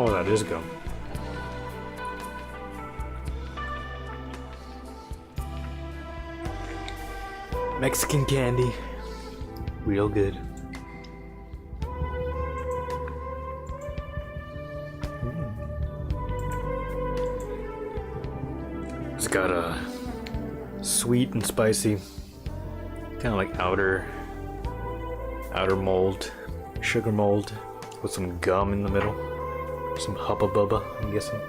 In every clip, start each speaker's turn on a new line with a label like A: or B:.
A: Oh, that is gum. Mexican candy. Real good. It's got a sweet and spicy, kind of like outer mold, sugar mold, with some gum in the middle, some hubba bubba, I'm guessing.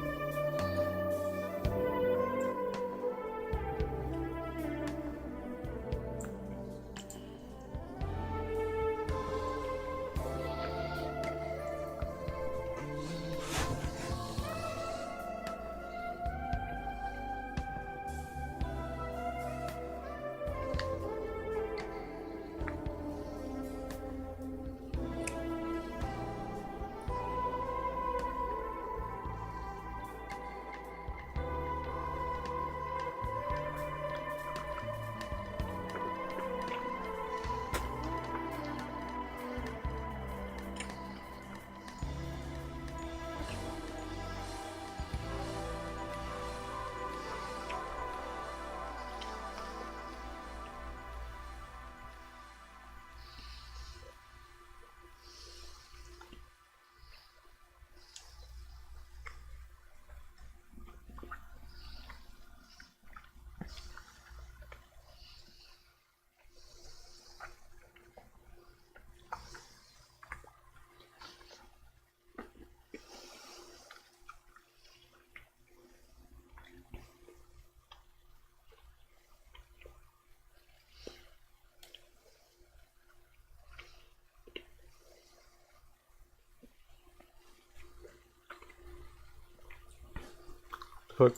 A: Hook.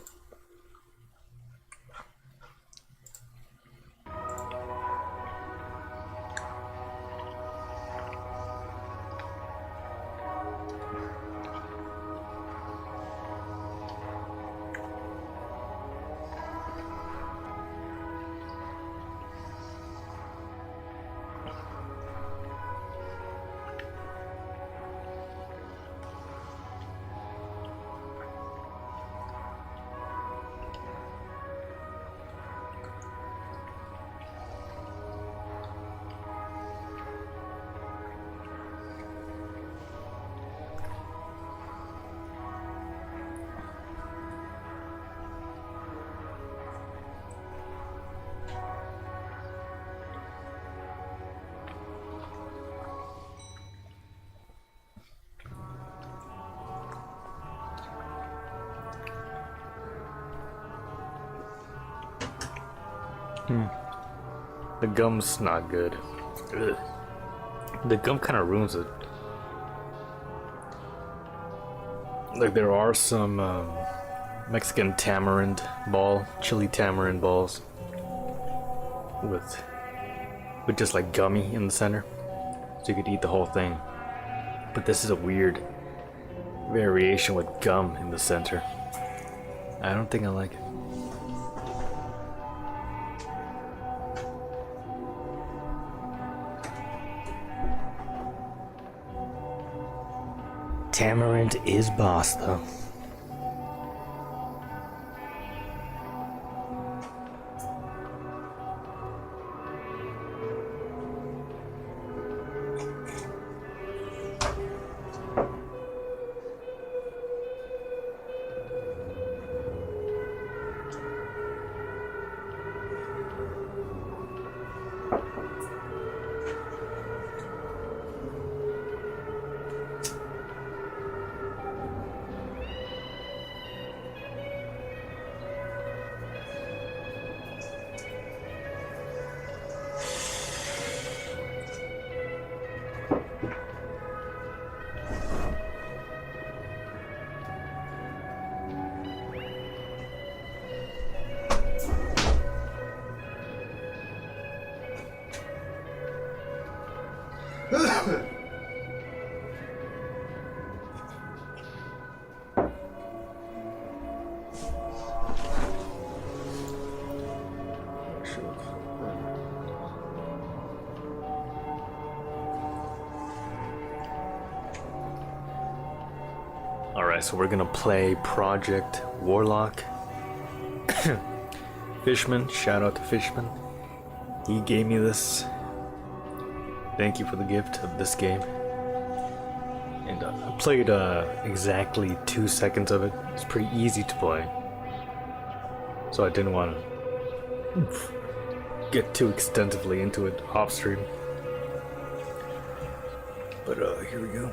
A: The gum's not good. Ugh. The gum kind of ruins it. Like there are some Mexican tamarind ball, chili tamarind balls with just like gummy in the center, so you could eat the whole thing. But this is a weird variation with gum in the center. I don't think I like it. Tamarind is boss, though. Alright, so we're gonna play Project Warlock. Fishman, shout out to Fishman. He gave me this. Thank you for the gift of this game. And I played exactly 2 seconds of it. It's pretty easy to play. So I didn't want to get too extensively into it off stream. But here we go.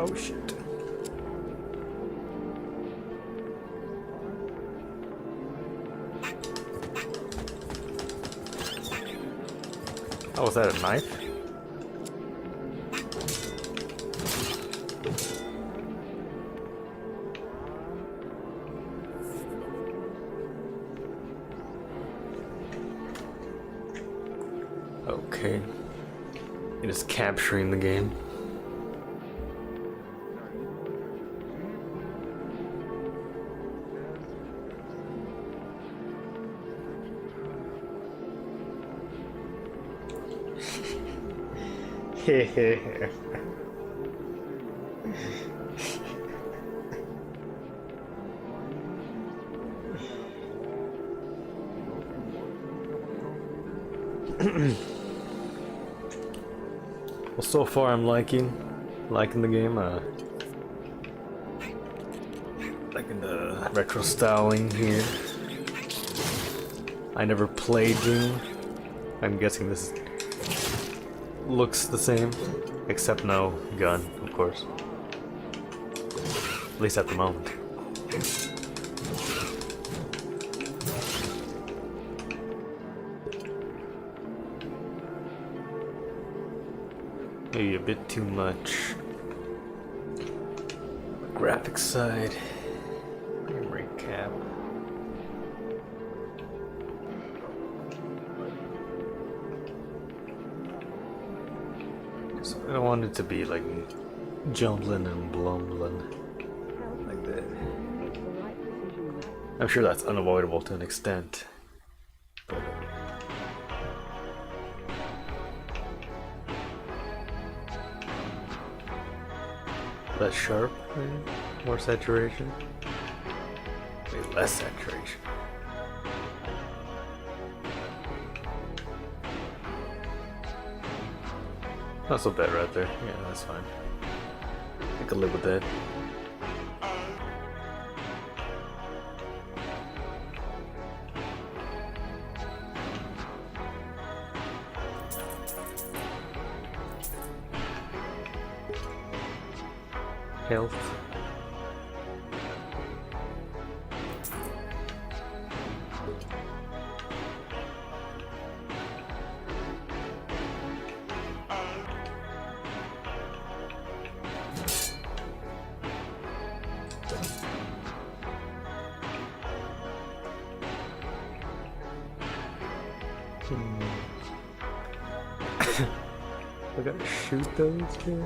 A: Oh shit. Oh, was that a knife? Okay. It is capturing the game. Well, so far I'm liking the game. Liking the retro styling here. I never played Doom. I'm guessing this looks the same, except no gun, of course. At least at the moment. Maybe a bit too much. Graphics side. Frame cap. So I don't want it to be like jumbling and blumbling like that. I'm sure that's unavoidable to an extent. But, less sharp, maybe? More saturation? Maybe less saturation. Not so bad right there. Yeah, that's fine. I could live with that. Health. I gotta shoot those guys.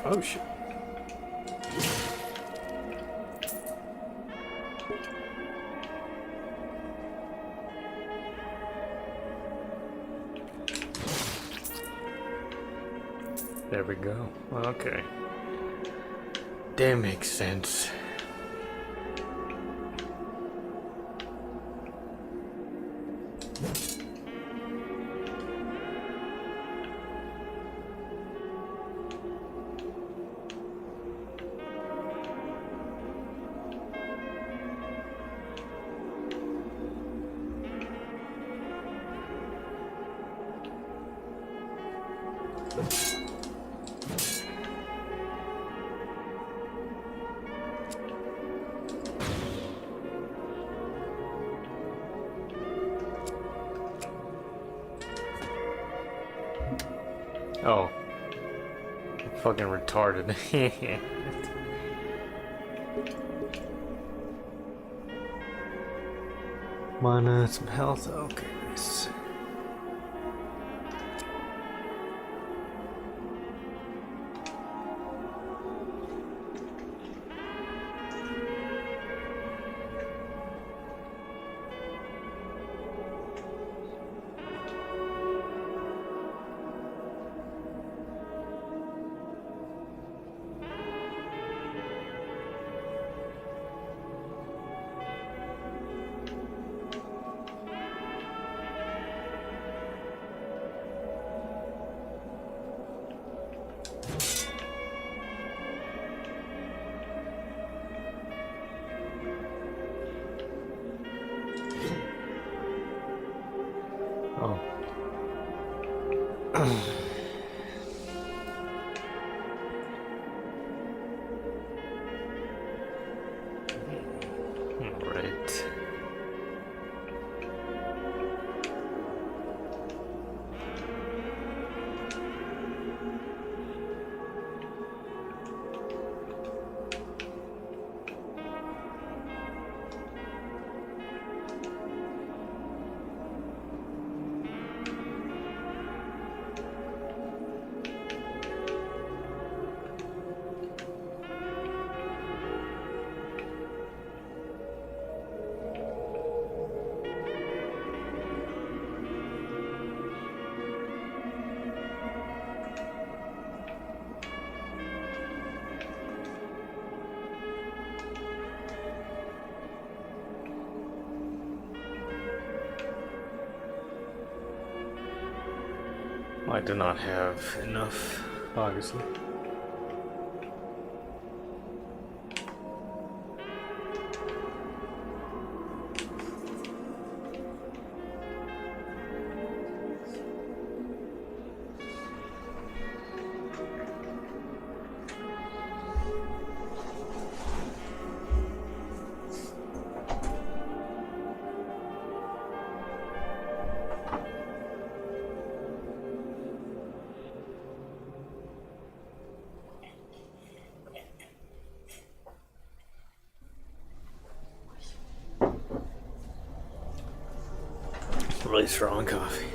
A: Oh shit. There we go. Okay. That makes sense. Oh. Fucking retarded. Mana, some health. Okay, nice. Oh. Right. I do not have enough, obviously. Really strong coffee.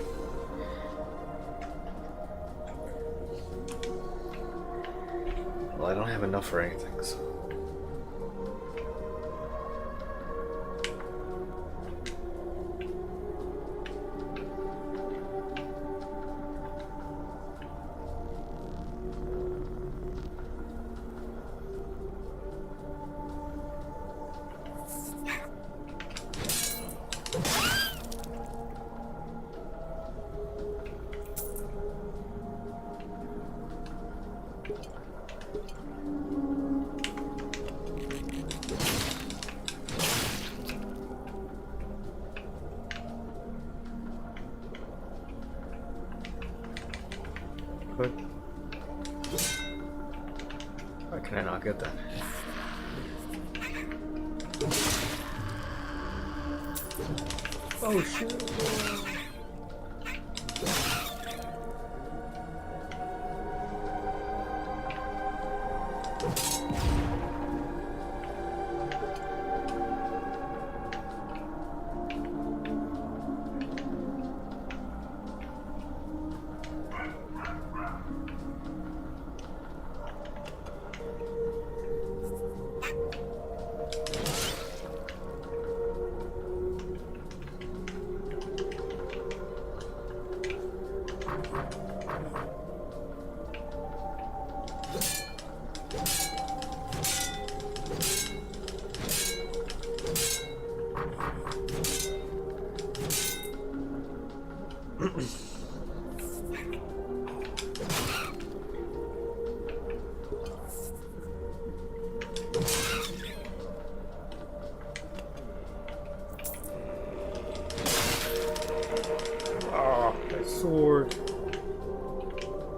A: Well, I don't have enough for anything, so. But why can I not get that? Oh shit. Oh, my sword.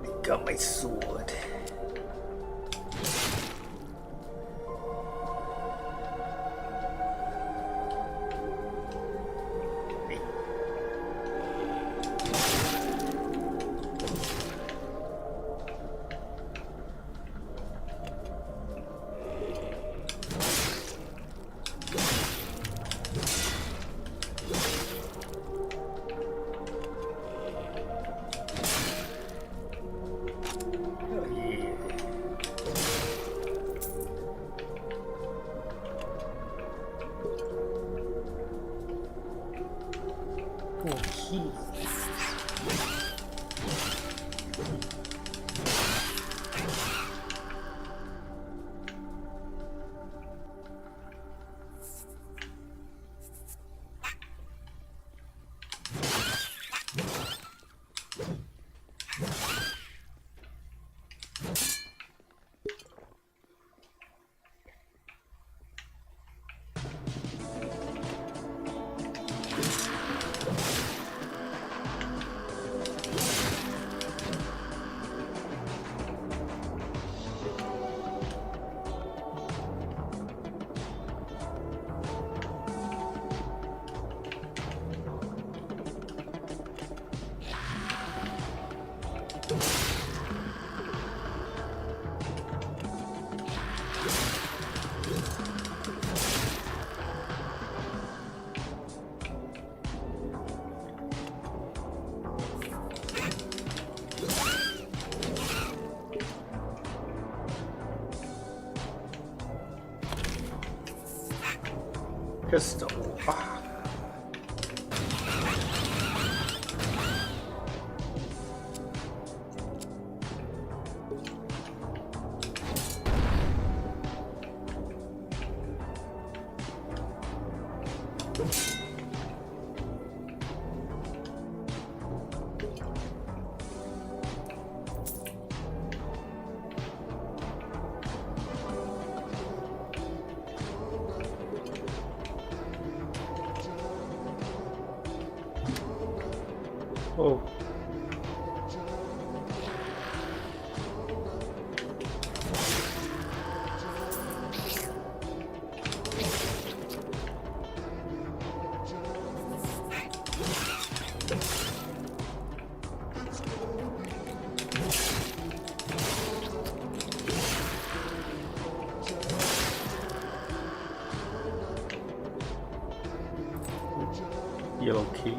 A: I got my sword. Pistol. Ah. Oh. Yellow key.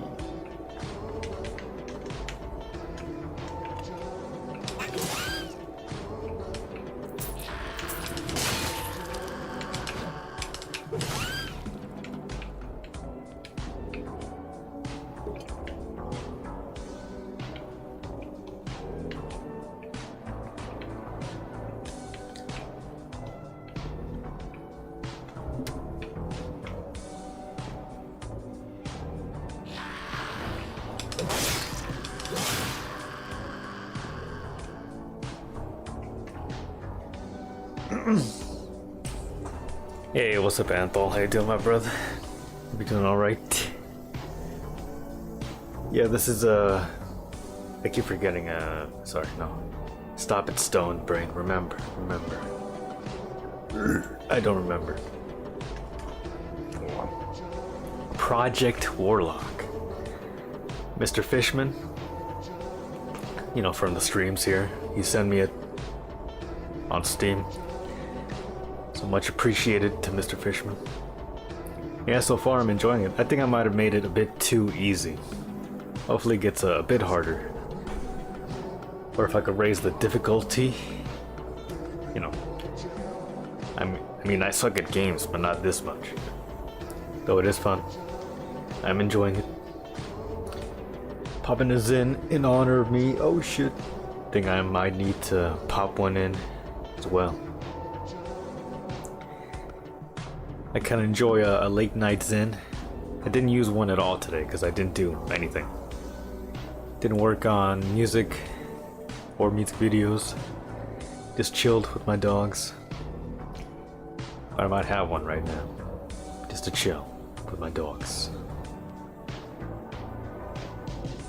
A: Hey, what's up, Anthol? How you doing, my brother? You doing alright? Yeah, this is I keep forgetting, sorry, no. Stop it, Stone Brain. Remember. I don't remember. Project Warlock. Mr. Fishman, you know, from the streams here, he sent me it on Steam. So much appreciated to Mr. Fishman. Yeah, so far I'm enjoying it. I think I might have made it a bit too easy. Hopefully it gets a bit harder. Or if I could raise the difficulty. You know. I mean, I suck at games, but not this much. Though it is fun. I'm enjoying it. Popping is in honor of me. Oh shit. Think I might need to pop one in as well. I kind of enjoy a late night Zen. I didn't use one at all today because I didn't do anything. Didn't work on music or music videos. Just chilled with my dogs. I might have one right now. Just to chill with my dogs.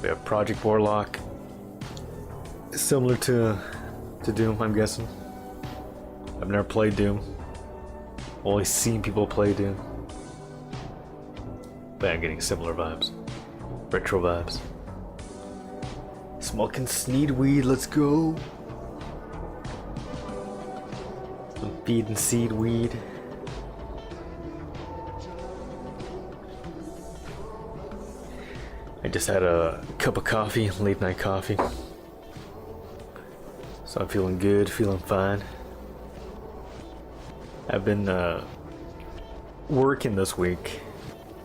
A: We have Project Warlock. Similar to Doom, I'm guessing. I've never played Doom. Only seen people play Doom. But I'm getting similar vibes. Retro vibes. Smoking sneed weed, let's go. Some feed and seed weed. I just had a cup of coffee, late night coffee. So I'm feeling good, feeling fine. I've been working this week,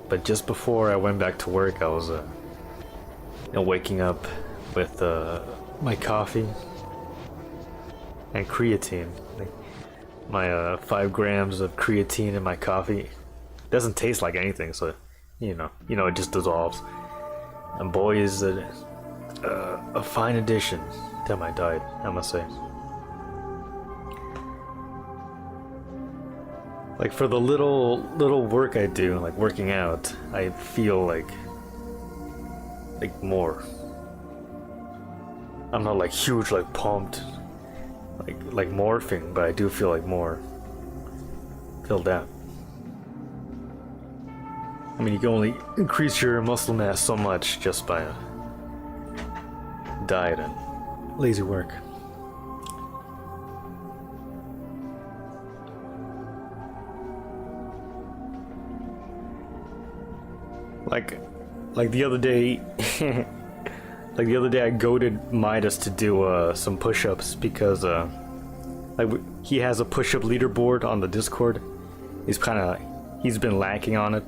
A: but just before I went back to work, I was waking up with my coffee and creatine. My 5 grams of creatine in my coffee doesn't taste like anything, so you know it just dissolves. And boy, is it a fine addition to my diet, I must say. Like for the little work I do, like working out, I feel like more. I'm not like huge, like pumped, like morphing, but I do feel like more filled out. I mean, you can only increase your muscle mass so much just by diet and lazy work. Like the other day, I goaded Midas to do some push-ups because he has a push-up leaderboard on the Discord. He's been lacking on it.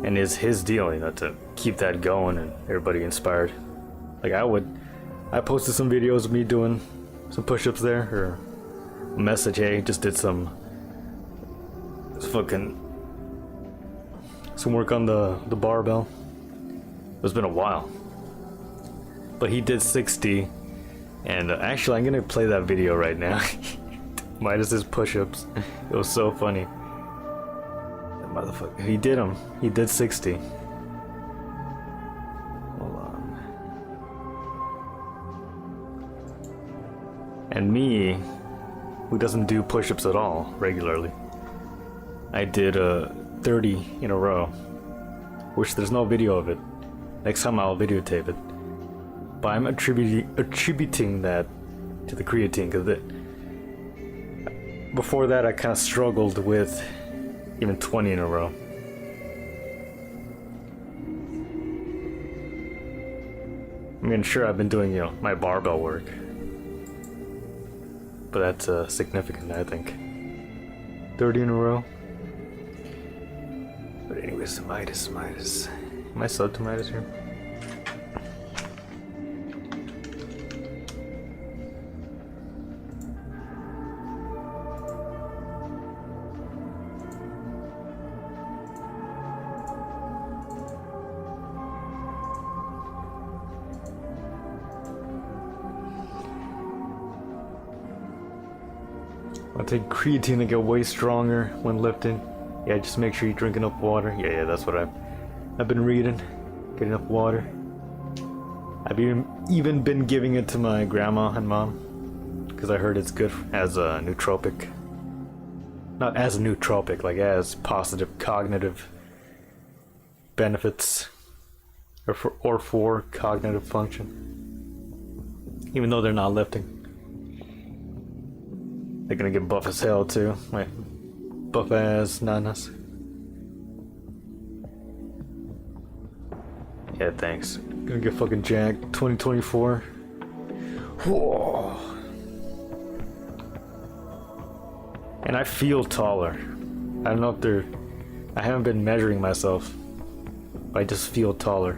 A: And it's his deal, to keep that going and everybody inspired. Like I posted some videos of me doing some push-ups there, or a message, hey, just did some work on the barbell. It's been a while. But he did 60, and actually I'm gonna play that video right now. Minus his push-ups. It was so funny. Motherfucker, he did them. He did 60. Hold on. And me, who doesn't do push-ups at all regularly, I did 30 in a row, which there's no video of it. Next time I'll videotape it. But I'm attributing that to the creatine, because before that I kind of struggled with even 20 in a row. I mean, sure, I've been doing, my barbell work. But that's significant, I think. 30 in a row. But anyways, Midas. Am I subbed to Midas here? I take creatine to get way stronger when lifting. Yeah, just make sure you drink enough water. Yeah, that's what I've been reading. Get enough water. I've even been giving it to my grandma and mom, because I heard it's good as a nootropic. Not as a nootropic, like as positive cognitive benefits, or for cognitive function. Even though they're not lifting. They're gonna get buff as hell too. Like buff ass nanas. Yeah, thanks. Gonna get fucking jacked. 2024. Whoa. And I feel taller. I don't know if I haven't been measuring myself, but I just feel taller.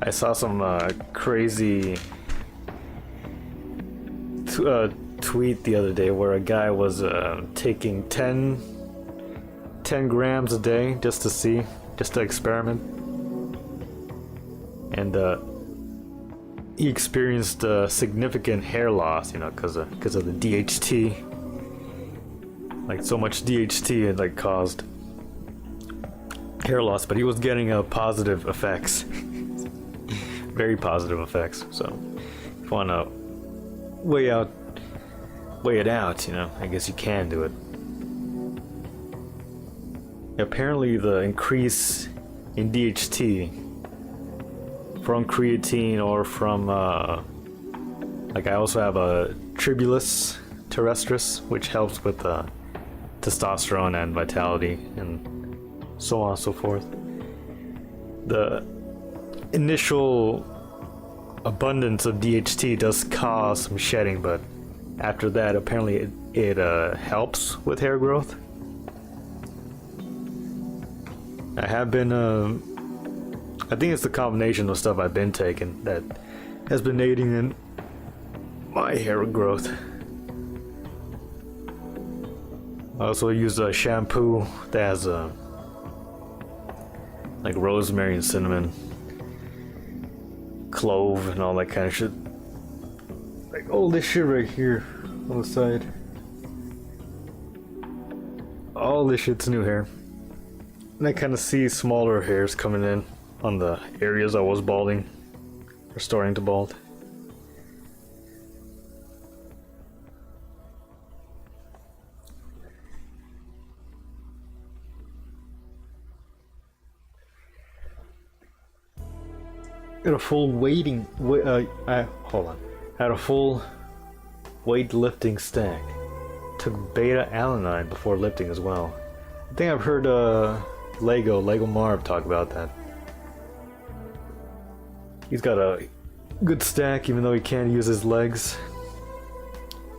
A: I saw some crazy tweet the other day where a guy was taking 10 10 grams a day just to see, just to experiment. And he experienced significant hair loss, you know, because of the DHT. Like so much DHT had like caused hair loss, but he was getting positive effects, very positive effects. So if you want to weigh it out, you know, I guess you can do it. Apparently the increase in DHT from creatine or from like I also have a Tribulus terrestris, which helps with testosterone and vitality and so on and so forth. The initial abundance of DHT does cause some shedding, but after that apparently it helps with hair growth. I have been I think it's the combination of stuff I've been taking that has been aiding in my hair growth. I also use a shampoo that has like rosemary and cinnamon, clove and all that kind of shit. Like all this shit right here on the side. All this shit's new hair. And I kind of see smaller hairs coming in on the areas I was balding or starting to bald. At a full hold on. Had a full weightlifting stack. Took beta alanine before lifting as well. I think I've heard Lego Marv talk about that. He's got a good stack even though he can't use his legs.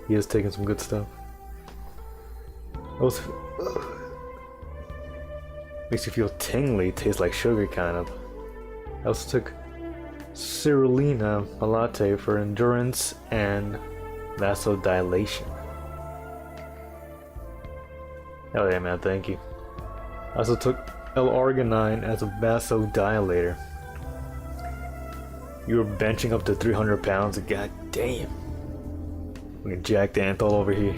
A: He is taking some good stuff. Makes you feel tingly, tastes like sugar kind of. I also took Spirulina Malate for endurance and vasodilation. Hell yeah, man, thank you. I also took L-arginine as a vasodilator. You were benching up to 300 pounds, god damn. We can Jack Danthol over here.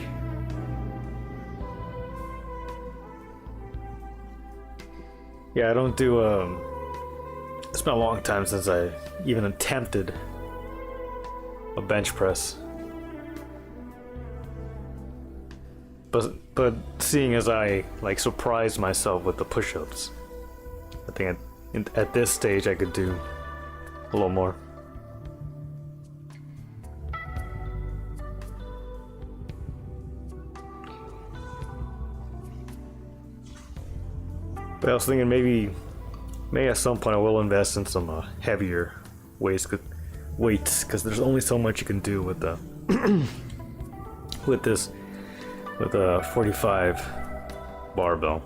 A: Yeah, I don't do it's been a long time since I even attempted a bench press. But seeing as I like surprised myself with the push-ups, I think at this stage I could do a little more. But I was thinking maybe at some point I will invest in some heavier weights, because there's only so much you can do with the with a 45 barbell.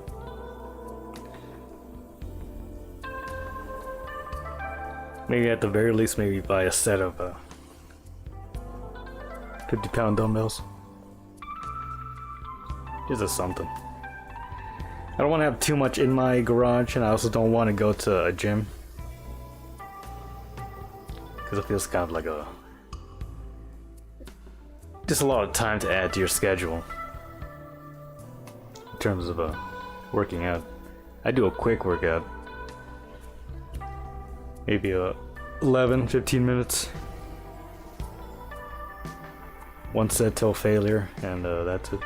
A: Maybe at the very least, maybe buy a set of 50-pound dumbbells. Just as something. I don't want to have too much in my garage, and I also don't want to go to a gym, because it feels kind of like just a lot of time to add to your schedule in terms of working out. I do a quick workout, maybe 11-15 minutes, one set till failure, and that's it.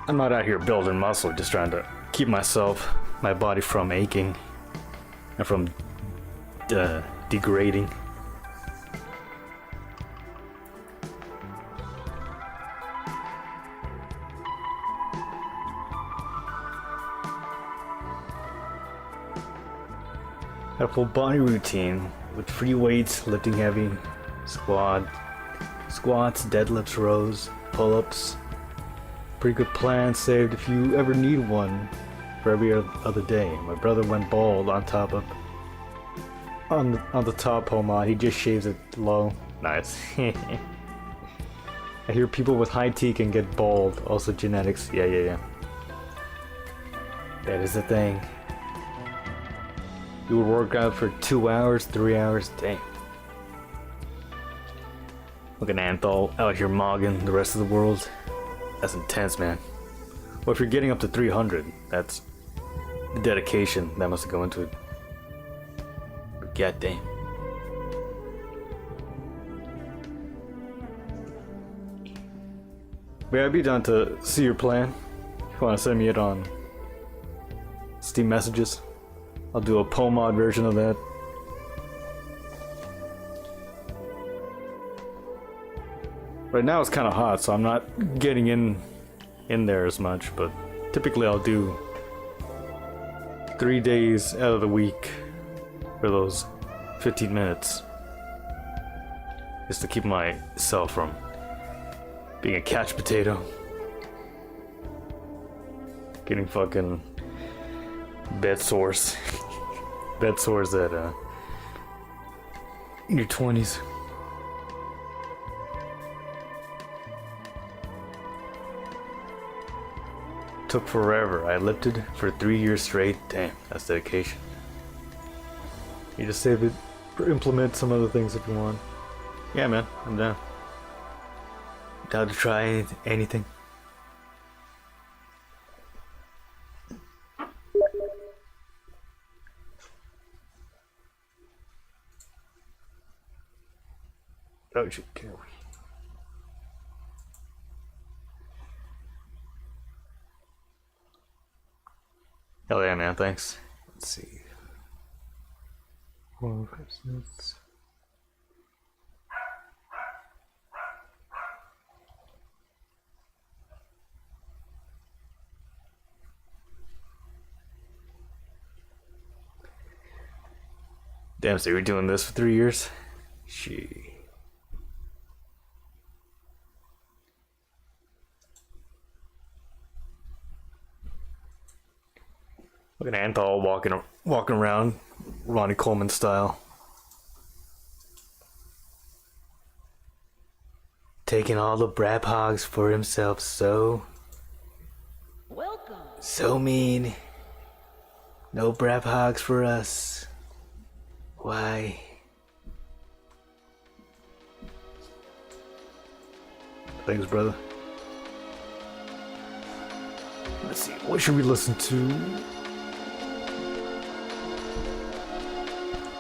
A: I'm not out here building muscle, just trying to keep my body from aching and from degrading. Had a full body routine with free weights, lifting heavy, squats, deadlifts, rows, pull-ups. Pretty good plan saved if you ever need one for every other day. My brother went bald on the top pomade. He just shaves it low. Nice. And I hear people with high T can get bald. Also genetics. Yeah. That is the thing. You would work out for 2 hours, 3 hours. Dang. Look at Anthol out here mogging the rest of the world. That's intense, man. Well, if you're getting up to 300, that's the dedication that must go into it. But goddamn. But I'd be down to see your plan. If you want to send me it on Steam messages, I'll do a POMOD version of that. Right now it's kind of hot, so I'm not getting in there as much, but typically I'll do 3 days out of the week for those 15 minutes. Just to keep myself from being a couch potato. Getting fucking bed sores. Bed sores at in your 20s. Took forever. I lifted for 3 years straight. Damn, that's dedication. You just save it or implement some other things if you want. Yeah, man, I'm down. Down to try anything. Oh shit, can we? Hell yeah, man, thanks. Let's see. 4, 5, 6. Damn, so you're doing this for 3 years? Shit. Look at Anthol walking around, Ronnie Coleman style. Taking all the brap hogs for himself, so
B: welcome.
A: So mean. No brap hogs for us. Why? Thanks, brother. Let's see, what should we listen to?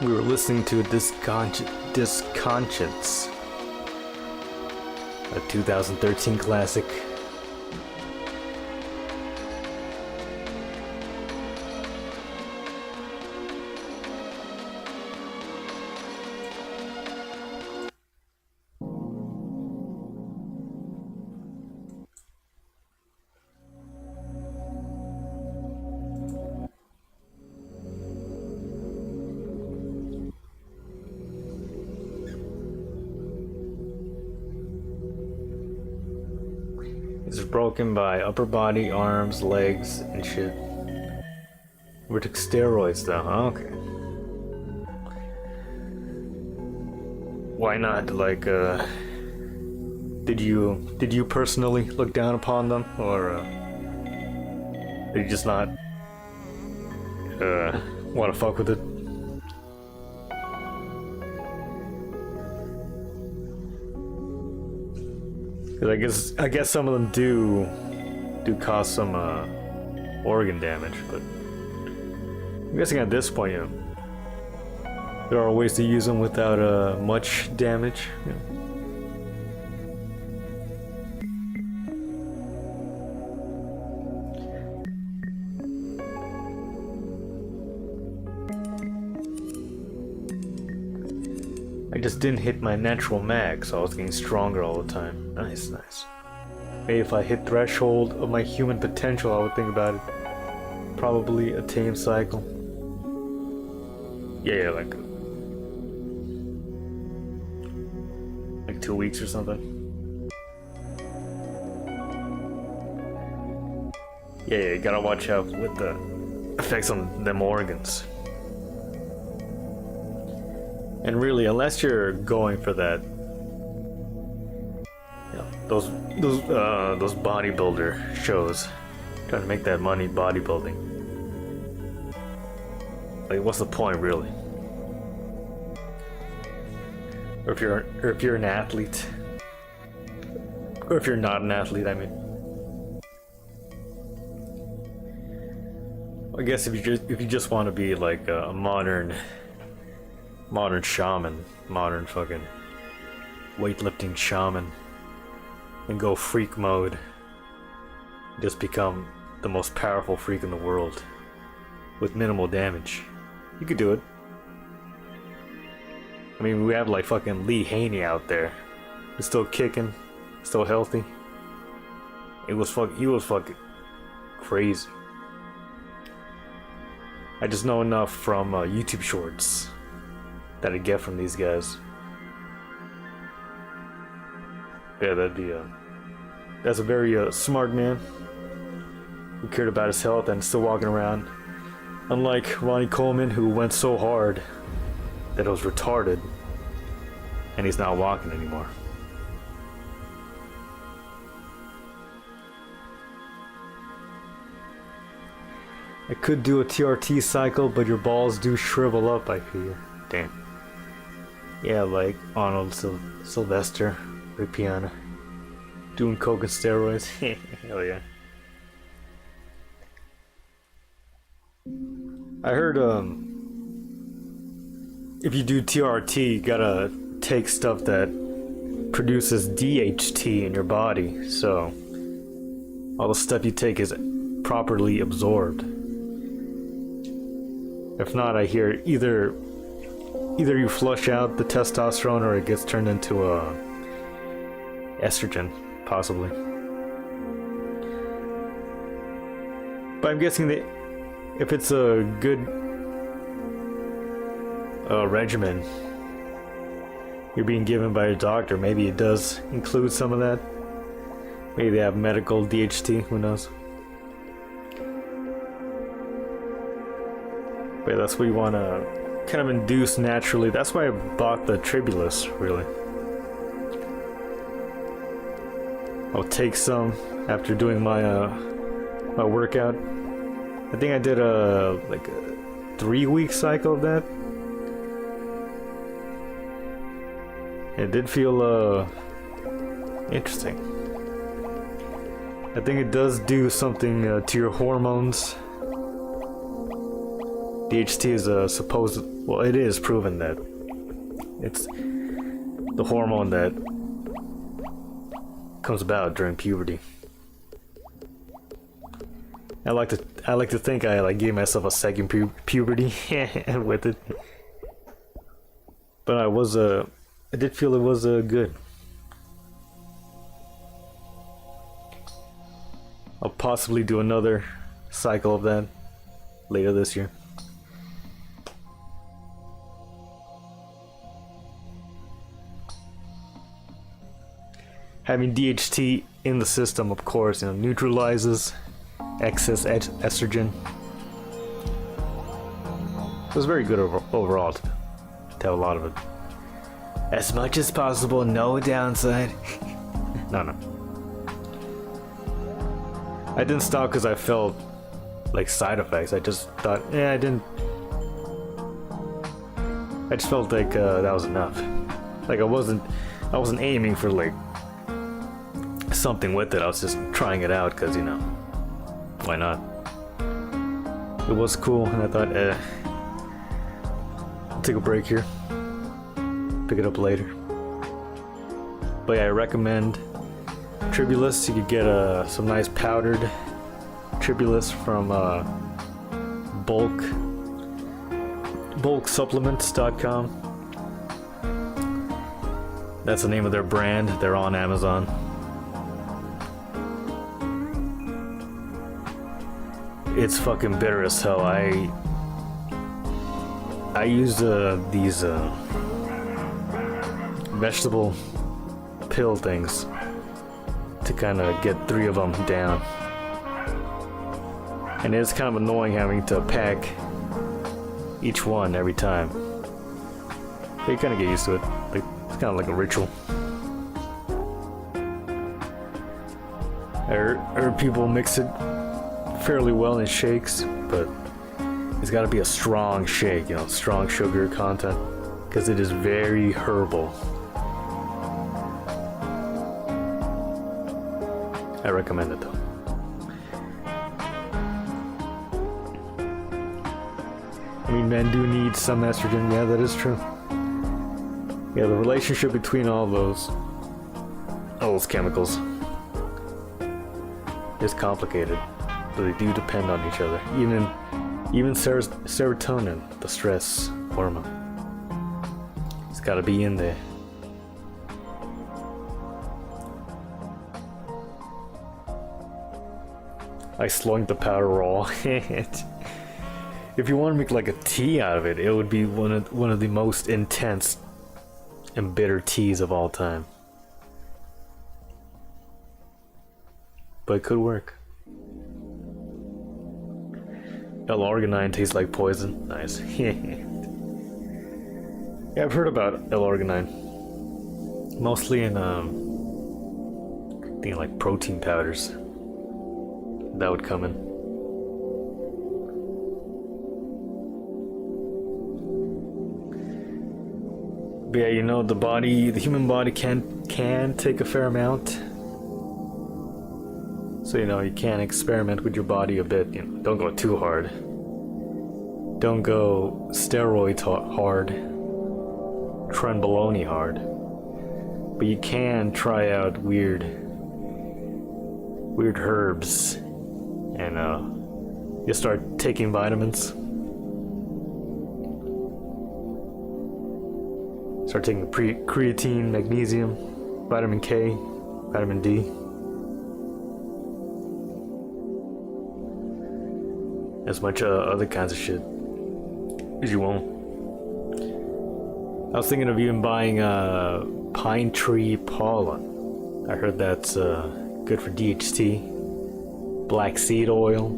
A: We were listening to Disconscience, a 2013 classic. This is broken by upper body, arms, legs, and shit. We took steroids though, huh? Okay. Why not? Like, did you personally look down upon them, or did you just not want to fuck with it? Because I guess some of them do cause some organ damage, but I'm guessing at this point, you know, there are ways to use them without much damage. You know. I just didn't hit my natural mag, so I was getting stronger all the time. Nice, nice. Maybe if I hit threshold of my human potential, I would think about it. Probably a tame cycle. Yeah, like 2 weeks or something. Yeah, you gotta watch out with the effects on them organs. And really, unless you're going for that, you know, those bodybuilder shows, trying to make that money bodybuilding. Like, what's the point, really? Or if you're an athlete, or if you're not an athlete, I mean. I guess if you just want to be like a modern shaman, modern fucking weightlifting shaman, and go freak mode, just become the most powerful freak in the world with minimal damage, you could do it. I mean, we have like fucking Lee Haney out there. He's still kicking, still healthy. He was fucking crazy. I just know enough from YouTube shorts that I get from these guys. Yeah, that's a very smart man who cared about his health and still walking around. Unlike Ronnie Coleman, who went so hard that it was retarded, and he's not walking anymore. I could do a TRT cycle, but your balls do shrivel up, I fear. Damn. Yeah, like Arnold Sylvester, Rick Piana, doing coke and steroids. Hell yeah. I heard if you do TRT, you gotta take stuff that produces DHT in your body, so all the stuff you take is properly absorbed. If not, I hear either you flush out the testosterone or it gets turned into estrogen, possibly. But I'm guessing that if it's a good regimen you're being given by your doctor, maybe it does include some of that. Maybe they have medical DHT, who knows. But that's what you want to kind of induce naturally. That's why I bought the Tribulus, really. I'll take some after doing my my workout. I think I did like a 3-week cycle of that. It did feel interesting. I think it does do something to your hormones. DHT is well, it is proven that it's the hormone that comes about during puberty. I like to think I like gave myself a second puberty with it, but I did feel it was good. I'll possibly do another cycle of that later this year. Having DHT in the system, of course, neutralizes excess estrogen. It was very good overall to have a lot of it. As much as possible, no downside. No. I didn't stop because I felt like side effects. I just thought, I just felt like that was enough. Like I wasn't aiming for like something with it. I was just trying it out because why not? It was cool, and I thought, I'll take a break here, pick it up later. But yeah, I recommend Tribulus. You could get some nice powdered Tribulus from bulksupplements.com. That's the name of their brand. They're on Amazon. It's fucking bitter as hell. I use these vegetable pill things to kind of get 3 of them down, and it's kind of annoying having to pack each one every time. But you kind of get used to it. Like, it's kind of like a ritual. Or people mix it fairly well in shakes, but it's got to be a strong shake, you know, strong sugar content, because it is very herbal. I recommend it though. I mean, men do need some estrogen. Yeah, that is true. Yeah, the relationship between all those chemicals is complicated, but they do depend on each other. Even serotonin, the stress hormone, it's got to be in there. I slung the powder raw. If you want to make like a tea out of it, it would be one of the most intense and bitter teas of all time. But it could work. L-arginine tastes like poison. Nice. Yeah, I've heard about L-arginine. Mostly in I think like protein powders. That would come in. But yeah, you know, the human body can take a fair amount. So, you know, you can experiment with your body a bit. You know, don't go too hard. Don't go steroid hard. Trenbolone hard. But you can try out weird herbs. And you start taking vitamins. Start taking creatine, magnesium, vitamin K, vitamin D. As much other kinds of shit as you want. I was thinking of even buying pine tree pollen. I heard that's good for DHT. Black seed oil.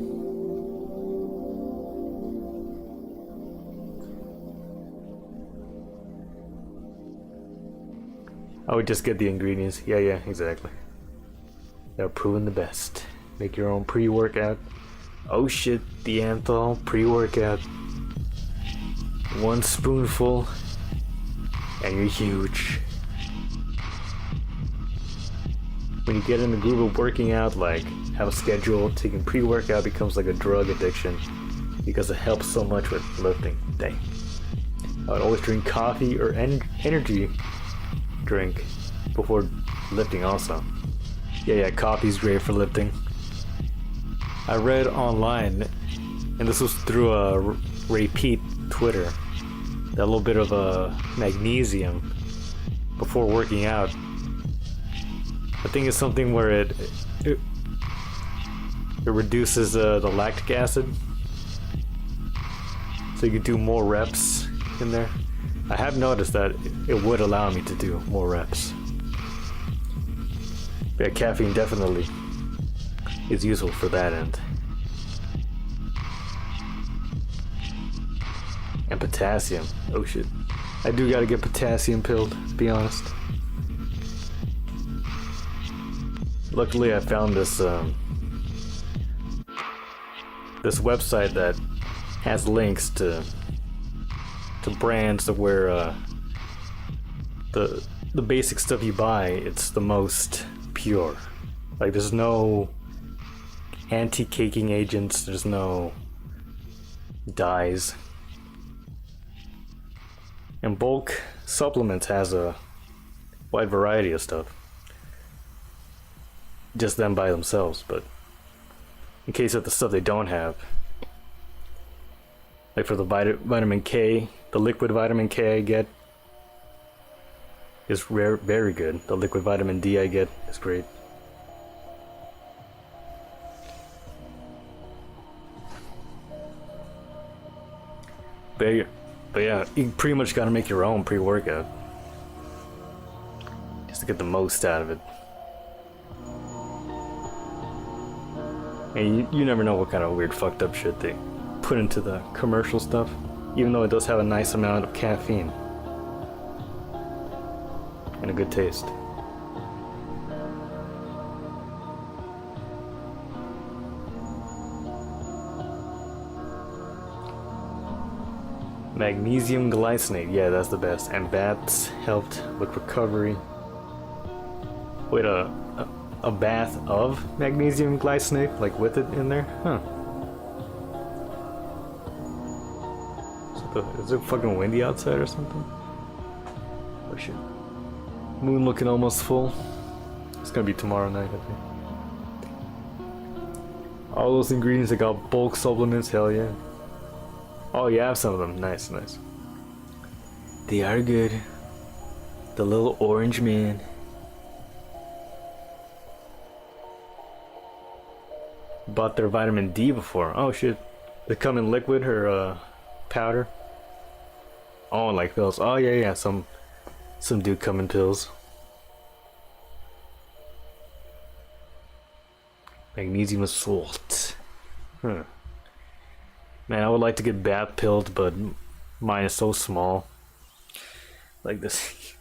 A: I would just get the ingredients. Yeah, exactly. They're proven the best. Make your own pre-workout. Oh shit, the Anthol pre-workout. 1 spoonful, and you're huge. When you get in the groove of working out, like, have a schedule, taking pre-workout becomes like a drug addiction because it helps so much with lifting. Dang. I would always drink coffee or energy drink before lifting also. Yeah, coffee's great for lifting. I read online, and this was through Ray Pete Twitter, that little bit of magnesium before working out. I think it's something where it reduces the lactic acid, so you can do more reps in there. I have noticed that it would allow me to do more reps. But yeah, caffeine definitely is useful for that end. And potassium. Oh shit. I do gotta get potassium pilled, to be honest. Luckily I found this this website that has links to brands of where the basic stuff you buy, it's the most pure. Like, there's no anti-caking agents, there's no dyes. And Bulk Supplements has a wide variety of stuff. Just them by themselves, but in case of the stuff they don't have, like for the vitamin K, the liquid vitamin K I get is very good. The liquid vitamin D I get is great. But yeah, you pretty much gotta make your own pre-workout just to get the most out of it. And you never know what kind of weird fucked up shit they put into the commercial stuff, even though it does have a nice amount of caffeine and a good taste. Magnesium glycinate, yeah, that's the best. And baths helped with recovery. Wait, a bath of magnesium glycinate, like with it in there? Huh. Is it fucking windy outside or something? Oh shit. Moon looking almost full. It's gonna be tomorrow night, I think. All those ingredients, I got bulk supplements, hell yeah. Oh, you have some of them. Nice, nice. They are good. The little orange man. Bought their vitamin D before. Oh shit. They come in liquid or powder. Oh, like pills. Oh yeah, yeah. Some do come in pills. Magnesium salt. Huh. Man, I would like to get bath pilled, but mine is so small. Like this.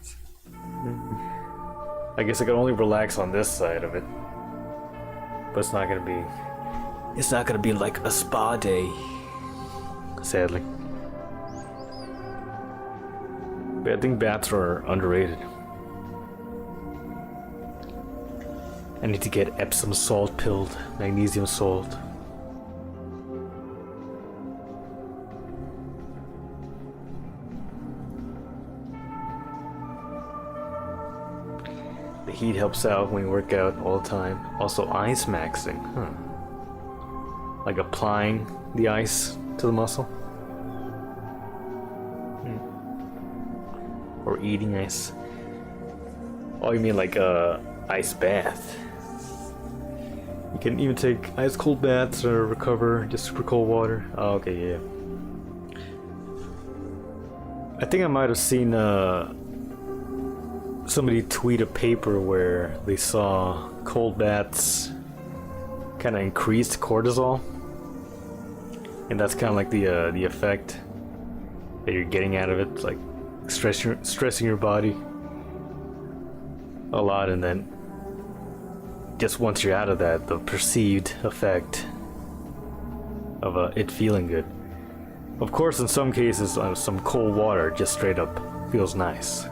A: I guess I can only relax on this side of it. But it's not gonna be. It's not gonna be like a spa day. Sadly. But I think baths are underrated. I need to get Epsom salt pilled, magnesium salt. The heat helps out when you work out all the time. Also ice maxing, huh? Like applying the ice to the muscle. Or eating ice. Oh, you mean like a ice bath? You can even take ice cold baths or recover just super cold water. Oh, okay, yeah. I think I might have seen somebody tweet a paper where they saw cold baths kind of increased cortisol, and that's kind of like the effect that you're getting out of it. It's like stressing your body a lot, and then just once you're out of that, the perceived effect of it feeling good. Of course, in some cases, some cold water just straight up feels nice.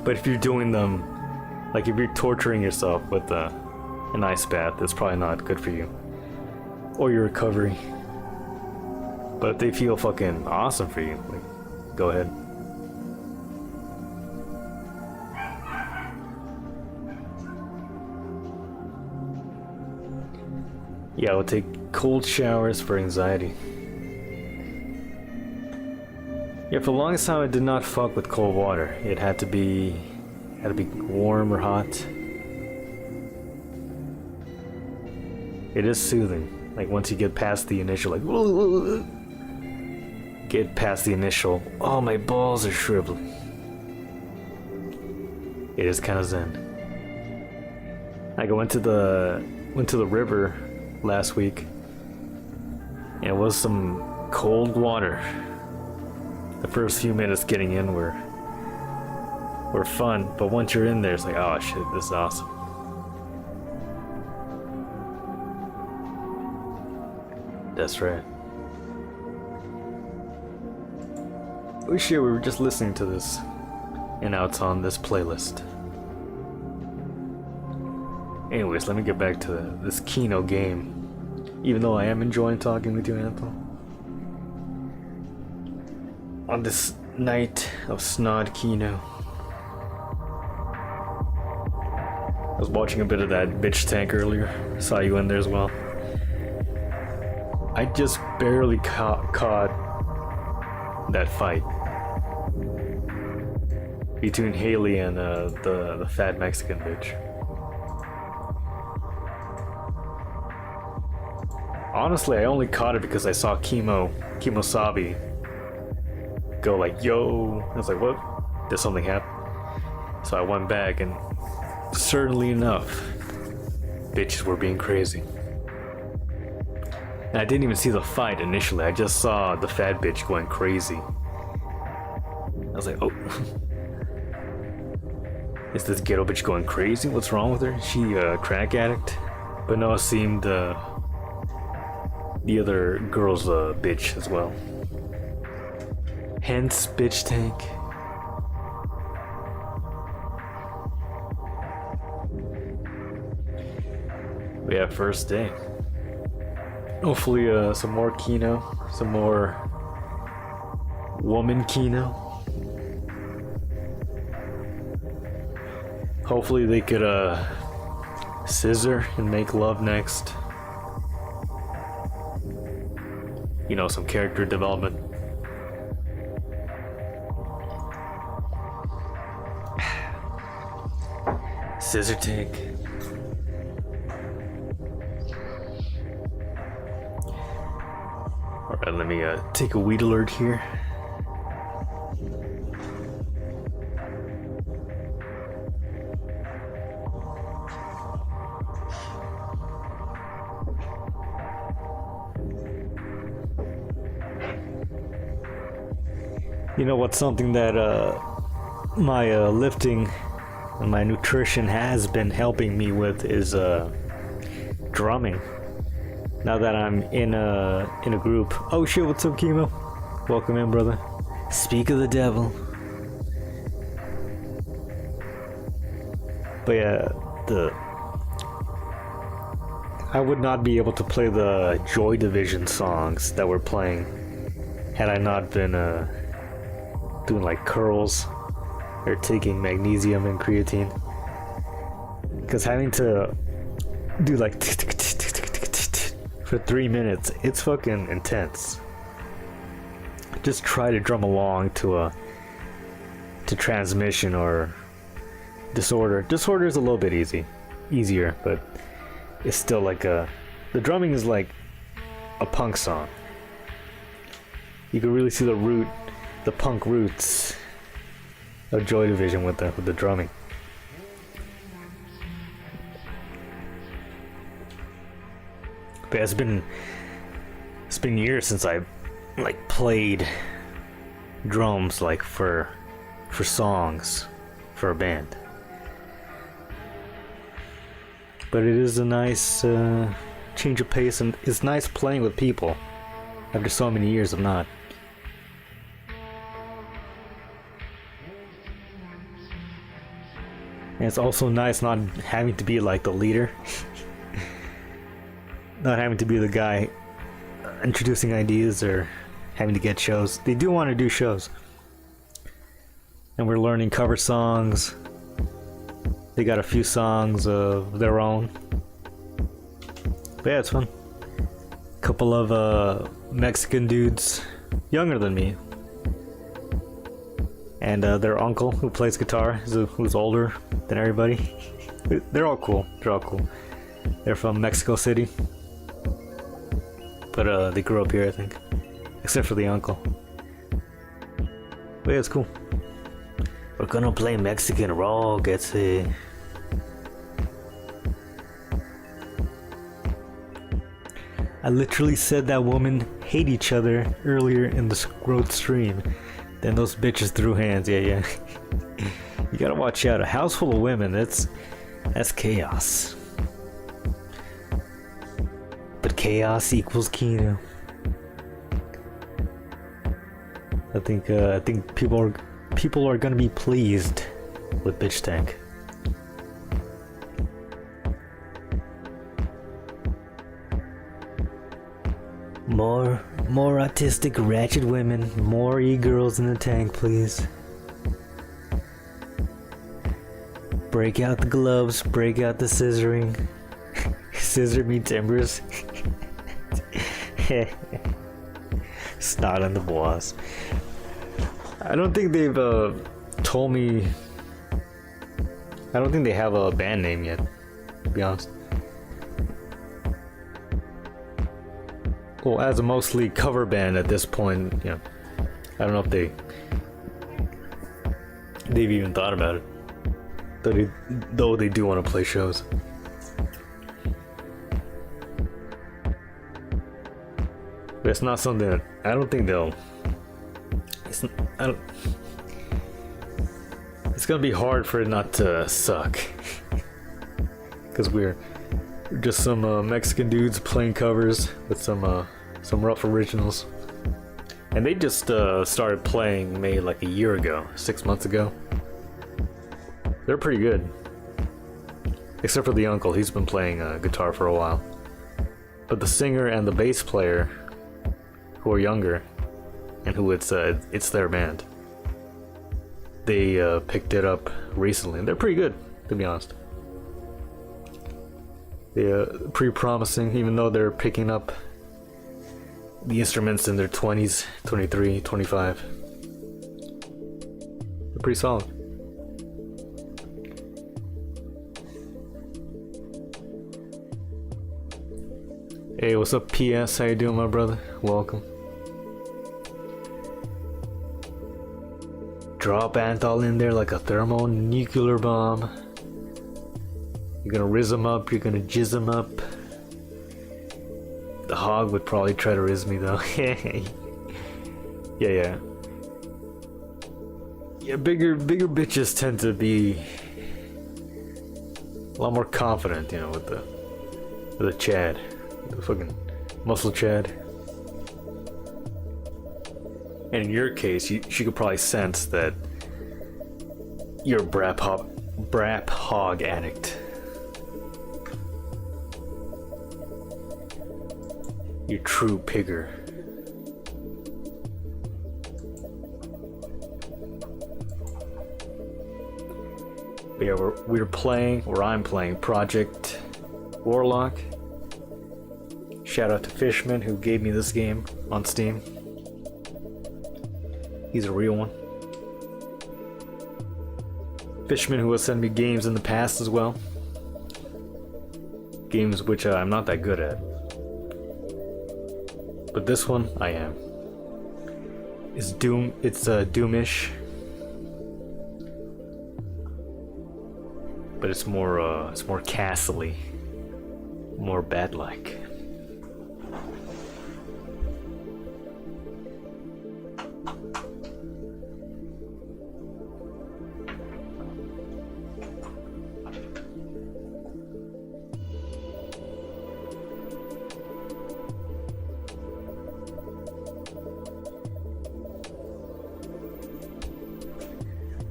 A: But if you're doing them, like if you're torturing yourself with an ice bath, it's probably not good for you or your recovery. But if they feel fucking awesome for you, like, go ahead. Yeah, I will take cold showers for anxiety. Yeah, for the longest time I did not fuck with cold water. It had to be warm or hot. It is soothing. Like once you get past the initial oh my balls are shriveling. It is kind of zen. Like I went to the river last week, and it was some cold water. The first few minutes getting in were fun, but once you're in there, it's like, oh shit, this is awesome. That's right. Oh shit, we were just listening to this, and now it's on this playlist. Anyways, let me get back to this Kino game. Even though I am enjoying talking with you, Anthony. On this night of Snod Kino. I was watching a bit of that bitch tank earlier. Saw you in there as well. I just barely caught that fight between Haley and the fat Mexican bitch. Honestly, I only caught it because I saw Kimosabi go like, yo. I was like, what? Did something happen? So I went back, and certainly enough, bitches were being crazy. And I didn't even see the fight initially. I just saw the fat bitch going crazy. I was like, oh. Is this ghetto bitch going crazy? What's wrong with her? Is she a crack addict? But no, it seemed the other girl's a bitch as well. Hence, bitch tank. We have first day. Hopefully, some more Kino, some more woman Kino. Hopefully, they could scissor and make love next. You know, some character development. Scissor tank. Alright, let me take a weed alert here. You know what's something that my lifting and my nutrition has been helping me with is drumming. Now that I'm in a group. Oh shit, what's up, Chemo? Welcome in, brother. Speak of the devil. But yeah, I would not be able to play the Joy Division songs that we're playing had I not been doing like curls or taking magnesium and creatine. Because having to do like for 3 minutes, it's fucking intense. Just try to drum along to Transmission or Disorder. Disorder is a little bit easier, but it's still like the drumming is like a punk song. You can really see the punk roots of Joy Division with the drumming. But it's been years since I like played drums like for songs for a band. But it is a nice change of pace, and it's nice playing with people after so many years of not. And it's also nice not having to be like the leader. Not having to be the guy introducing ideas or having to get shows. They do want to do shows. And we're learning cover songs. They got a few songs of their own. But yeah, it's fun. Couple of Mexican dudes, younger than me. And their uncle who plays guitar, who's older than everybody. They're all cool. They're from Mexico City. But they grew up here, I think. Except for the uncle. But yeah, it's cool. We're gonna play Mexican rock, it's a... I literally said that woman hate each other earlier in the growth stream. Then those bitches threw hands, yeah. You gotta watch out, a house full of women, that's chaos. But chaos equals Kino. I think people are gonna be pleased with Bitch Tank. More autistic ratchet women, more e-girls in the tank, please. Break out the gloves, break out the scissoring. Scissor me timbers. Snot on the boss. I don't think they've told me. I don't think they have a band name yet, to be honest. Well, as a mostly cover band at this point, you know, I don't know if they've even thought about it. Though they do want to play shows. But it's not something that I don't think they'll. It's gonna be hard for it not to suck, because we're just some Mexican dudes playing covers with some rough originals. And they just started playing maybe like a year ago, 6 months ago. They're pretty good. Except for the uncle, he's been playing guitar for a while. But the singer and the bass player, who are younger, and who it's their band, they picked it up recently, and they're pretty good, to be honest. They're pretty promising, even though they're picking up the instruments in their 20s, 23, 25. They're pretty solid. Hey, what's up, PS? How you doing, my brother? Welcome. Drop Anthol in there like a thermonuclear bomb. You're gonna rizz him up, you're gonna jizz him up. The hog would probably try to rizz me though. Yeah. Yeah, bigger bitches tend to be a lot more confident, you know, with the Chad. The fucking muscle Chad. And in your case, she could probably sense that you're a brap hog addict. You true pigger. But yeah, I'm playing Project Warlock. Shout out to Fishman who gave me this game on Steam. He's a real one. Fishman who has sent me games in the past as well. Games which I'm not that good at. But this one, I am. It's Doomish. But it's more castle-y. More bat-like.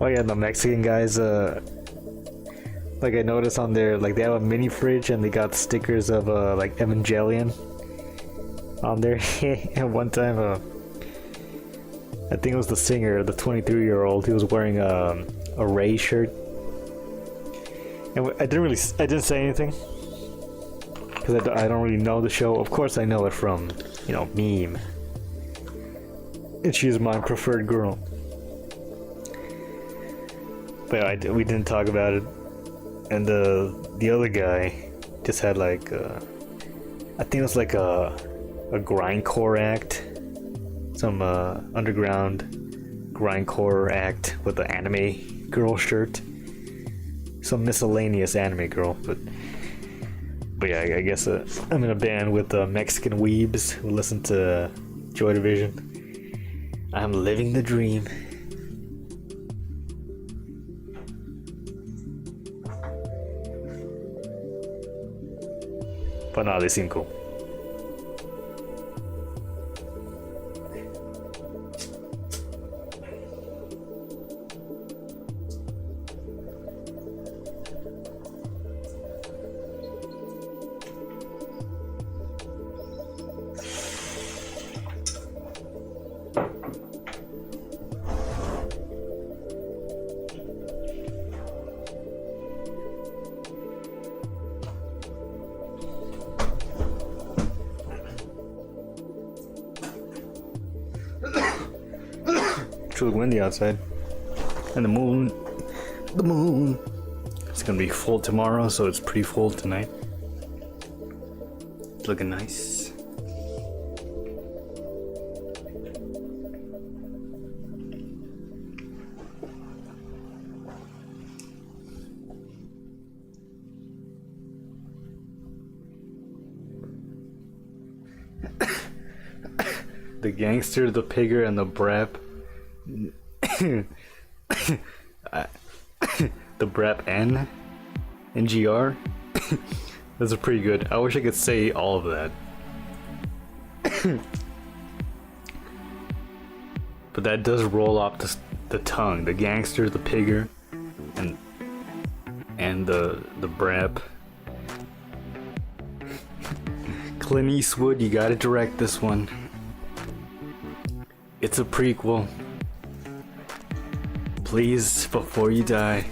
A: Oh yeah, the Mexican guys, like I noticed on their, like they have a mini fridge and they got stickers of like Evangelion on there. And one time, I think it was the singer, the 23-year-old, he was wearing a Ray shirt. And I didn't say anything. Because I don't really know the show. Of course I know it from, you know, meme. And she's my preferred girl. But we didn't talk about it, and the other guy just had like I think it was like a grindcore act, some underground grindcore act with an anime girl shirt, some miscellaneous anime girl. But yeah, I guess I'm in a band with Mexican weebs who listen to Joy Division. I'm living the dream. But no, they seem cool. It's really windy outside, and the moon, it's gonna be full tomorrow, so it's pretty full tonight. It's looking nice. The gangster, the pigger, and the brap. The brap N NGR. Those are pretty good. I wish I could say all of that. But that does roll off the tongue. The gangster, the pigger, and the brep. Clint Eastwood, you gotta direct this one. It's a prequel. Please, before you die.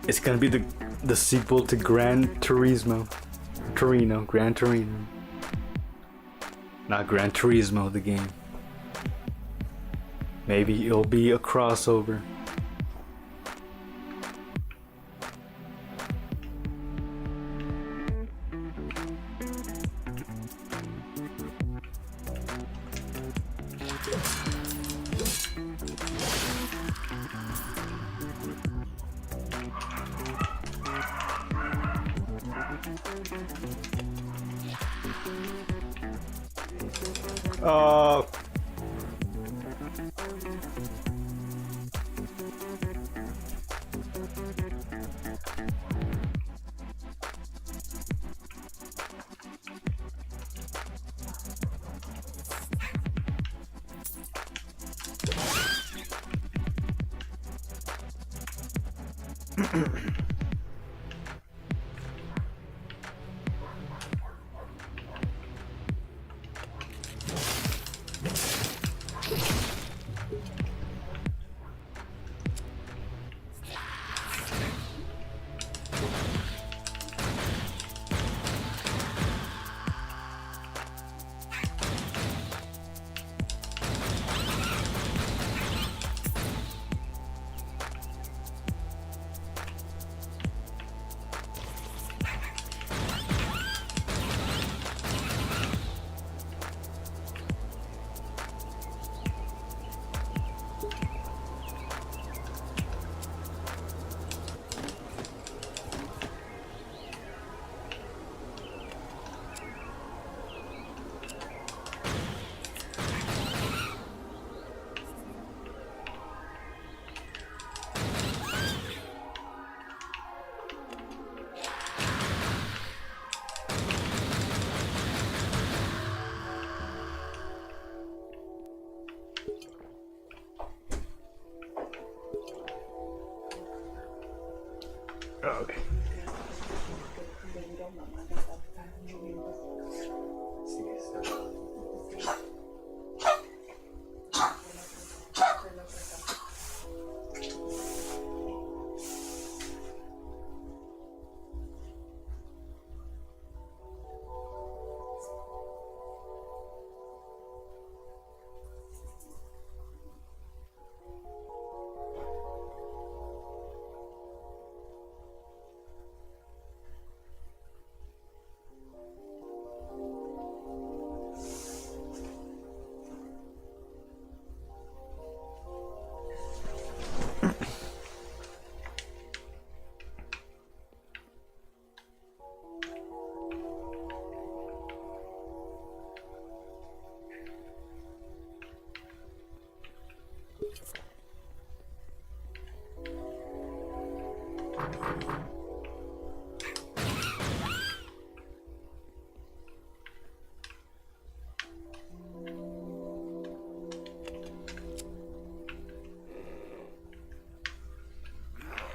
A: It's gonna be the sequel to Gran Turismo. Gran Torino. Not Gran Turismo, the game. Maybe it'll be a crossover. Okay.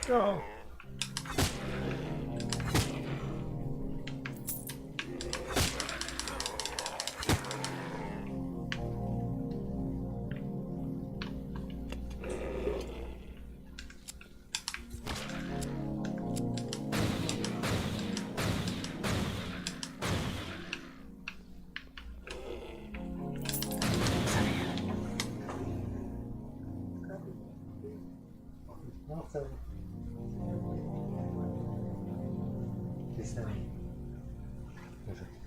A: Oh.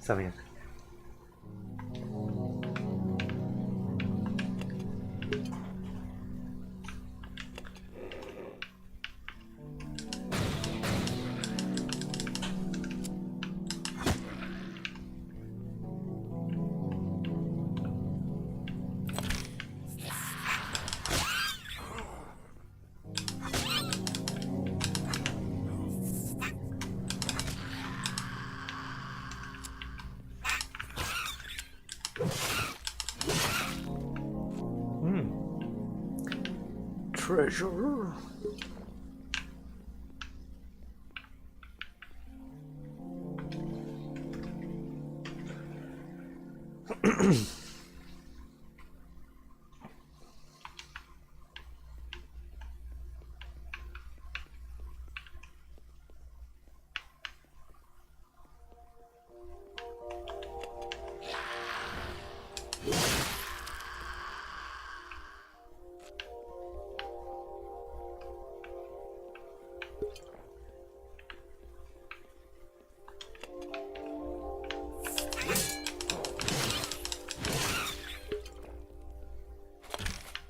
A: Está bien. Treasure.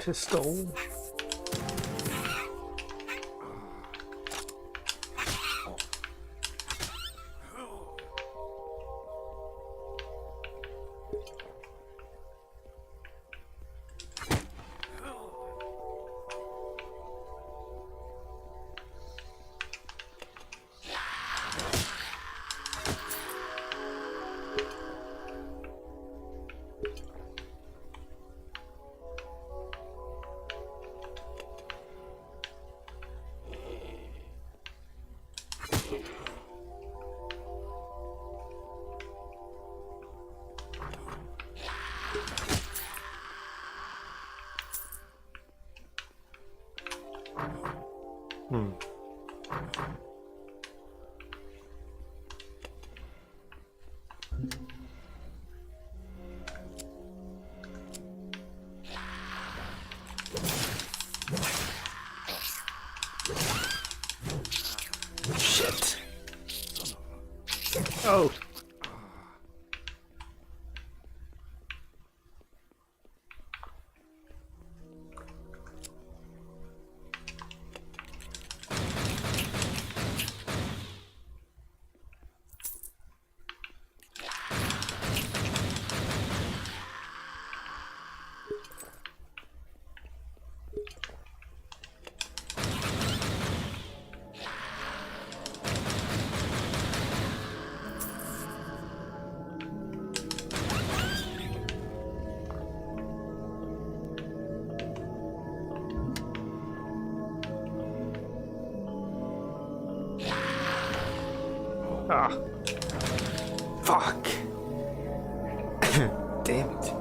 A: Pistol. Shit. Oh. Ah. Fuck. Damn it.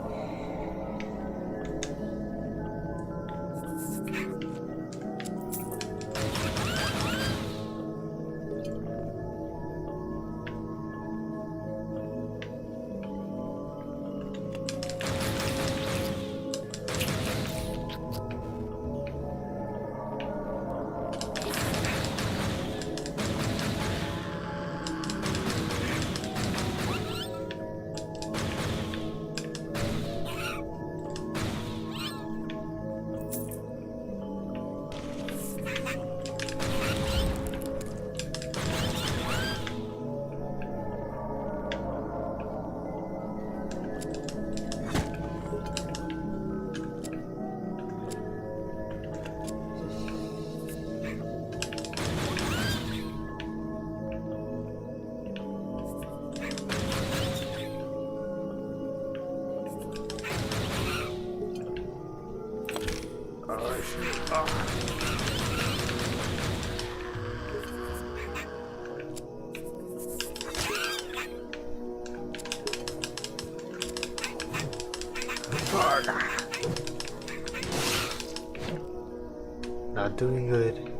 A: Not doing good.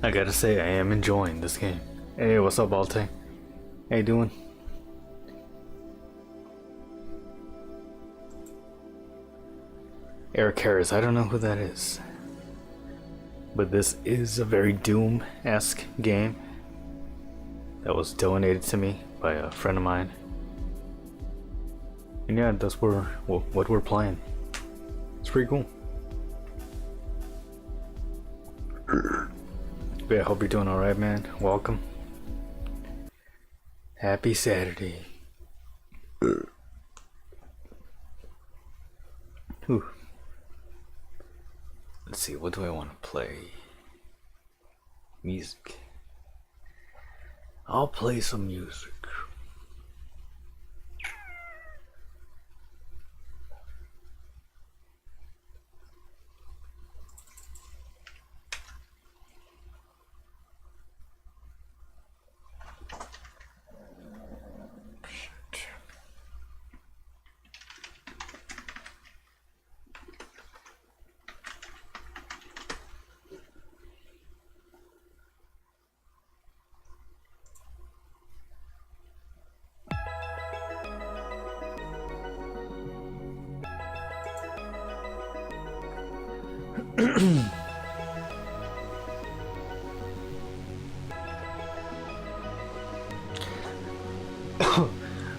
A: I gotta say, I am enjoying this game. Hey, what's up, Alte? How you doing? Eric Harris, I don't know who that is. But this is a very Doom-esque game that was donated to me by a friend of mine. And yeah, that's what we're playing. It's pretty cool. Yeah, I hope you're doing alright, man. Welcome. Happy Saturday. Whew. Let's see, what do I want to play? Music. I'll play some music.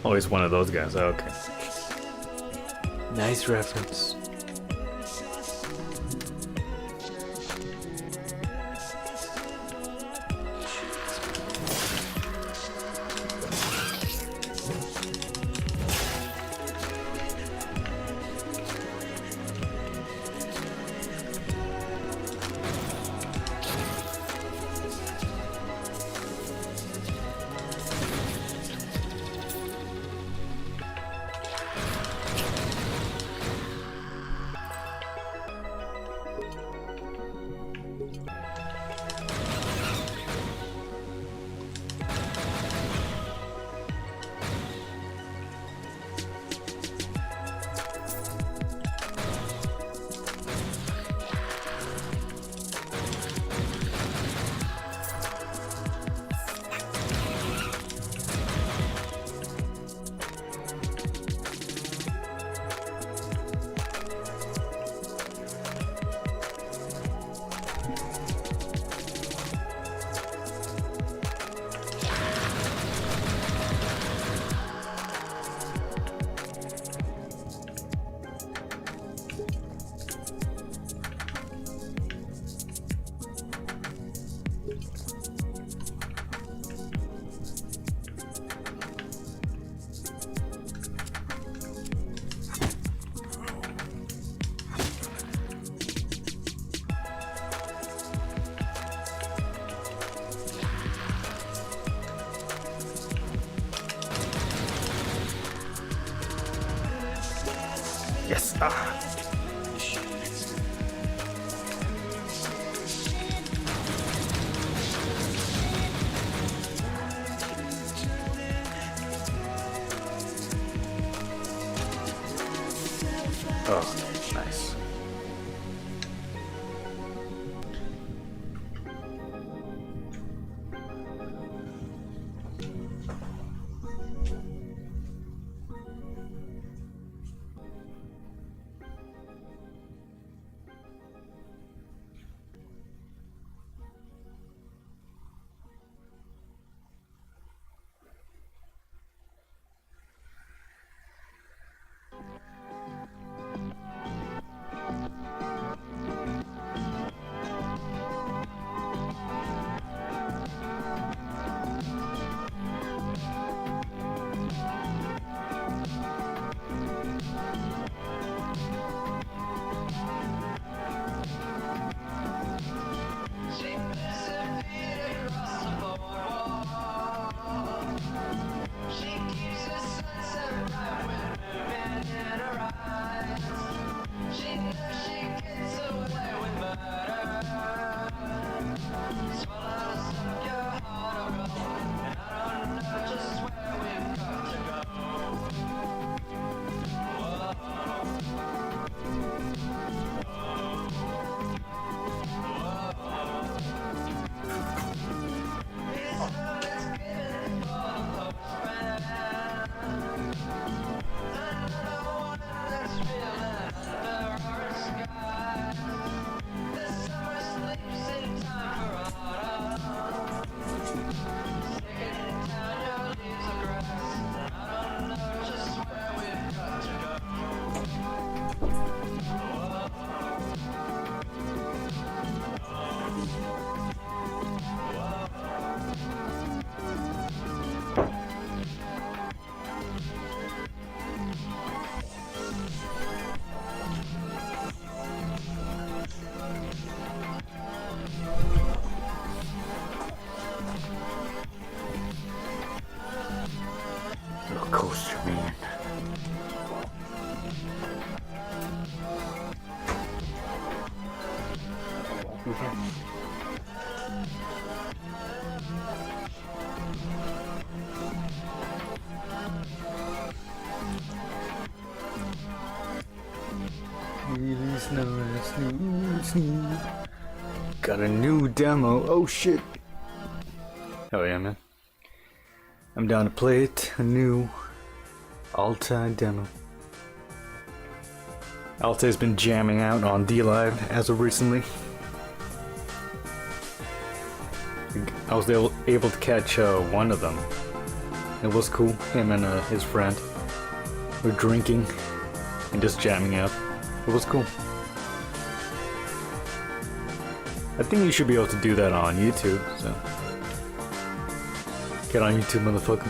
A: Always one of those guys. Okay. Nice reference. Yes. Ah. Oh, nice. Okay. Got a new demo. Oh shit. Oh yeah, man. I'm down to play it. A new Altai demo. Altai's been jamming out on DLive as of recently. I was able to catch one of them. It was cool. Him and his friend were drinking and just jamming out. It was cool. I think you should be able to do that on YouTube, so get on YouTube, motherfucker.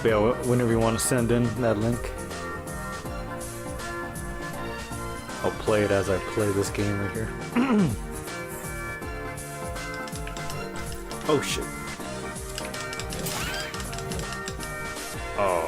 A: But yeah, whenever you want to send in that link, I'll play it as I play this game right here. Oh shit. Oh.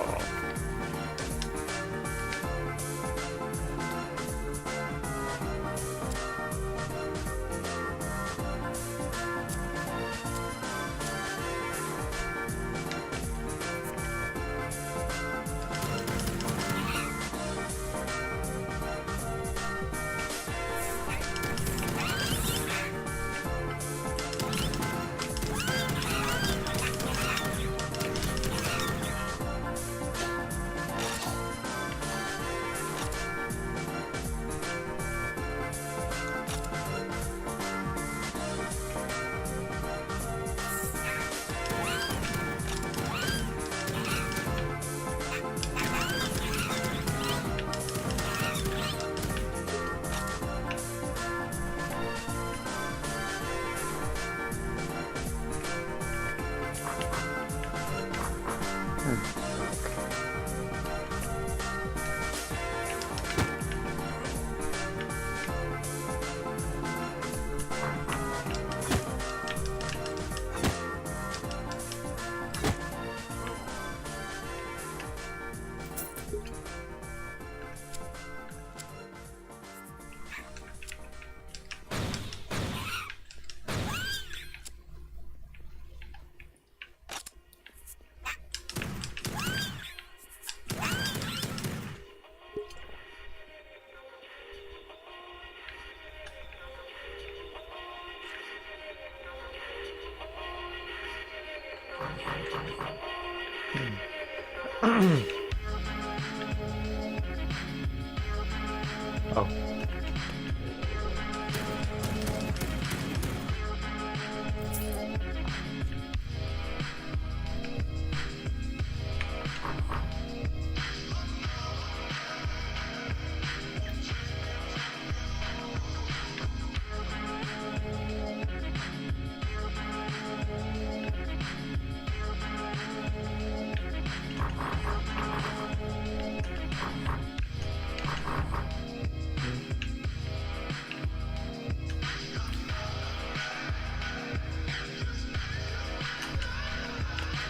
A: Oh.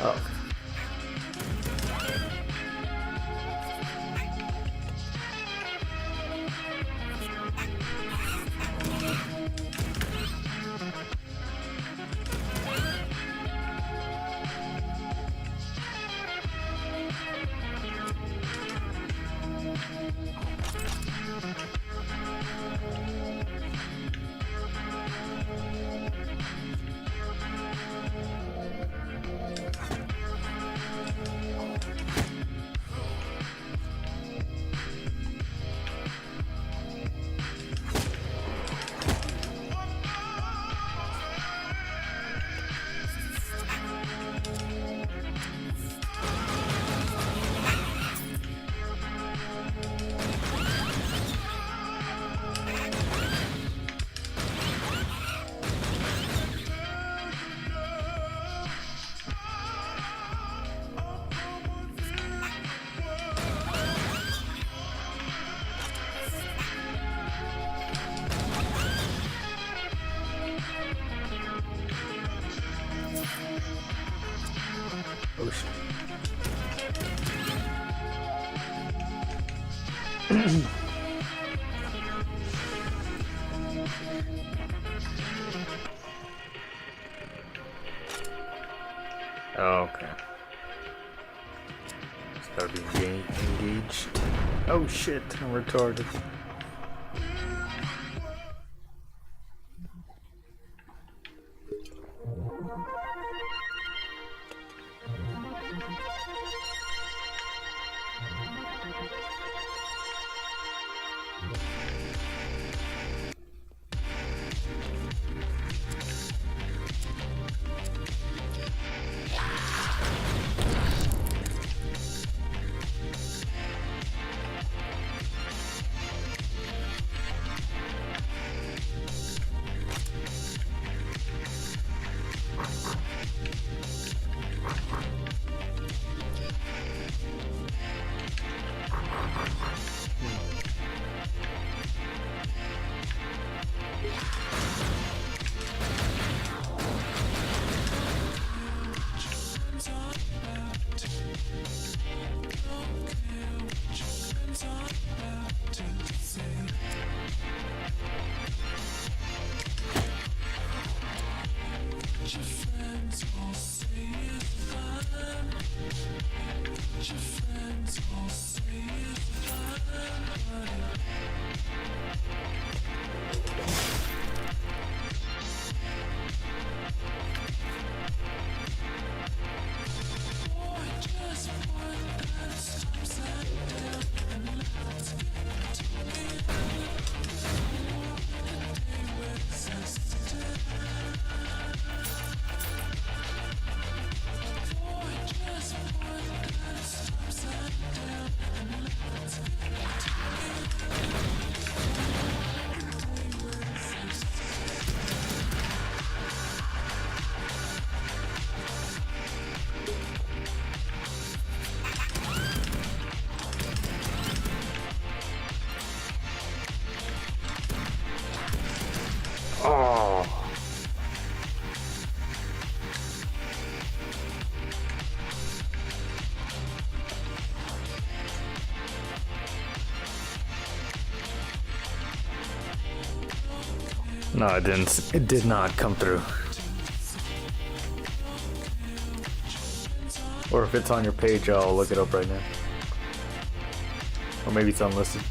A: Oh. Oh shit. Okay. Just gotta be engaged. Oh shit, I'm retarded. Oh. No, it didn't. It did not come through. Or if it's on your page, I'll look it up right now. Or maybe it's unlisted.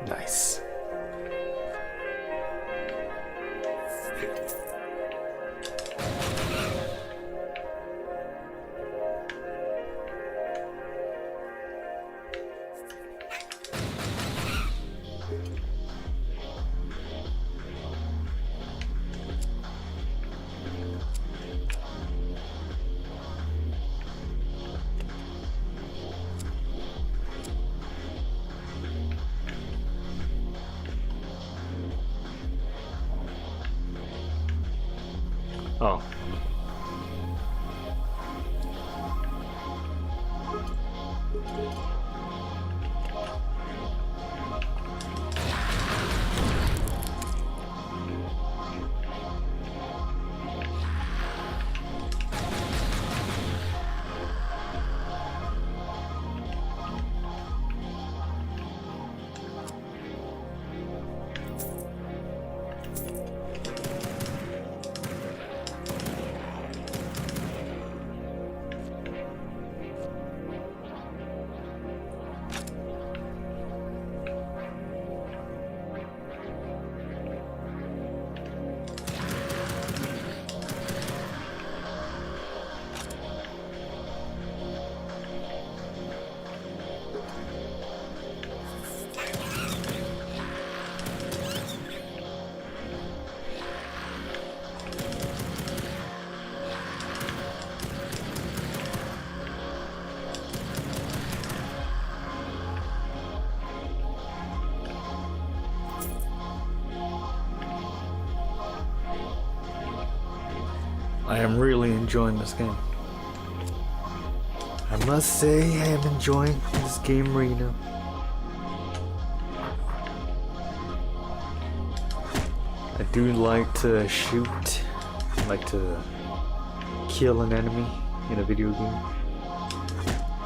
A: Nice. Oh. I am really enjoying this game. I must say I am enjoying this game arena. I do like to shoot, like to kill an enemy in a video game.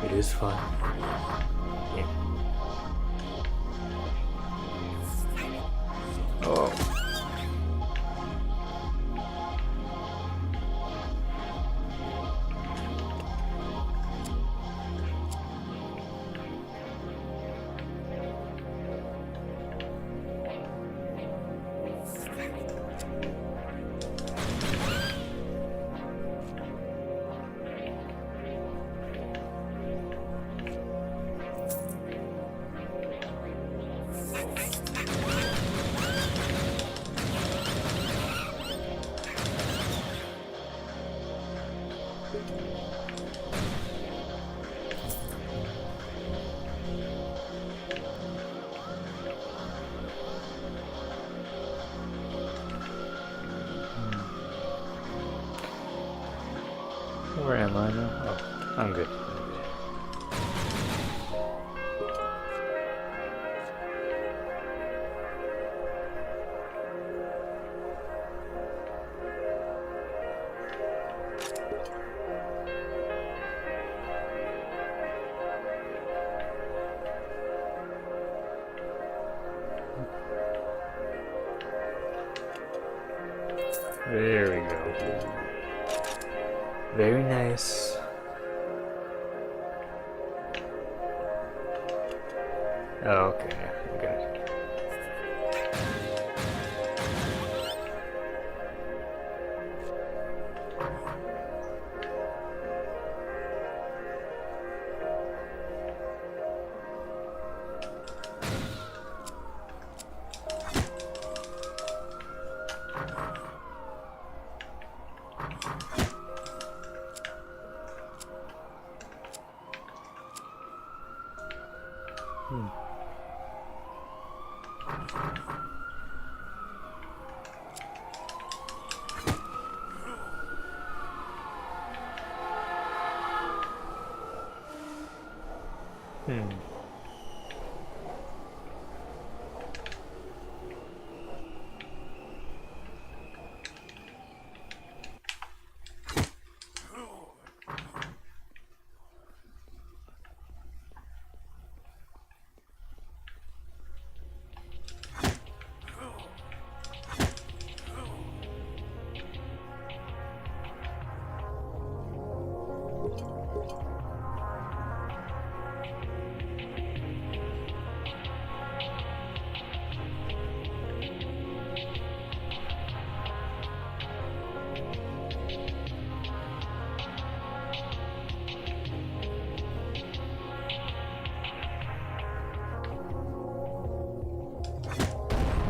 A: It is fun. Yeah. Oh. Where am I now? Oh, I'm good. There we go. Very nice. Oh, okay, yeah, good.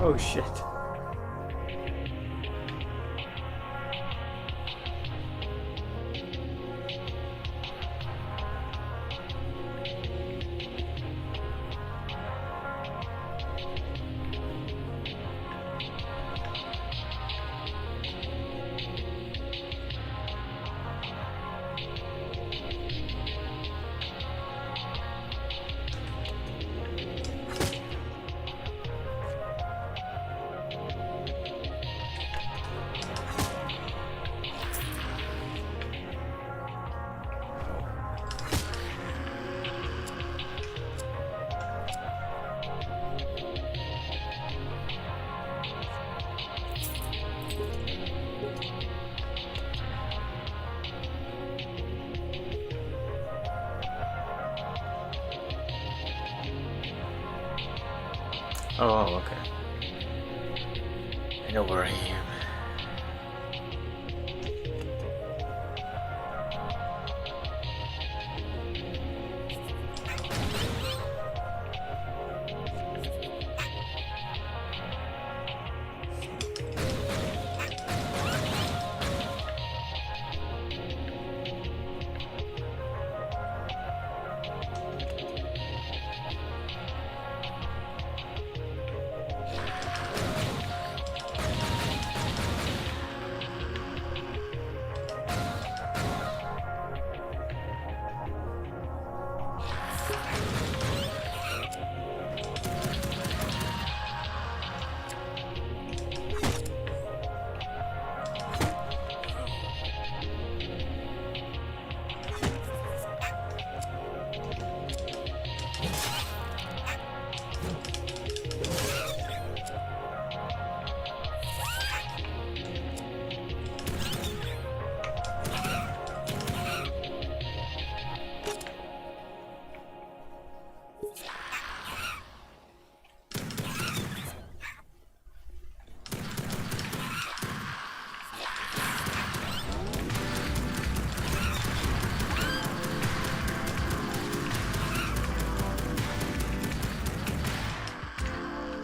A: Oh shit. Oh, okay. I know where I am.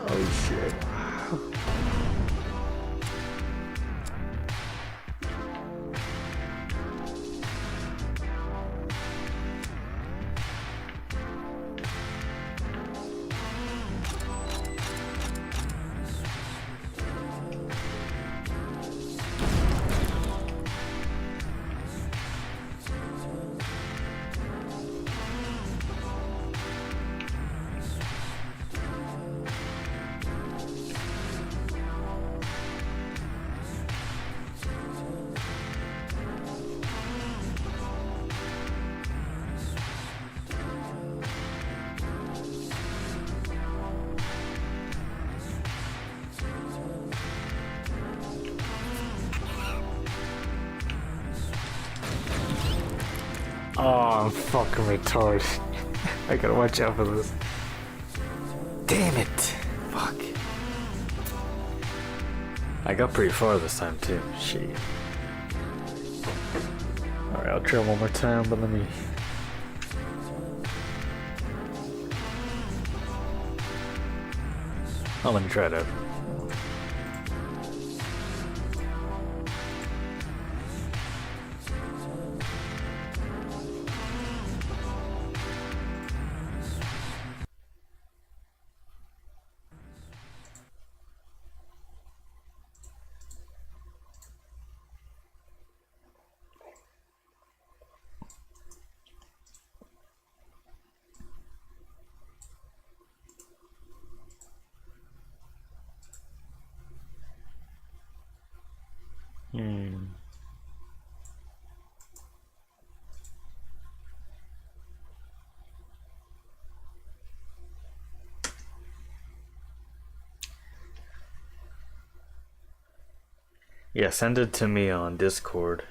A: Oh shit. Oh, I'm fucking retarded. I gotta watch out for this. Damn it! Fuck. I got pretty far this time too. Shit. Alright, I'll try one more time, but let me... I'm gonna try to... Yeah, send it to me on Discord.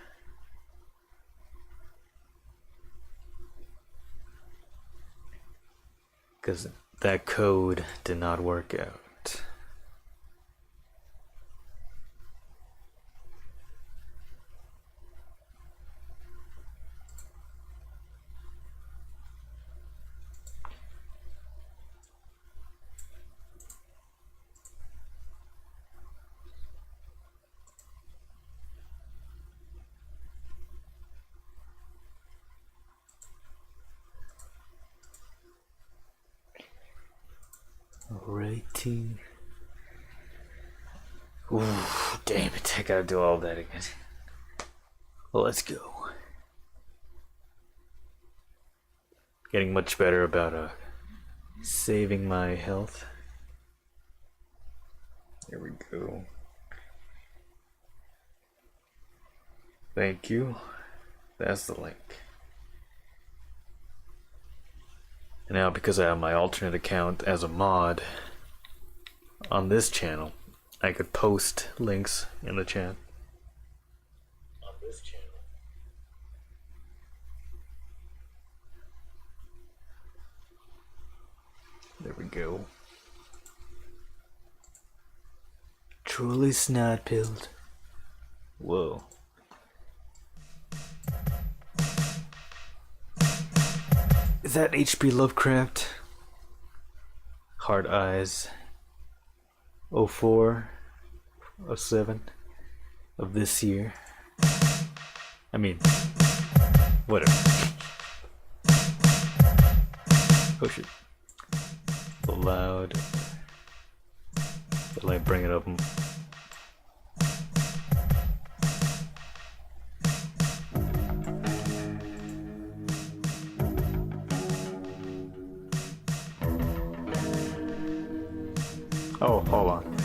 A: Because that code did not work out. Alrighty. Ooh, damn it, I gotta do all that again. Well, let's go. Getting much better about saving my health. There we go. Thank you. That's the link. And now, because I have my alternate account as a mod on this channel, I could post links in the chat. On this channel. There we go. Truly snot-pilled. Whoa. Is that H.P. Lovecraft? Hard Eyes. 04, 07 of this year. I mean, whatever. Oh shit. Loud. The light, bring it up. Oh, hold on.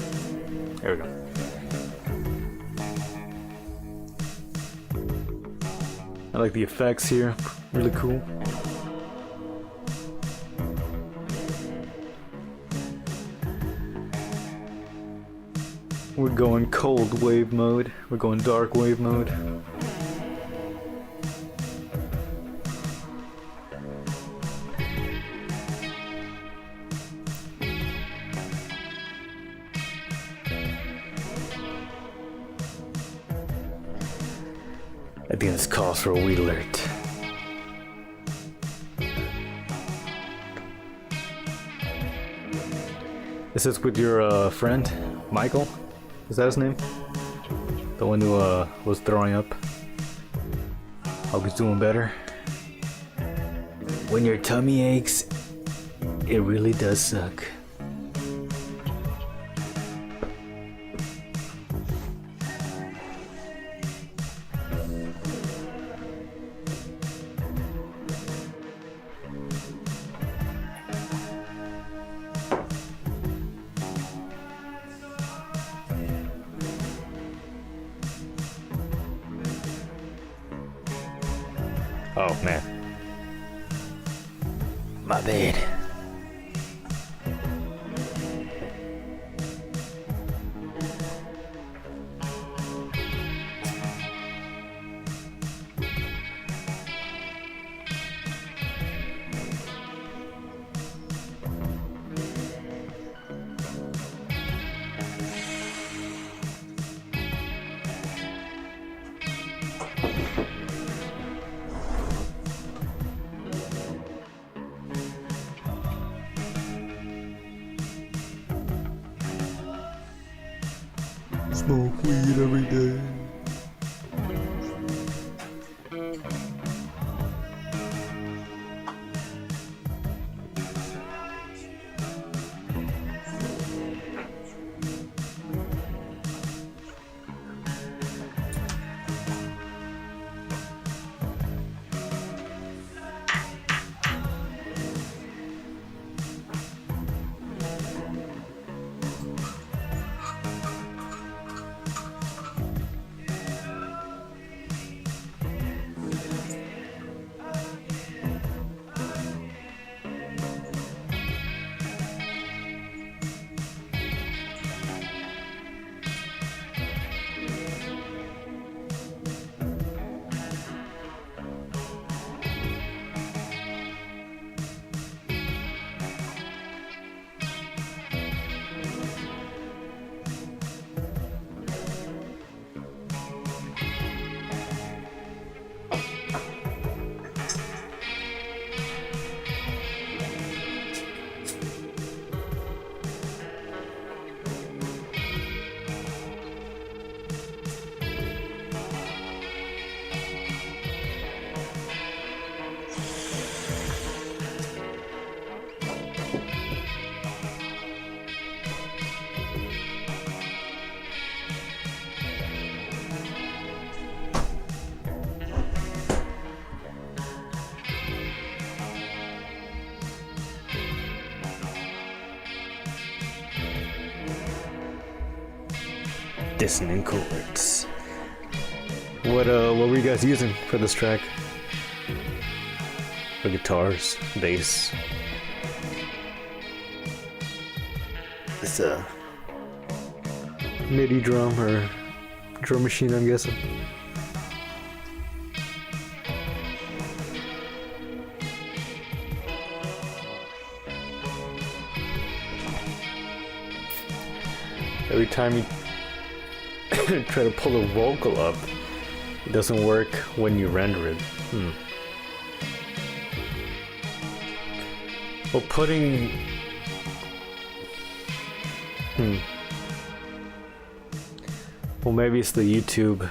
A: There we go. I like the effects here. Really cool. We're going cold wave mode. We're going dark wave mode. I think this calls for a weed alert. Is this with your friend, Michael? Is that his name? The one who was throwing up? Hope he's doing better. When your tummy aches, it really does suck. Oh man. My bad. Smoke weed every day. Dissonant chords. What were you guys using for this track? For guitars, bass. It's a MIDI drum or drum machine, I'm guessing. Every time you try to pull a vocal up, it doesn't work when you render it. Well, putting... Well, maybe it's the YouTube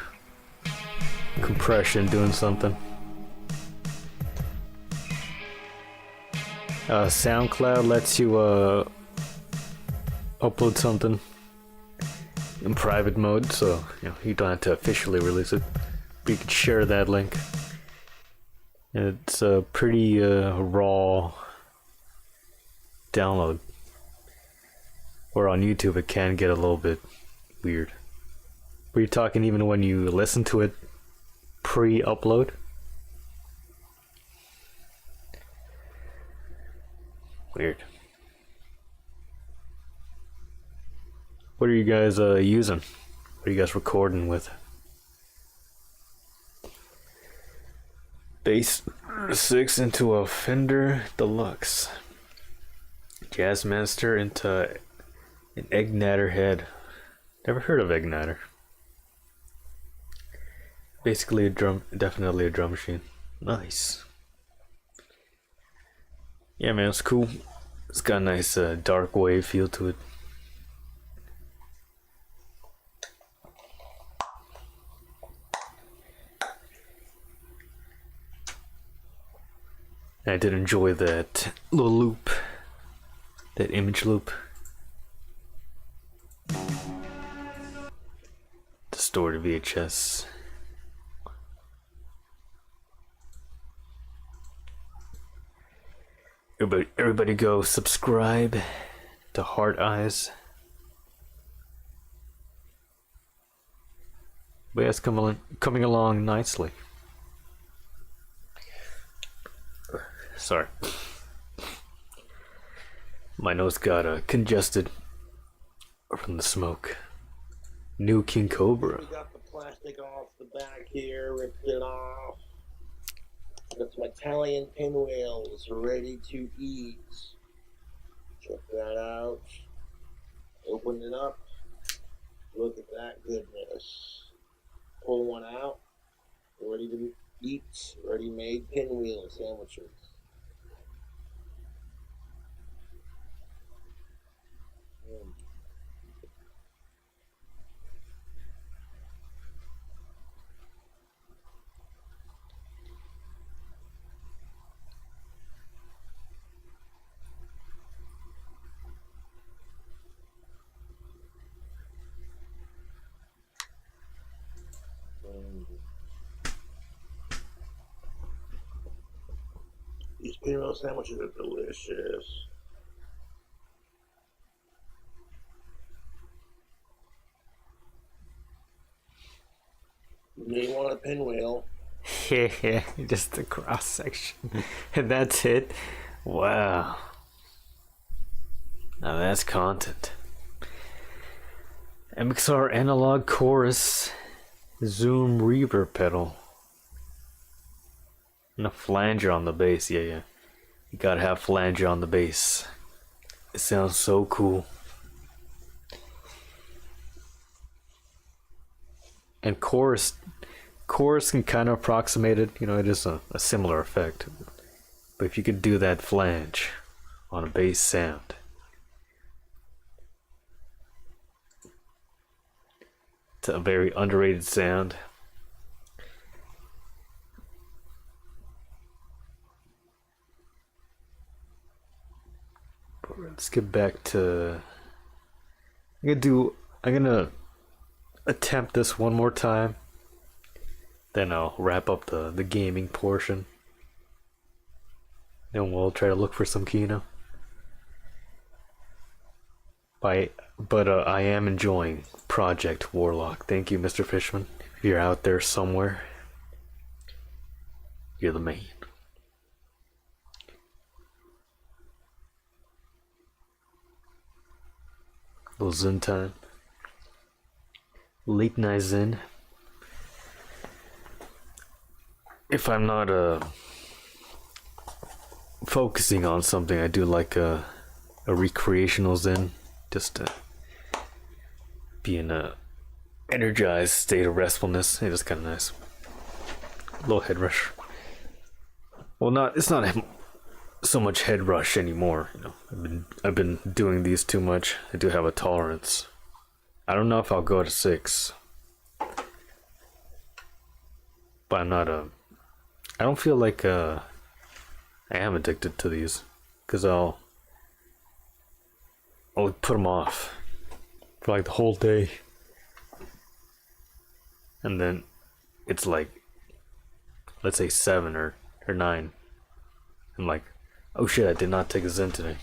A: compression doing something. SoundCloud lets you upload something in private mode, so you don't have to officially release it, but you can share that link. And it's a pretty raw download, or on YouTube it can get a little bit weird. Were you talking even when you listen to it pre-upload? Weird. What are you guys using? What are you guys recording with? Bass 6 into a Fender Deluxe. Jazzmaster into an Egnatter head. Never heard of Egnatter. Basically definitely a drum machine. Nice. Yeah, man, it's cool. It's got a nice dark wave feel to it. I did enjoy that little loop, that image loop. Distorted VHS. Everybody go subscribe to Heart Eyes. But yeah, it's coming along nicely. Sorry. My nose got congested from the smoke. New King Cobra.
C: We got the plastic off the back here, ripped it off. Got some Italian pinwheels ready to eat. Check that out. Open it up. Look at that goodness. Pull one out. Ready to eat. Ready-made pinwheel sandwiches. These pinwheel sandwiches are delicious. You want a pinwheel?
A: Yeah, just the cross section. And that's it. Wow. Now that's content. MXR analog chorus, Zoom reverb pedal, and a flanger on the bass. Yeah. You gotta have flanger on the bass. It sounds so cool. And chorus can kind of approximate it. It is a similar effect. But if you could do that flange on a bass sound, it's a very underrated sound. But let's get back to... I'm gonna attempt this one more time. Then I'll wrap up the gaming portion. Then we'll try to look for some Kino. But I am enjoying Pro Project Warlock. Thank you, Mr. Fishman. If you're out there somewhere, you're the man. Little Zen time. Late night Zen. If I'm not focusing on something, I do like a recreational Zen, just to be in a energized state of restfulness. It is kind of nice. A little head rush. Well, it's not so much head rush anymore. You know, I've been doing these too much. I do have a tolerance. I don't know if I'll go to 6, but I'm not I don't feel like I am addicted to these, because I'll put them off for like the whole day, and then it's like, let's say 7 or 9. I'm like, oh shit, I did not take a Zen today.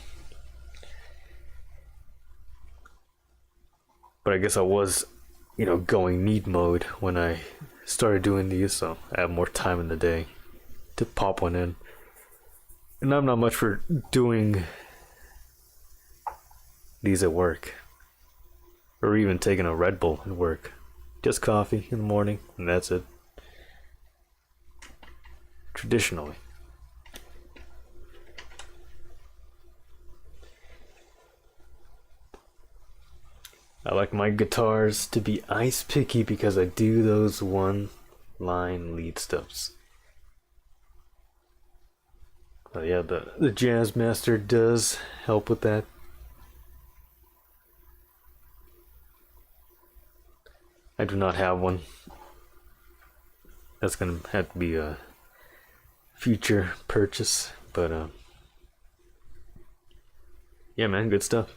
A: But I guess I was, going need mode when I started doing these, so I have more time in the day to pop one in. And I'm not much for doing these at work, or even taking a Red Bull at work. Just coffee in the morning, and that's it. Traditionally. I like my guitars to be ice picky because I do those one line lead stuffs. But yeah, the Jazzmaster does help with that. I do not have one. That's gonna have to be a future purchase, but yeah, man, good stuff.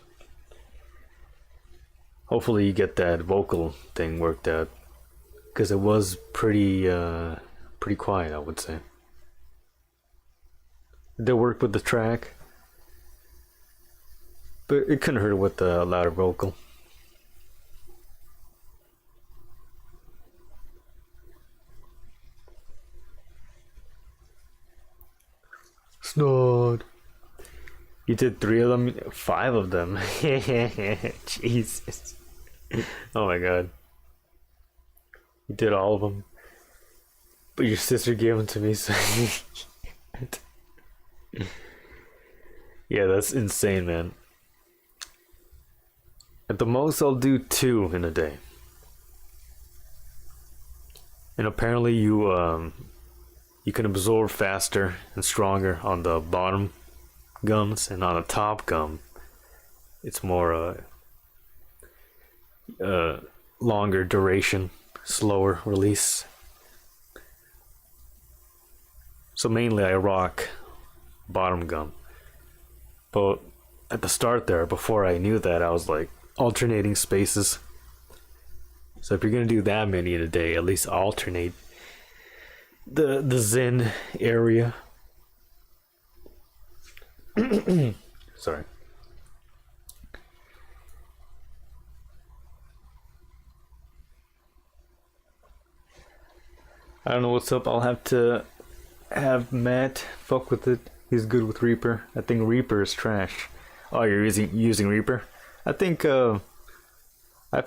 A: Hopefully you get that vocal thing worked out, because it was pretty quiet, I would say. It did work with the track, but it couldn't hurt with the louder vocal. Snod. You did 3 of them? 5 of them. Jesus. Oh my god. You did all of them. But your sister gave them to me, so... Yeah, that's insane, man. At the most, I'll do 2 in a day. And apparently you can absorb faster and stronger on the bottom gums, and on the top gum it's more longer duration, slower release. So mainly I rock bottom gum, but at the start there, before I knew that, I was like alternating spaces. So if you're gonna do that many in a day, at least alternate the Zen area. Sorry. I don't know what's up. I'll have to have Matt fuck with it. He's good with Reaper. I think Reaper is trash. Oh, you're using Reaper? I think I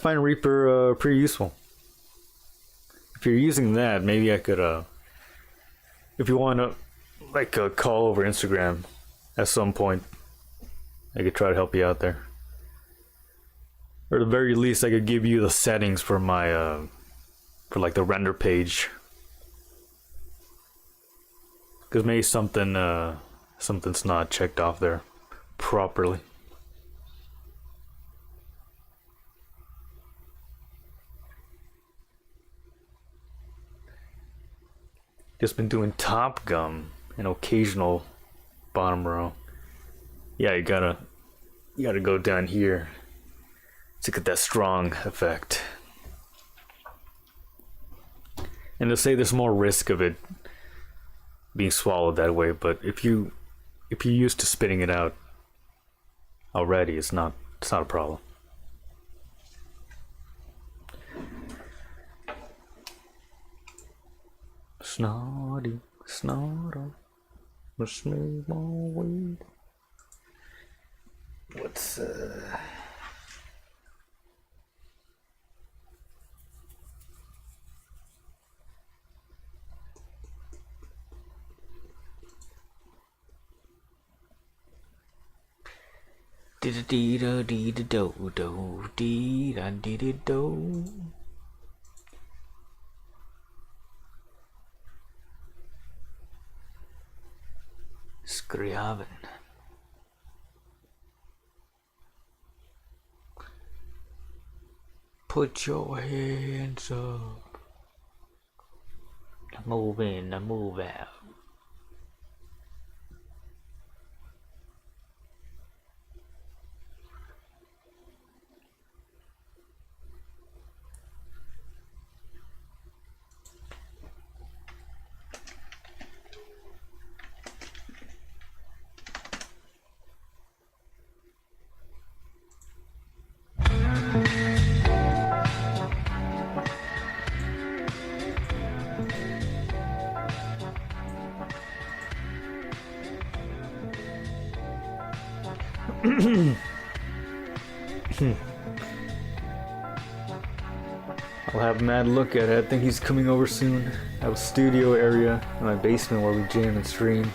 A: find Reaper pretty useful. If you're using that, maybe I could if you want to like a call over Instagram at some point, I could try to help you out there. Or at the very least, I could give you the settings for my for like the render page, because maybe something's not checked off there properly. Just been doing top gum and occasional bottom row. Yeah, you gotta go down here to get that strong effect. And to say there's more risk of it being swallowed that way, but if you're used to spitting it out already, it's not a problem. Snotty, snotty, a small weed. What's dee dee da dee da do do dee da dee da do. Scriaven. Put your hands up. I move in, I move out. I'll have Matt look at it. I think he's coming over soon. I have a studio area in my basement where we jam and stream.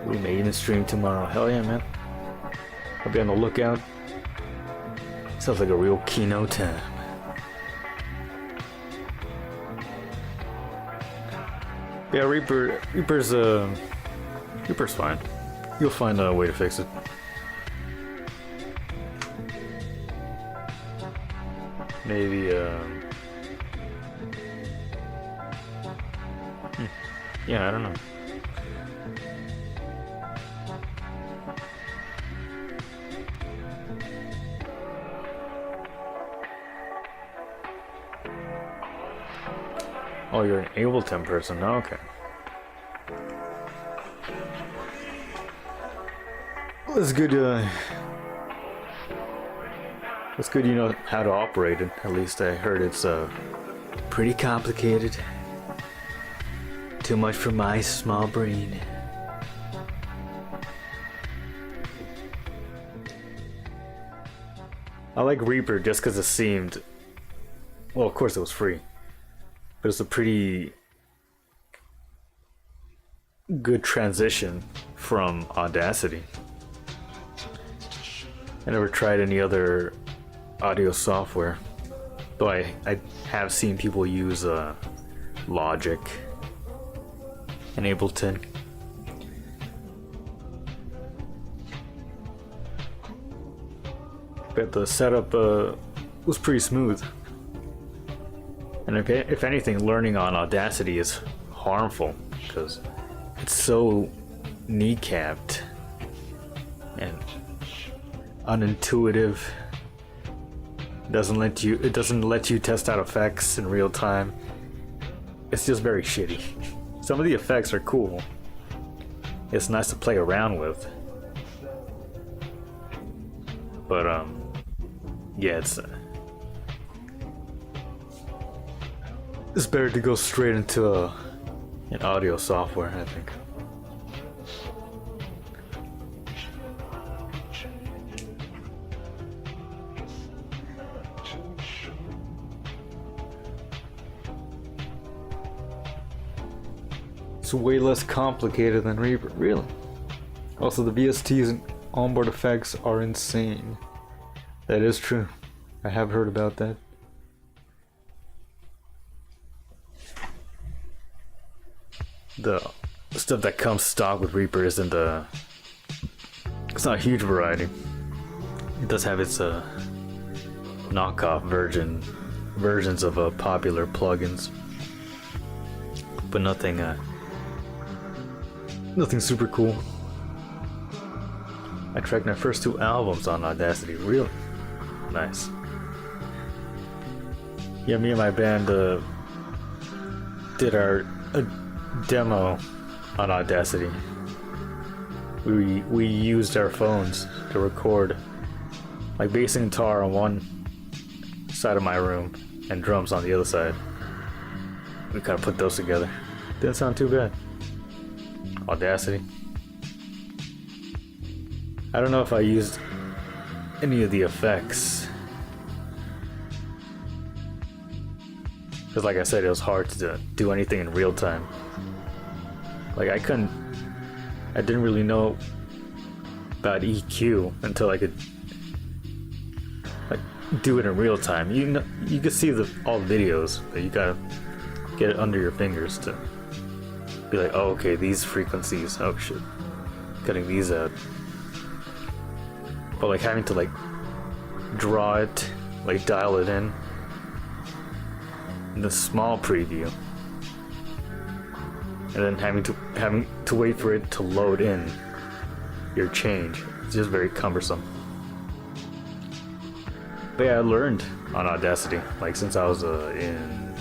A: We may even stream tomorrow. Hell yeah, man. I'll be on the lookout. Sounds like a real Kino time. Yeah, Reaper's fine. You'll find a way to fix it. Maybe, yeah, I don't know. Oh, you're an Ableton person? Oh, okay. Well, that's good, it's good you know how to operate it. At least I heard it's pretty complicated. Too much for my small brain. I like Reaper just because it seemed... Well, of course it was free. But it's a pretty good transition from Audacity. I never tried any other audio software, though I have seen people use Logic and Ableton. But the setup was pretty smooth. And if anything, learning on Audacity is harmful because it's so kneecapped and unintuitive. It doesn't let you test out effects in real time. It's just very shitty. Some of the effects are cool. It's nice to play around with. But yeah, it's better to go straight into an audio software, I think. It's way less complicated than Reaper, really. Also, the VSTs and onboard effects are insane. That is true. I have heard about that. The stuff that comes stock with Reaper isn't it's not a huge variety. It does have its knockoff versions of popular plugins, but nothing super cool. I tracked my first 2 albums on Audacity. Really nice. Yeah, me and my band did our demo on Audacity. We used our phones to record, like bass and guitar on one side of my room and drums on the other side. We kind of put those together. Didn't sound too bad. Audacity. I don't know if I used any of the effects. Because like I said, it was hard to do anything in real time. Like I didn't really know about EQ until I could like do it in real time. You know, you can see all the videos, but you gotta get it under your fingers to be like, oh, okay, these frequencies, oh shit, cutting these out. But like having to like draw it, like dial it in the small preview, and then having to wait for it to load in your change. It's just very cumbersome. But yeah, I learned on Audacity like since I was in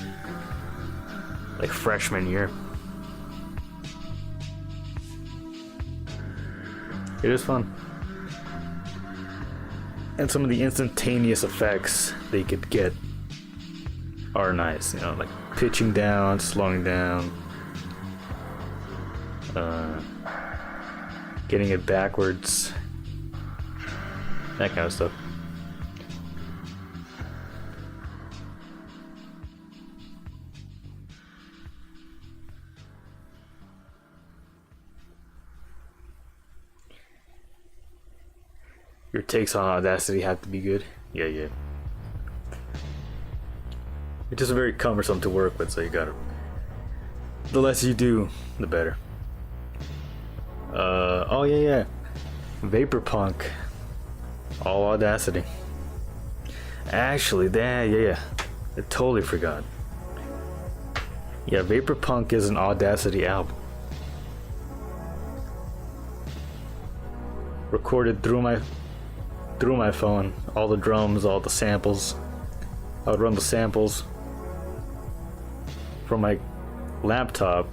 A: like freshman year. It is fun. And some of the instantaneous effects they could get are nice, you know, like pitching down, slowing down, getting it backwards, that kind of stuff. Your takes on Audacity have to be good. Yeah. It's just very cumbersome to work with, so you gotta. The less you do, the better. Oh yeah. Vaporpunk. All Audacity. Actually, yeah. I totally forgot. Yeah, Vaporpunk is an Audacity album. Recorded through my phone, all the drums, all the samples. I would run the samples from my laptop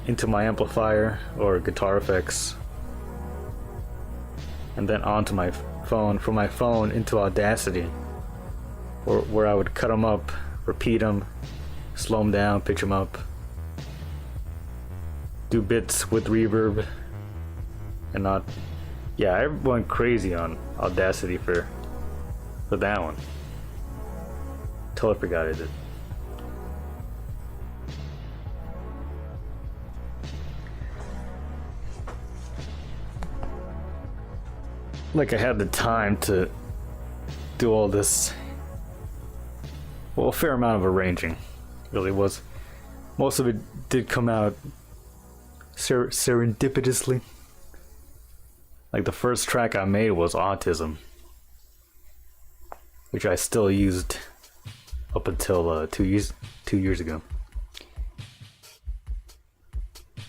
A: into my amplifier or guitar effects, and then onto my phone, from my phone into Audacity, where I would cut them up, repeat them, slow them down, pitch them up, do bits with reverb, and not. Yeah, I went crazy on Audacity for that one. Totally forgot I did. Like I had the time to do all this. Well, a fair amount of arranging, really was. Most of it did come out serendipitously. Like the first track I made was Autism, which I still used up until 2 years ago.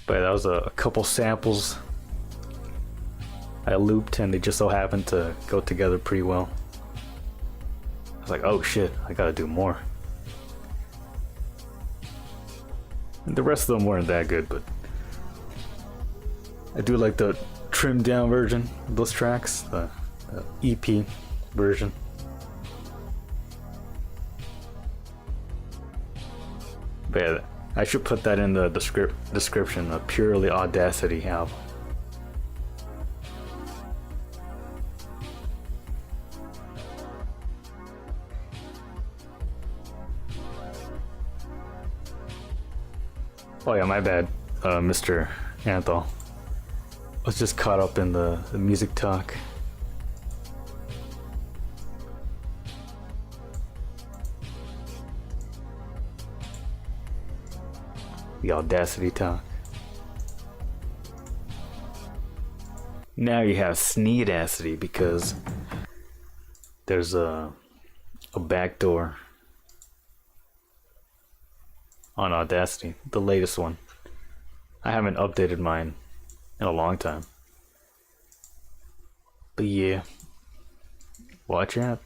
A: But that was a couple samples I looped, and they just so happened to go together pretty well. I was like, oh shit, I gotta do more. And the rest of them weren't that good, but I do like the trimmed down version of those tracks, the EP version. But yeah, I should put that in the description, a purely Audacity album. Oh yeah, my bad, Mr. Anthol. I was just caught up in the music talk. The Audacity talk. Now you have Sneedacity because there's a backdoor on Audacity, the latest one. I haven't updated mine in a long time. But yeah, watch out.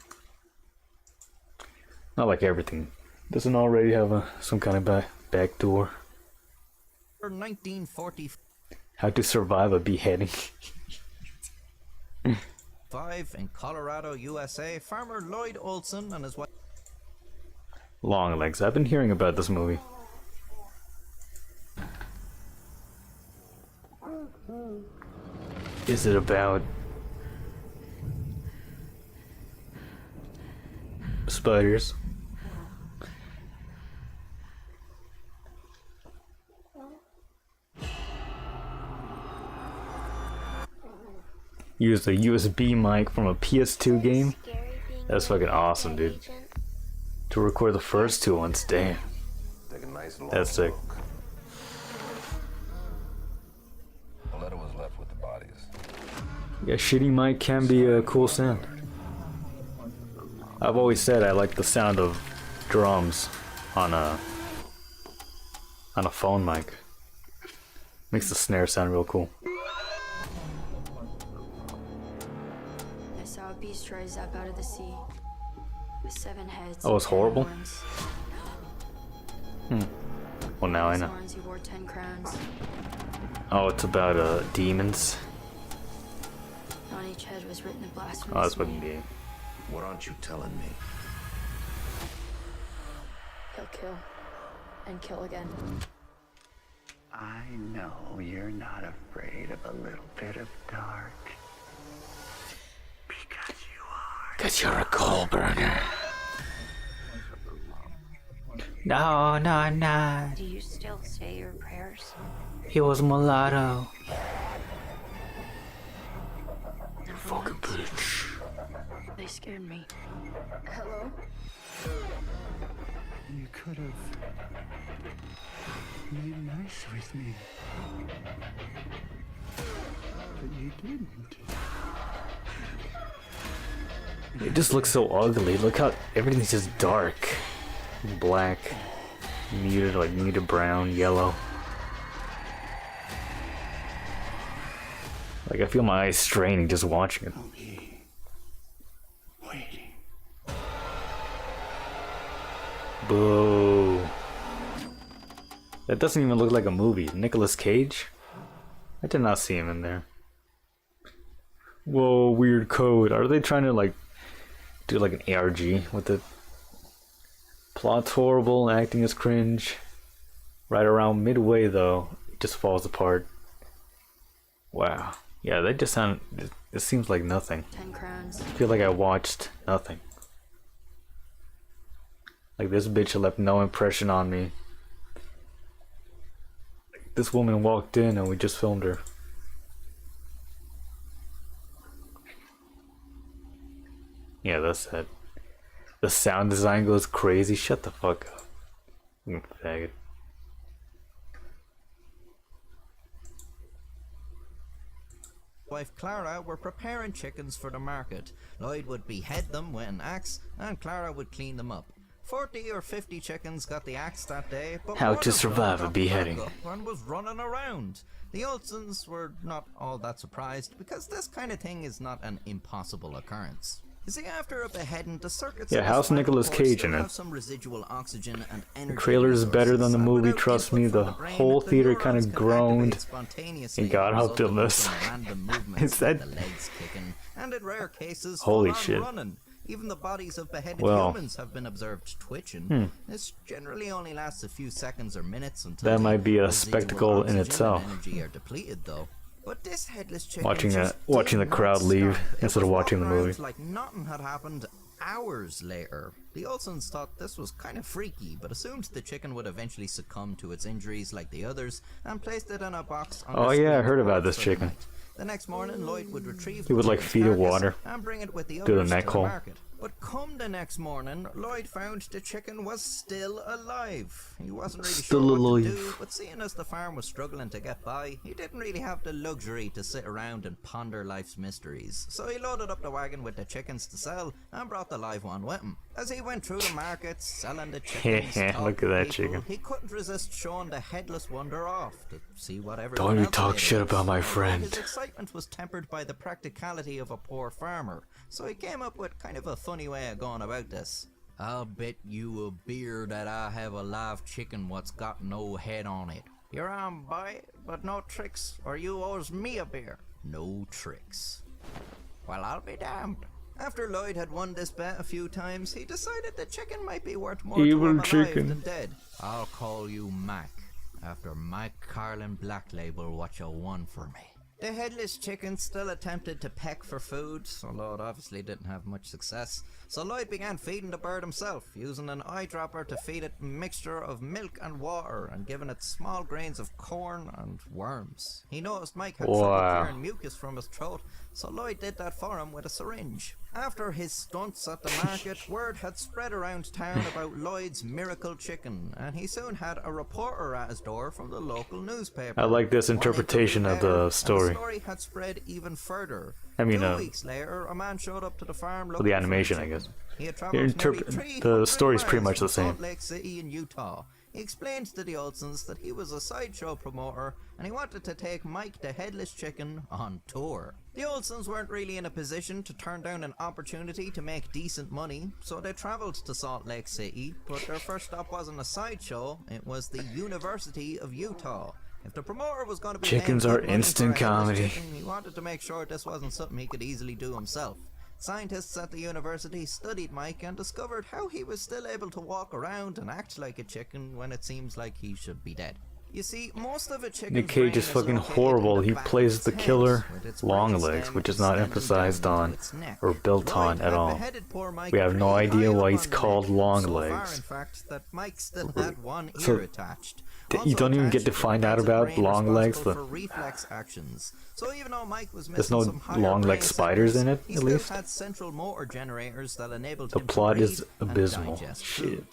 A: Not like everything doesn't already have some kind of backdoor.
D: 1945
A: How to survive a beheading.
D: in Colorado, USA, farmer Lloyd Olson and his wife.
A: Longlegs. I've been hearing about this movie. Is it about spiders? Use a USB mic from a PS2 game? That's fucking awesome, dude. To record the first two ones, damn.
E: Take a nice long
A: That's sick.
E: look. The letter was left with the bodies.
A: Yeah, shitty mic can be a cool sound. I've always said I like the sound of drums on a phone mic. Makes the snare sound real cool.
F: I saw a beast rise up out of the sea with 7 heads.
A: Oh, it's
F: and 10
A: horrible?
F: horns.
A: Well, now I
F: His
A: know.
F: horns, he wore 10 crowns.
A: Oh, it's about demons.
F: On each head was written a blasphemous
A: Oh, that's fucking
F: name.
A: gay.
E: What aren't you telling me?
F: He'll kill and kill again.
G: I know you're not afraid of a little bit of dark. Because you are.
A: 'Cause you're a coal burner. No, no, I'm not.
F: Do you still say your prayers?
A: He was mulatto.
F: Fucking bitch. They scared me. Hello?
G: You could have made nice with me. But you didn't.
A: It just looks so ugly. Look how everything's just dark. Black. Muted brown, yellow. Like I feel my eyes straining just watching it.
G: I'll be waiting.
A: Boo. That doesn't even look like a movie. Nicolas Cage? I did not see him in there. Whoa, weird code. Are they trying to like do like an ARG with it? Plot's horrible, acting is cringe. Right around midway though, it just falls apart. Wow. Yeah, that just sound. It seems like nothing.
F: 10 crowns.
A: I feel like I watched nothing. Like this bitch left no impression on me. This woman walked in and we just filmed her. Yeah, that's it. The sound design goes crazy. Shut the fuck up. You faggot.
D: Wife Clara were preparing chickens for the market. Lloyd would behead them with an axe, and Clara would clean them up. 40 or 50 chickens got the axe that day, but
A: How
D: one
A: to
D: of them
A: survive a
D: got
A: beheading.
D: back up and was running around. The Olsons were not all that surprised, because this kind of thing is not an impossible occurrence. You see, after a beheading, the circuits
A: Yeah,
D: of the
A: how's
D: spinal
A: Nicolas
D: cord
A: Cage
D: still
A: in it?
D: have some residual oxygen and energy
A: trailer is better than the
D: resources, and
A: movie,
D: without
A: trust
D: input
A: me,
D: from
A: the
D: brain,
A: whole
D: the
A: theater
D: neurons
A: kinda
D: can
A: groaned
D: activate spontaneously
A: and got
D: as a
A: hooked on
D: result of
A: this.
D: some random movements
A: Is that-
D: with the legs kicking, and in rare cases
A: Holy
D: full-on
A: shit.
D: running. Even the bodies of beheaded
A: Well.
D: humans have been observed twitching. This generally only lasts a few seconds or minutes until
A: That
D: the
A: might be a
D: residual
A: spectacle in
D: oxygen and
A: itself.
D: energy are depleted, though. But this headless chicken
A: Watching
D: just
A: watching the
D: did not
A: crowd leave
D: stop. It
A: instead of
D: was
A: watching the
D: walking
A: movie.
D: around like nothing had happened hours later. The Olsons thought this was kind of freaky, but assumed the chicken would eventually succumb to its injuries like the others, and placed it in a box on
A: Oh,
D: the
A: yeah, I
D: screen
A: heard about
D: door
A: this
D: for the
A: chicken.
D: night. The next morning, Lloyd would retrieve
A: He would,
D: the
A: like,
D: chicken's
A: feed it
D: carcass
A: water
D: and bring it with the
A: through the
D: others
A: neck
D: to
A: hole.
D: the market. But come the next morning, Lloyd found the chicken was still alive. He wasn't really
A: Still
D: sure what to
A: alive.
D: do, but seeing as the farm was struggling to get by, he didn't really have the luxury to sit around and ponder life's mysteries. So he loaded up the wagon with the chickens to sell and brought the live one with him. As he went through the markets, selling the chickens,
A: Look at that
D: people,
A: chicken.
D: he couldn't resist showing the headless wonder off to see what everyone
A: Don't you
D: else
A: talk
D: made
A: shit
D: of.
A: about my
D: His
A: friend.
D: excitement was tempered by the practicality of a poor farmer, so he came up with kind of a funny way of going about this. I'll bet you a beer that I have a live chicken what's got no head on it. You're on, boy, but no tricks, or you owes me a beer. No tricks. Well, I'll be damned. After Lloyd had won this bet a few times, he decided the chicken might be worth more to
A: Evil
D: him alive
A: chicken.
D: than dead. I'll call you Mac, after Mike Carlin Black Label what you won for me. The headless chicken still attempted to peck for food, although it obviously didn't have much success. So Lloyd began feeding the bird himself, using an eyedropper to feed it a mixture of milk and water, and giving it small grains of corn and worms. He noticed Mike had trouble clearing mucus from his throat, so Lloyd did that for him with a syringe. After his stunts at the market, word had spread around town about Lloyd's miracle chicken, and he soon had a reporter at his door from the local newspaper.
A: I like this interpretation of the story.
D: The story had spread even further.
A: I mean,
D: 2 weeks later, a man showed up to the farm looking
A: the
D: for
A: animation,
D: a
A: I
D: chicken.
A: guess.
D: He had traveled
A: The story's pretty much the same.
D: Salt Lake City in Utah. He explained to the Olsons that he was a sideshow promoter and he wanted to take Mike the Headless Chicken on tour. The Olsons weren't really in a position to turn down an opportunity to make decent money, so they travelled to Salt Lake City, but their first stop wasn't a sideshow, it was the University of Utah. If the promoter was going to be
A: Chickens
D: paying
A: are
D: good money
A: instant
D: for a headless
A: comedy.
D: chicken, he wanted to make sure this wasn't something he could easily do himself. Scientists at the university studied Mike and discovered how he was still able to walk around and act like a chicken when it seems like he should be dead. You see, most of a chicken's
A: Nick Cage is fucking horrible. He plays the killer Longlegs, which is not emphasized on or built on at all. We have no idea why he's called Longlegs.
D: In fact, that Mike still had one
A: So,
D: ear attached.
A: You don't even get to
D: Also
A: find out
D: attached,
A: about
D: brain
A: Longlegs.
D: responsible for reflex actions. So even though Mike was
A: There's
D: missing
A: no
D: some higher
A: long
D: brain
A: leg spiders in
D: centers,
A: it,
D: he
A: at
D: still
A: least.
D: had central motor generators that enabled
A: The
D: him
A: plot
D: to
A: is
D: breathe
A: abysmal.
D: and digest
A: Shit.
D: food.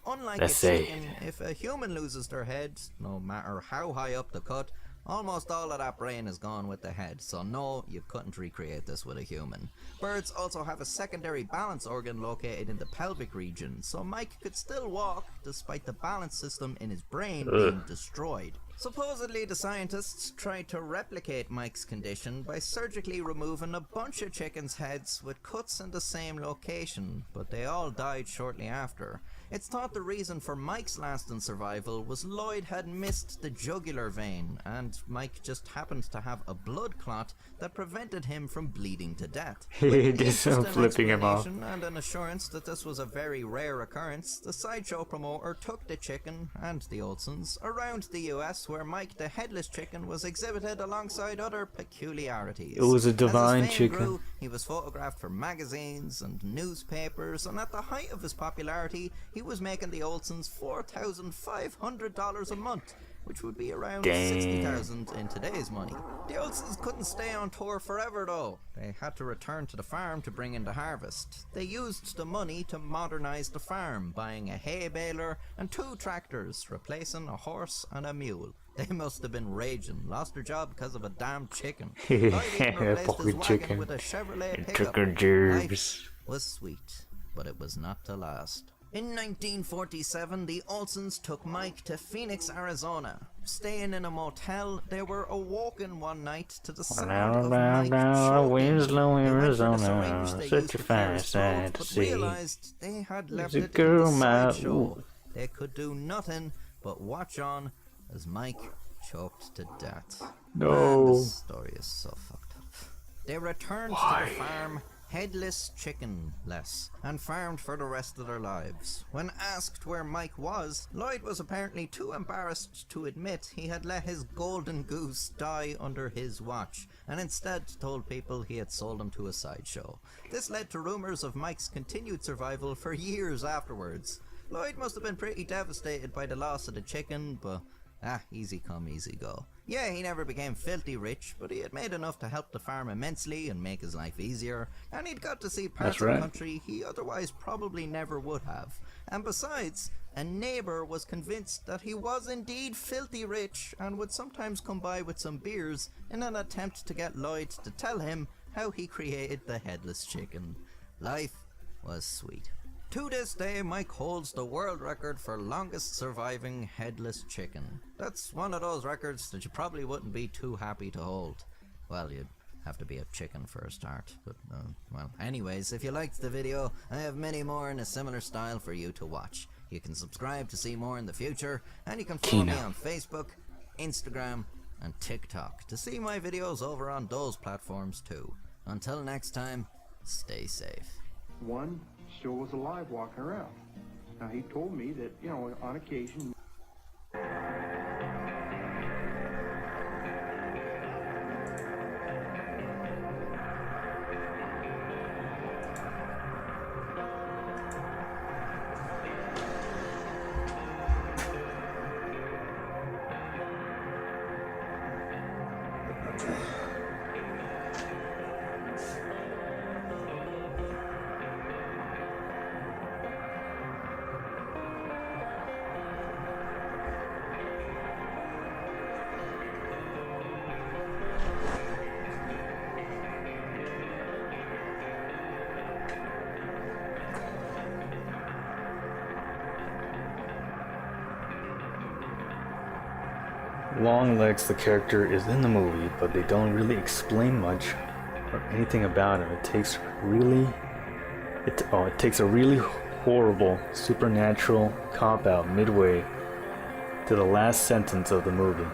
D: Unlike
A: That's
D: a
A: sad.
D: chicken, if a human loses their head, no matter how high up the cut, almost all of that brain is gone with the head, so no, you couldn't recreate this with a human. Birds also have a secondary balance organ located in the pelvic region, so Mike could still walk despite the balance system in his brain being destroyed. Supposedly, the scientists tried to replicate Mike's condition by surgically removing a bunch of chickens' heads with cuts in the same location, but they all died shortly after. It's thought the reason for Mike's lasting survival was Lloyd had missed the jugular vein, and Mike just happened to have a blood clot that prevented him from bleeding to death. With
A: Just
D: an
A: flipping him off.
D: explanation and an assurance that this was a very rare occurrence, the sideshow promoter took the chicken and the Olsons around the US, where Mike the Headless Chicken was exhibited alongside other peculiarities.
A: It was a divine
D: As his fame
A: chicken.
D: grew, he was photographed for magazines and newspapers, and at the height of his popularity, he was making the Olsons $4,500 a month, which would be around $60,000 in today's money. The Olsons couldn't stay on tour forever though. They had to return to the farm to bring in the harvest. They used the money to modernise the farm, buying a hay baler and 2 tractors, replacing a horse and a mule. They must have been raging, lost their job because of a damn chicken. Lloyd even replaced his
A: Fucking
D: wagon
A: chicken.
D: with a Chevrolet
A: And
D: pickup.
A: took her gerbs.
D: Life was sweet, but it was not to last. In 1947, the Olsons took Mike to Phoenix, Arizona. Staying in a motel, they were awoken one night to the sound of Mike choking.
A: Winslow,
D: They went for the
A: Arizona,
D: syringe they
A: such
D: used
A: a
D: to clear
A: fine
D: his
A: sight
D: throat,
A: to
D: but
A: see.
D: realized they had left
A: There's a
D: it in
A: girl,
D: the
A: man.
D: sideshow.
A: Ooh.
D: They could do nothing but watch on as Mike choked to death. Man,
A: No.
D: this story is so fucked up. They returned to the farm headless chickenless and farmed for the rest of their lives. When asked where Mike was, Lloyd was apparently too embarrassed to admit he had let his golden goose die under his watch, and instead told people he had sold him to a sideshow. This led to rumours of Mike's continued survival for years afterwards. Lloyd must have been pretty devastated by the loss of the chicken, but easy come, easy go. Yeah, he never became filthy rich, but he had made enough to help the farm immensely and make his life easier, and he'd got to see parts
A: That's
D: of
A: right.
D: the country he otherwise probably never would have. And besides, a neighbour was convinced that he was indeed filthy rich and would sometimes come by with some beers in an attempt to get Lloyd to tell him how he created the headless chicken. Life was sweet. To this day, Mike holds the world record for longest surviving headless chicken. That's one of those records that you probably wouldn't be too happy to hold. Well, you'd have to be a chicken for a start, but, well, anyways, if you liked the video, I have many more in a similar style for you to watch. You can subscribe to see more in the future, and you can follow me on Facebook, Instagram, and TikTok to see my videos over on those platforms too. Until next time, stay safe.
H: One still was alive walking around. Now he told me that, on occasion
A: Longlegs, the character, is in the movie, but they don't really explain much or anything about him. It takes a really horrible supernatural cop-out midway to the last sentence of the movie.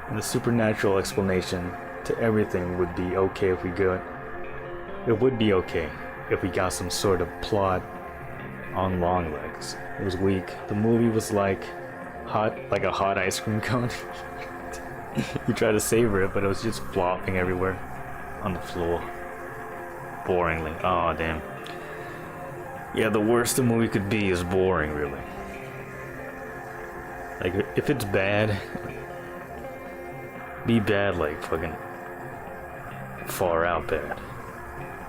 A: And the supernatural explanation to everything would be okay if we got. It would be okay if we got some sort of plot on Longlegs. It was weak. The movie was like a hot ice cream cone. You try to savor it, but it was just flopping everywhere on the floor. Boringly. Oh damn. Yeah, the worst the movie could be is boring, really. Like, if it's bad, be bad like fucking far out bad.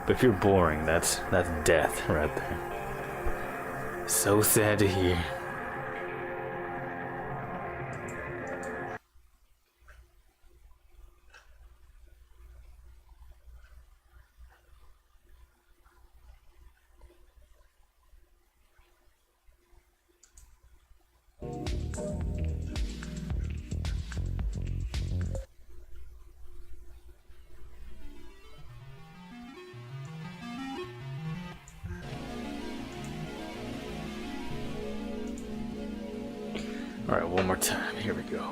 A: But if you're boring, that's death right there. So sad to hear. Alright, one more time. Here we go.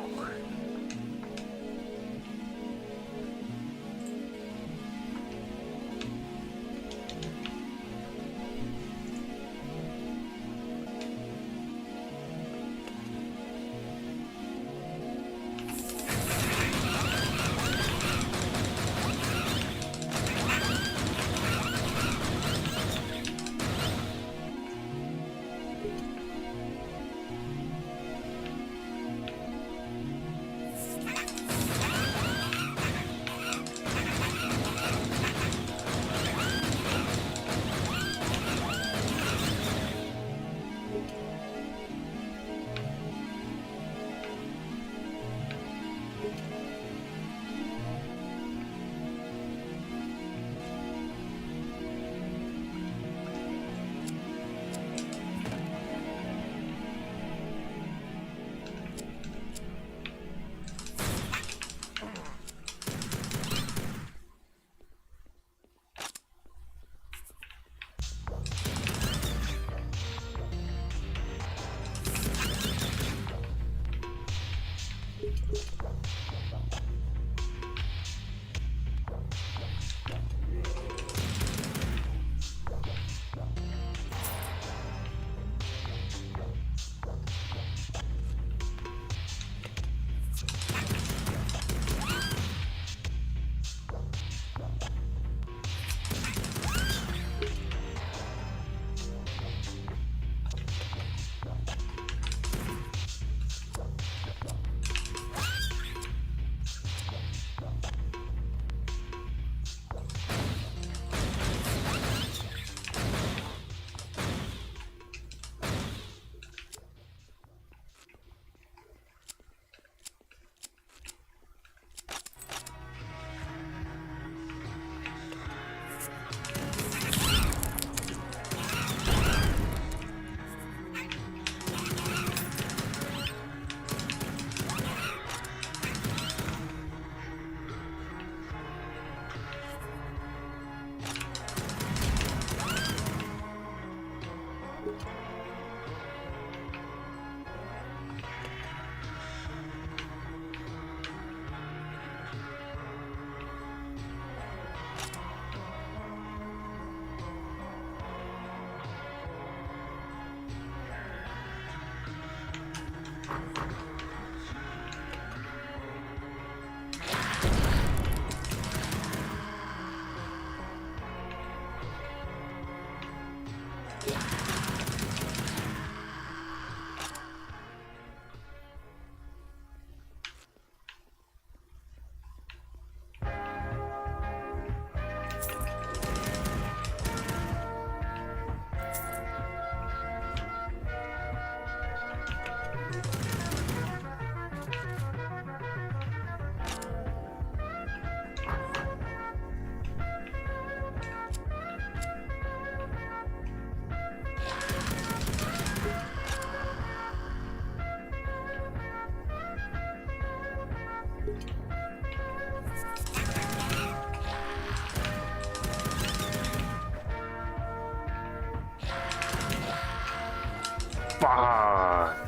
A: Fuck. Ah,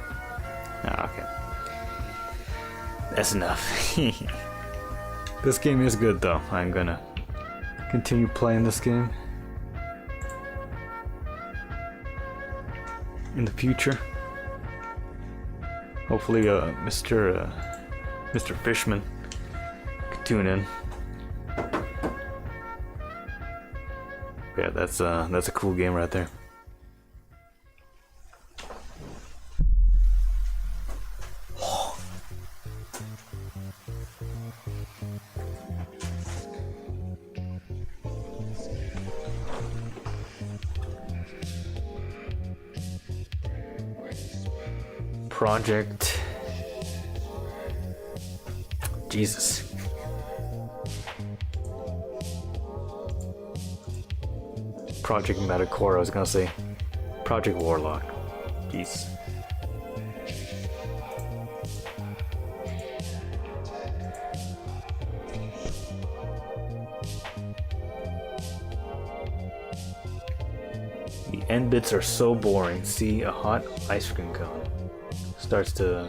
A: okay. That's enough. This game is good though. I'm gonna continue playing this game in the future. Hopefully, Mr. Fishman can tune in. Yeah, that's a cool game right there. Project Jesus. Project Metacore, I was gonna say. Project Warlock. Jeez. The end bits are so boring. See a hot ice cream cone. Starts to...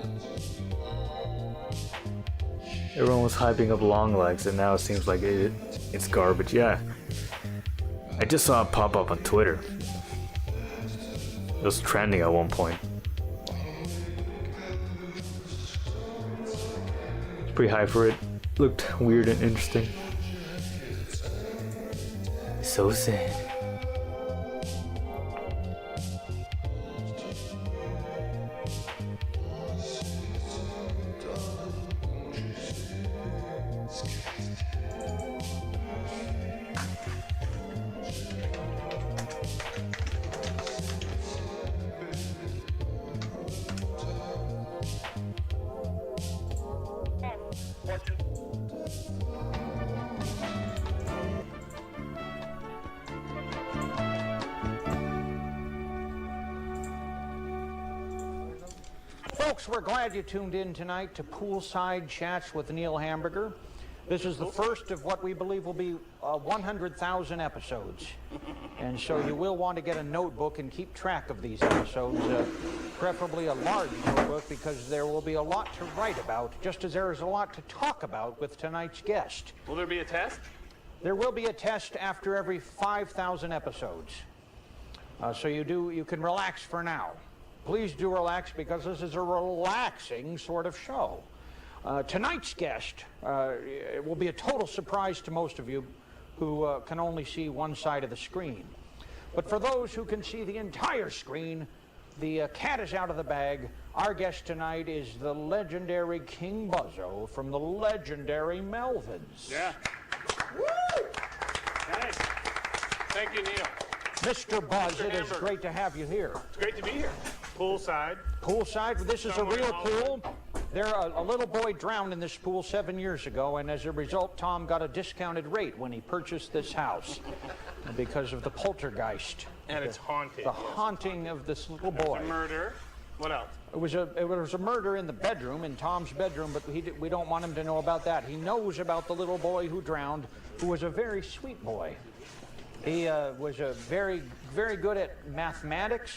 A: Everyone was hyping up long legs and now it seems like it's garbage. Yeah. I just saw it pop up on Twitter. It was trending at one point. It's pretty high for it. Looked weird and interesting. So sad.
I: Folks, we're glad you tuned in tonight to Poolside Chats with Neil Hamburger. This is the first of what we believe will be 100,000 episodes. And so you will want to get a notebook and keep track of these episodes, preferably a large notebook, because there will be a lot to write about, just as there is a lot to talk about with tonight's guest.
J: Will there be a test?
I: There will be a test after every 5,000 episodes. So you can relax for now. Please do relax, because this is a relaxing sort of show. Tonight's guest will be a total surprise to most of you who can only see one side of the screen. But for those who can see the entire screen, the cat is out of the bag. Our guest tonight is the legendary King Buzzo from the legendary Melvins.
J: Yeah. Woo! Nice. Thank you, Neil.
I: Mr. Buzz,
J: Mr.
I: it is
J: Hamburger.
I: great to have you here.
J: It's great to be here. Poolside.
I: Poolside, this is a
J: Somewhere
I: real
J: in Hollywood.
I: pool. A little boy drowned in this pool 7 years ago, and as a result, Tom got a discounted rate when he purchased this house because of the poltergeist.
J: And it's haunted.
I: The haunting of this little boy.
J: It's a murder. What else?
I: It was a murder in the bedroom, in Tom's bedroom, but we don't want him to know about that. He knows about the little boy who drowned, who was a very sweet boy. He was very, very good at mathematics,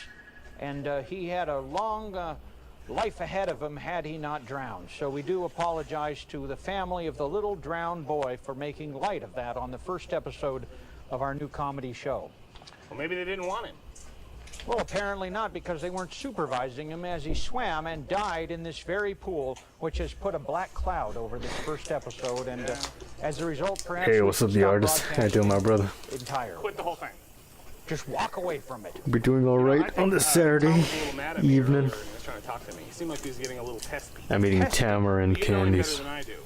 I: and he had a long life ahead of him had he not drowned. So we do apologize to the family of the little drowned boy for making light of that on the first episode of our new comedy show.
J: Well, maybe they didn't want him.
I: Well, apparently not, because they weren't supervising him as he swam and died in this very pool, which has put a black cloud over this first episode. And as a result, perhaps...
A: Hey, what's up, the artist? How you doing, my brother?
I: Entirely.
J: Quit the whole thing.
I: Just walk away from it.
A: We're doing alright on this Saturday
J: Tom was a little mad at me
A: evening.
J: earlier when he was trying to talk to me. He seemed like he was getting a little testy.
A: I'm eating tamarind
J: You know him better
A: candies.
J: than I do.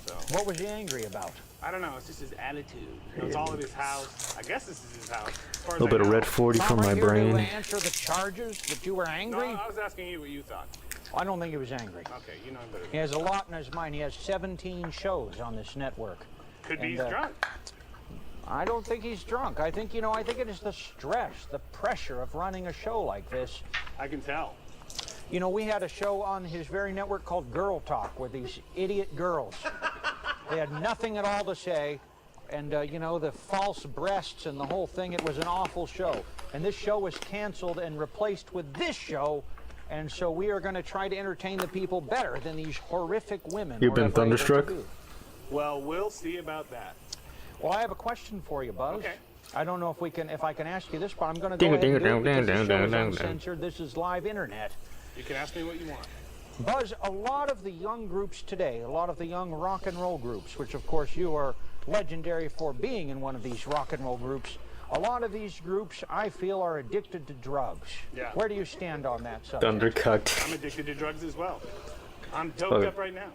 J: So.
I: What was he angry about?
J: I don't know. It's just his attitude. You know, it's all at his house. I guess this is his house.
A: A little bit of red 40
I: Tom,
A: from my
I: are you here
A: brain.
I: to answer the charges that you were angry?
J: No, I was asking you what you thought.
I: I don't think he was angry.
J: Okay, you know him better.
I: He has a lot in his mind. He has 17 shows on this network.
J: Could be
I: And,
J: he's drunk.
I: I don't think he's drunk. I think it is the stress, the pressure of running a show like this.
J: I can tell.
I: You know, we had a show on his very network called Girl Talk with these idiot girls. They had nothing at all to say. And, you know, the false breasts and the whole thing, it was an awful show. And this show was canceled and replaced with this show And so we are going to try to entertain the people better than these horrific women.
A: You've been
I: were ever able to
A: thunderstruck?
I: do.
J: Well, we'll see about that.
I: Well, I have a question for you, Buzz.
J: Okay.
I: I don't know if I can ask you this, but I'm going to go ahead and do it because the show is uncensored. This is live internet.
J: You can ask me what you want.
I: Buzz, a lot of the young groups today, a lot of the young rock and roll groups, which of course you are legendary for being in one of these rock and roll groups, a lot of these groups, I feel, are addicted to drugs.
J: Yeah.
I: Where do you stand on that subject?
A: Thundercucked.
J: I'm addicted to drugs as well. I'm doped up right now.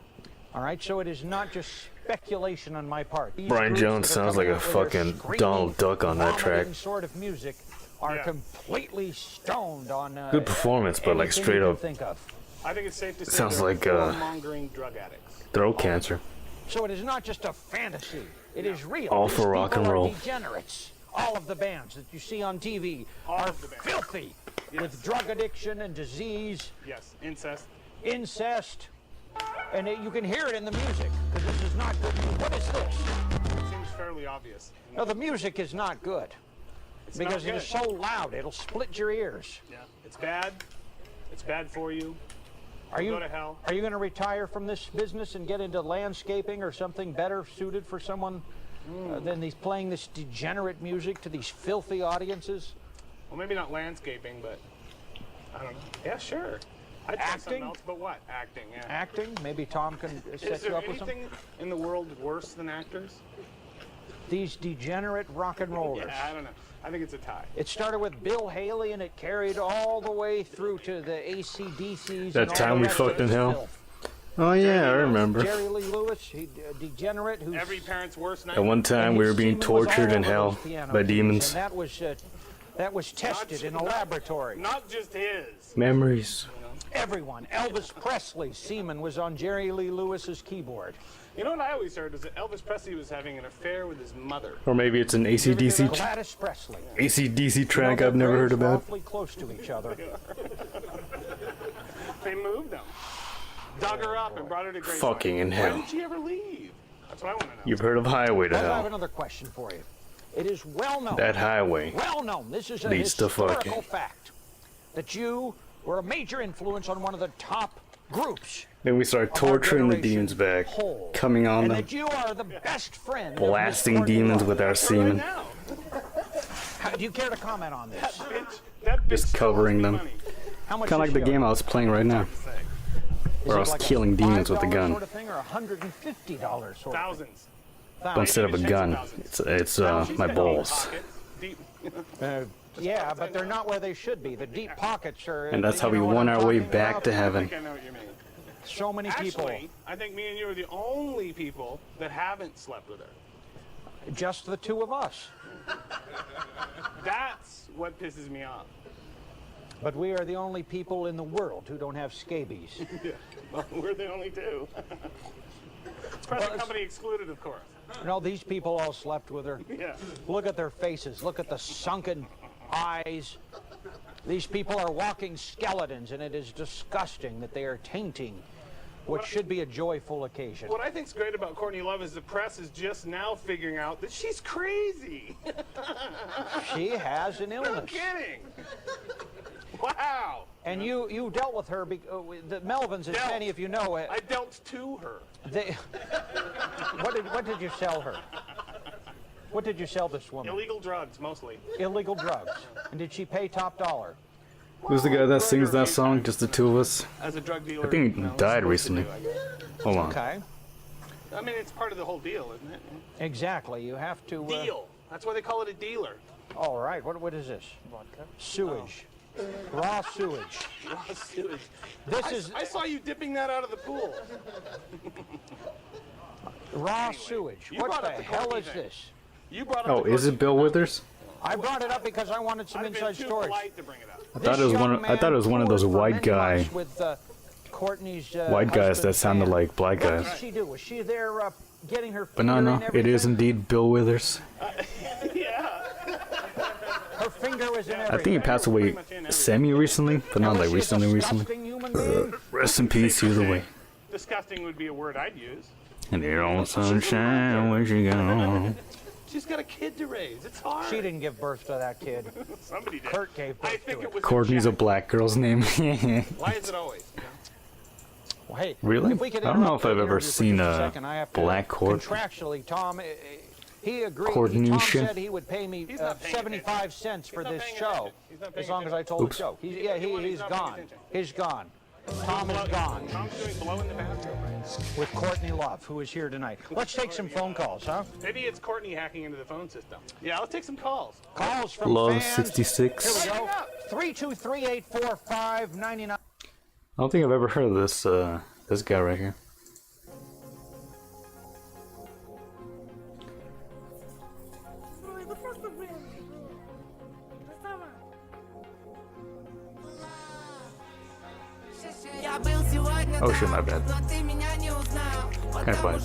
I: All right, so it is not just speculation on my part. These
A: Brian
I: groups
A: Jones
I: that are
A: sounds like
I: coming
A: a
I: out with their
A: fucking
I: screaming,
A: Donald Duck on that track.
I: vomiting sort of music are completely stoned on
A: Good performance, but like
I: anything
A: straight
I: you can
A: up
I: think of.
J: I think it's safe to say
A: Sounds
J: they're
A: like,
J: mongering drug addicts.
A: throat cancer.
I: So it is not just a fantasy. It is real.
A: All
I: These
A: for rock
I: people
A: and
I: are
A: roll.
I: Degenerates. All of the bands that you see on TV are filthy with drug addiction and disease,
J: Yes, incest.
I: incest, and you can hear it in the music because this is not good. What is this?
J: It seems fairly obvious.
I: No, the music is not good
J: It's
I: because
J: not
I: it is
J: good.
I: so loud. It'll split your ears.
J: Yeah, it's bad. It's bad for you.
I: Are
J: You'll
I: you
J: go to hell.
I: Are you going to retire from this business and get into landscaping or something better suited for someone than these playing this degenerate music to these filthy audiences?
J: Well, maybe not landscaping, but I don't know. Yeah, sure. I'd try something
I: Acting?
J: else, but what? Acting, yeah.
I: Acting? Maybe Tom can
J: Is
I: set you
J: there
I: up with some.
J: anything in the world worse than actors?
I: These degenerate rock and rollers.
J: Yeah, I don't know. I think it's a tie.
I: It started with Bill Haley and it carried all the way through to the AC/DCs.
A: That
I: and all
A: time
I: the
A: we
I: rest
A: fucked
I: of
A: in
I: this
A: hell?
I: filth.
A: Oh yeah, I remember.
I: Jerry Lee Lewis, he degenerate who's
J: Every parent's worst
A: At
J: nightmare.
A: one time we were being
I: semen was
A: tortured
I: all
A: in
I: over
A: hell
I: those piano
A: by
I: keys,
A: demons.
I: And that was tested in a laboratory.
J: Not just his.
A: Memories.
I: Everyone. Elvis Presley's semen was on Jerry Lee Lewis's keyboard.
J: You know what I always heard is that Elvis Presley was having an affair with his mother.
A: Or maybe it's an AC/DC
I: Gladys Presley.
A: AC/DC track
I: You know,
A: I've never
I: their
A: heard
I: graves were
A: about.
I: Awfully close to each other.
J: They moved them. Dug her up and brought her to Graceland.
A: Fucking in
J: Why
A: hell.
J: did she ever leave? That's what I want to know.
A: You've heard of Highway to
I: Well, I have
A: Hell.
I: another question for you. It is well known.
A: That highway
I: Well known. This is a
A: leads to
I: historical
A: fucking.
I: fact that you were a major influence on one of the top groups.
A: Then we start
I: of our
A: torturing the
I: generation
A: demons back,
I: whole.
A: coming on
I: and
A: them,
I: that you are the best friend. of
A: blasting
I: Miss Courtney
A: demons
I: Love.
A: with our semen,
J: Now,
I: Do you care to comment on this?
J: that bitch
A: just
J: still
A: covering
J: owes me
A: them.
J: money.
I: How much
A: Kind of like
I: does
A: the
I: she
A: game
I: owe
A: I was playing right now,
J: Say,
A: where I was
I: like a
A: killing demons with a
I: $5
A: gun
I: sort of thing, or $150 sort of
J: thousands.
I: thing?
A: instead of a gun. It's my balls,
J: Pocket, deep.
I: Yeah, but they're not where they should be. The deep pockets are.
A: and that's how
I: you
A: we
I: know what
A: won
I: I'm
A: our way
I: talking
A: back
I: about?
A: to
J: I
A: heaven.
J: think I know what you mean.
I: So many people.
J: Actually, I think me and you are the only people that haven't slept with her.
I: Just the two of us.
J: That's what pisses me off.
I: But we are the only people in the world who don't have scabies.
J: Yeah. Well, we're the only two. Present company excluded, of course.
I: No, these people all slept with her.
J: Yeah.
I: Look at their faces. Look at the sunken eyes. These people are walking skeletons, and it is disgusting that they are tainting what should be a joyful occasion.
J: What I think's great about Courtney Love is the press is just now figuring out that she's crazy.
I: She has an
J: No
I: illness.
J: kidding. Wow.
I: And you dealt with her, the Melvins, as
J: Dealt.
I: many of you know,
J: I dealt to her.
I: they, what did you sell her? What did you sell this woman?
J: Illegal drugs, mostly.
I: Illegal drugs. And did she pay top dollar?
A: Who's the guy that sings that song? Just the two of us?
J: As a drug dealer.
A: I think he
J: you know,
A: died
J: it's supposed to
A: recently.
J: do, I guess.
A: Hold on.
I: Okay.
J: I mean, it's part of the whole deal, isn't it?
I: Exactly. You have to.
J: Deal. That's why they call it a dealer.
I: All right. What is this?
J: Vodka.
I: Sewage. Raw sewage.
J: Raw sewage.
I: This is
J: I saw you dipping that out of the pool.
I: raw sewage.
J: you
I: What
J: brought
I: the
J: up the
I: hell
J: Courtney
I: is
J: thing.
I: this?
J: You brought up
A: Oh,
J: the
A: is it Bill Withers?
I: I brought it up because I wanted some
J: I've been
I: inside
J: too
I: stories.
J: polite to bring it up.
A: I thought it was one. I thought it was one of those white guy,
I: With Courtney's
A: white guys that
I: husband's
A: sounded
I: band.
A: like black
I: What
A: guys.
I: did she do? Was she there getting her?
A: But no,
I: finger
A: no,
I: in
A: it
I: everything?
A: is indeed Bill Withers.
J: Yeah.
I: Her finger was in
A: I
I: everything.
A: think he passed away semi-recently, but not
I: Was
A: like
I: she a
A: recently.
I: disgusting human being?
A: Rest in peace, either way.
J: Disgusting would be a word I'd use.
A: And here on sunshine, where you go?
J: She's got a kid to raise. It's hard.
I: She didn't give birth to that kid.
J: Somebody did.
I: Kurt gave birth
J: I think
I: to
J: it was
A: Courtney's a
J: Jack.
A: black girl's name.
J: Why is it always? You know?
I: Well, hey,
A: Really?
I: if we could
A: I don't know
I: interrupt
A: if I've
I: the
A: ever
I: interview for
A: seen
I: just
A: a
I: second, I have to-
A: black Courtney.
I: Contractually, Tom, he agreed. Tom
A: Coordination.
I: said he would pay me
J: He's not paying
I: 75 cents for
J: not
I: this
J: paying
I: show,
J: attention. He's not paying
I: as long as I
J: attention.
I: told
A: Oops.
I: the joke. He's
J: He's not paying
I: gone.
J: attention.
I: He's gone. Tom is gone
J: Tom's doing blow in the bathroom.
I: with Courtney Love, who is here tonight. Let's take some phone calls, huh?
J: Maybe it's Courtney hacking into the phone system. Yeah, let's take some calls.
I: Calls from
A: Love
I: fans.
A: 66.
I: Here we go. 323-845-99.
A: I don't think I've ever heard of this this guy right here. Oh shit, my bad. Kind of fun.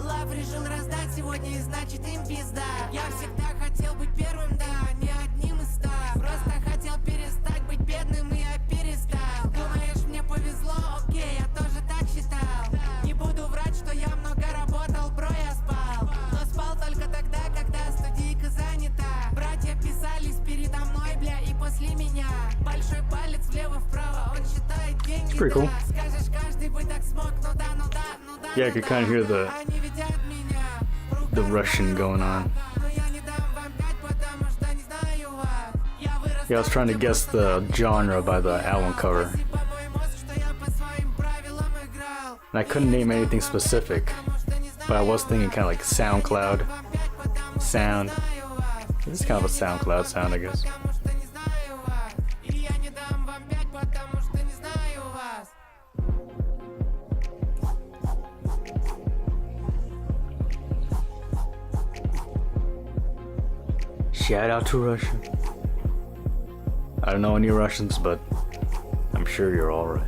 K: Лав решил раздать сегодня, и значит им пизда. Я всегда хотел быть первым, да, не одним из ста. Просто хотел перестать быть бедным, и я перестал. Думаешь, мне повезло? Окей, я тоже так считал. Не буду врать, что я много работал, бро, я спал. Но спал только тогда, когда студийка занята. Братья писались передо мной, бля, и после меня. Большой палец влево-вправо, он считает деньги,
A: Pretty cool.
K: да. Скажешь, каждый бы так смог, ну да, ну да, ну да.
A: Yeah, I could kind of hear the Russian going on. Yeah, I was trying to guess the genre by the album cover. And I couldn't name anything specific, but I was thinking kind of like SoundCloud sound. This is kind of a SoundCloud sound, I guess. Shout out to Russia. I don't know any Russians, but I'm sure you're alright.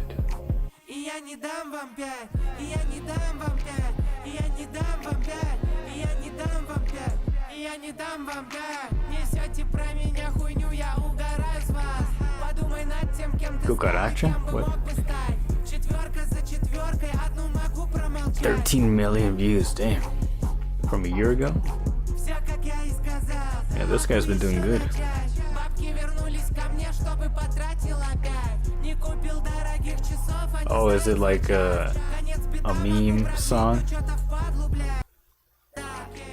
K: И я не дам вам пять, и я не дам вам пять, и я не дам вам пять, и я не дам вам пять, и я не дам вам пять. Несете про меня хуйню, я угораю с вас. Подумай над тем, кем ты стал, кем бы мог бы стать. Четверка за четверкой, одну могу промолчать.
A: 13 million views, damn. From a year ago?
K: Все, как я и сказал.
A: Yeah, this guy's been doing good.
K: Бабки вернулись ко мне, чтобы потратил опять. Не купил дорогих часов, а не
A: Oh, is it like a meme song?
K: что-то впадлу, блядь.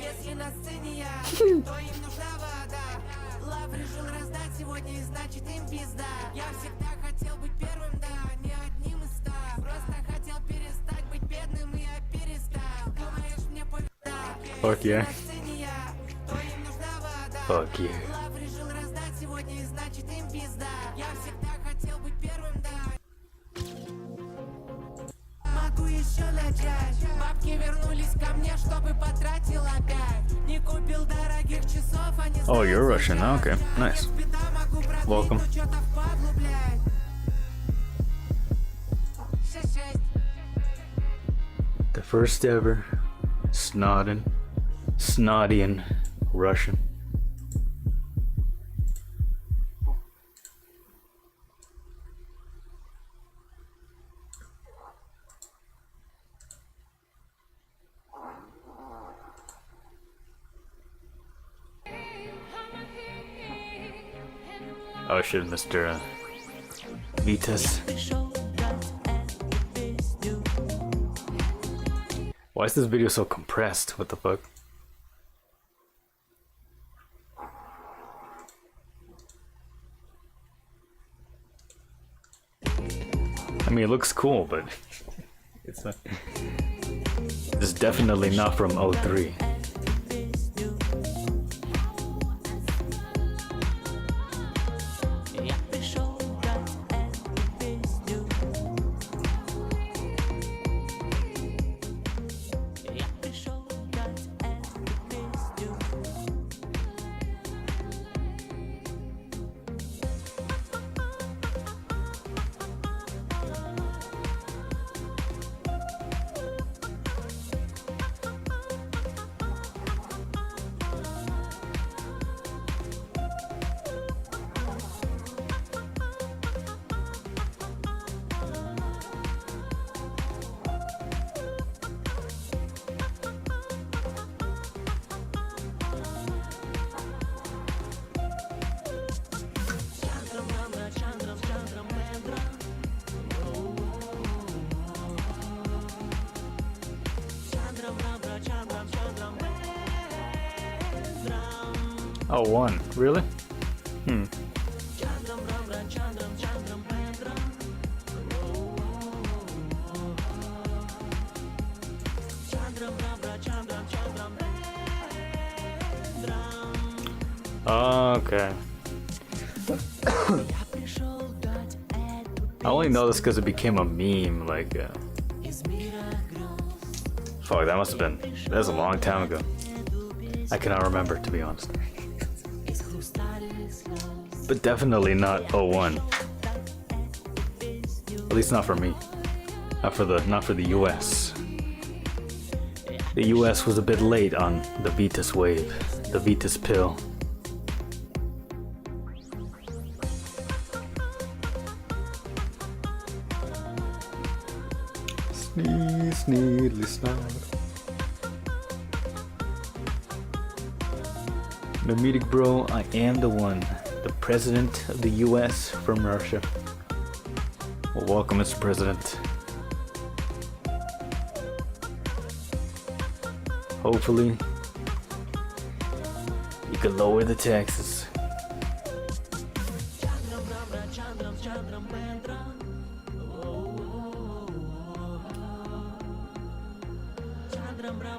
K: Если на сцене я, то им нужна вода. Лав решил раздать сегодня, и значит им пизда. Я всегда хотел быть первым, да, не одним из ста. Просто хотел перестать быть бедным, и я перестал. Думаешь, мне повезло?
A: Fuck yeah.
K: На сцене я, то им нужна вода.
A: Fuck yeah.
K: Лав решил раздать сегодня, и значит им пизда. Я всегда хотел быть первым, да. Могу еще начать. Бабки вернулись ко мне, чтобы потратил опять. Не купил дорогих часов, а не
A: Oh, you're Russian. Oh, okay, nice. Welcome. The first ever Snodian Russian. Oh shit, Mr. Vitas. Why is this video so compressed? What the fuck? I mean, it looks cool, but it's definitely not from 03. Oh, one. Really? Hmm. Okay. I only know this because it became a meme, like, fuck, that must have been, that's a long time ago. I cannot remember, to be honest. But definitely not 01. At least not for me. Not for the US. The US was a bit late on the Vitas wave, the Vitas pill. Sneeze, sneedly, snod. Mimitic bro, I am the one, the president of the US from Russia. Well, welcome, Mr. President. Hopefully, you can lower the taxes.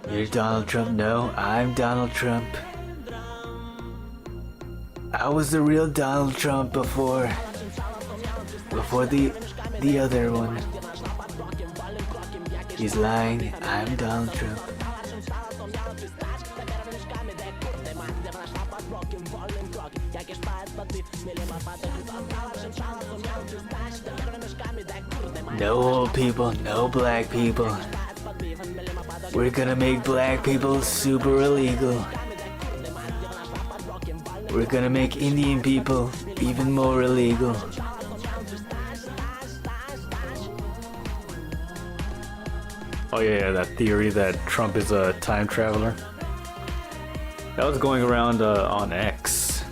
A: You're Donald Trump? No, I'm Donald Trump. I was the real Donald Trump before the other one. He's lying. I'm Donald Trump. No old people, no black people. We're gonna make black people super illegal. We're gonna make Indian people even more illegal. Oh yeah, that theory that Trump is a time traveler. That was going around on X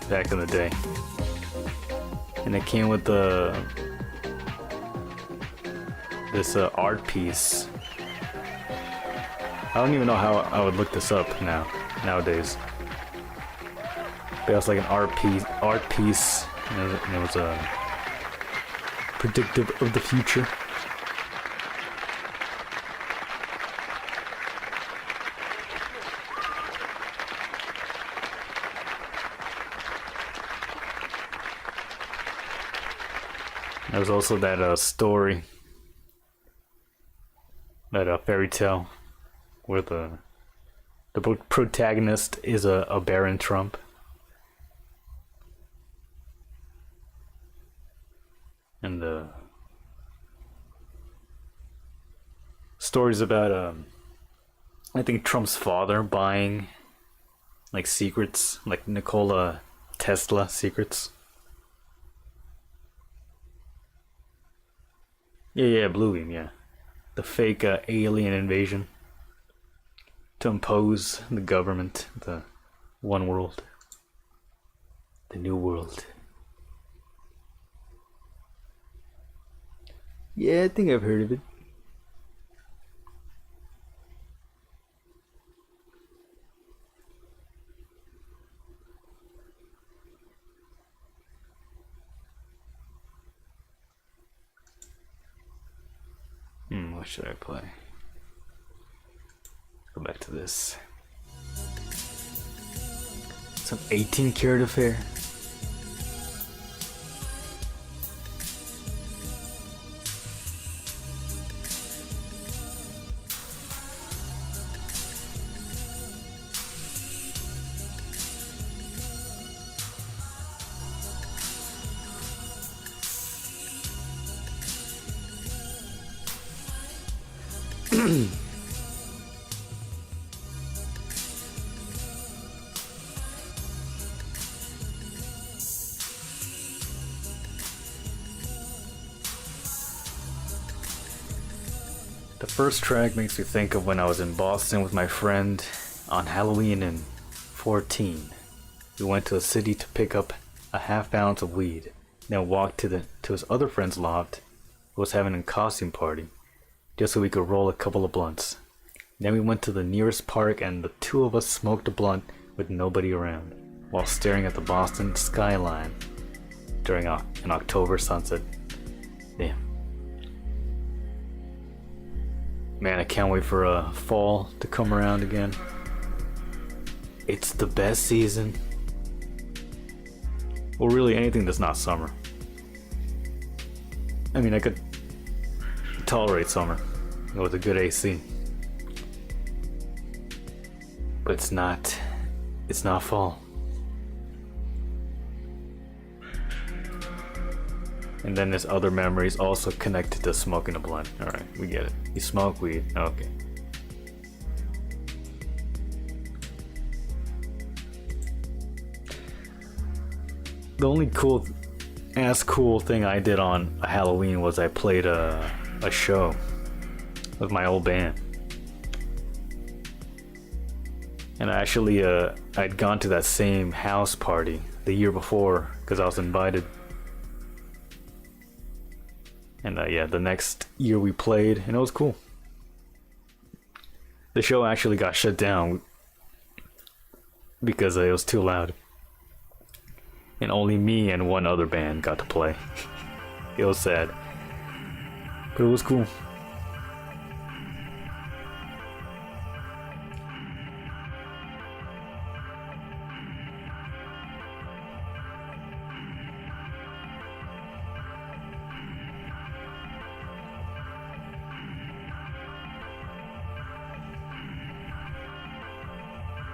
A: back in the day. And it came with this art piece. I don't even know how I would look this up nowadays. But it was like an art piece, and it was predictive of the future. There was also that story, that fairy tale, where the protagonist is a Baron Trump. And the stories about I think Trump's father buying like secrets, like Nikola Tesla secrets. Yeah, Bluebeam, yeah. The fake alien invasion to impose the government, the one world, the new world. Yeah, I think I've heard of it. What should I play? Go back to this. Some 18 Karat Affair. The first track makes me think of when I was in Boston with my friend on Halloween in 14. We went to a city to pick up a half ounce of weed, then walked to his other friend's loft who was having a costume party, just so we could roll a couple of blunts. Then we went to the nearest park and the two of us smoked a blunt with nobody around while staring at the Boston skyline during an October sunset. Damn. Man, I can't wait for fall to come around again. It's the best season. Well, really anything that's not summer. I mean, I could tolerate summer with a good AC. But it's not fall. And then there's other memories also connected to smoking a blunt. Alright, we get it. You smoke weed. Okay. The only cool thing I did on a Halloween was I played a show with my old band. And actually, I'd gone to that same house party the year before because I was invited. And yeah, the next year we played, and it was cool. The show actually got shut down because it was too loud. And only me and one other band got to play. It was sad. But it was cool.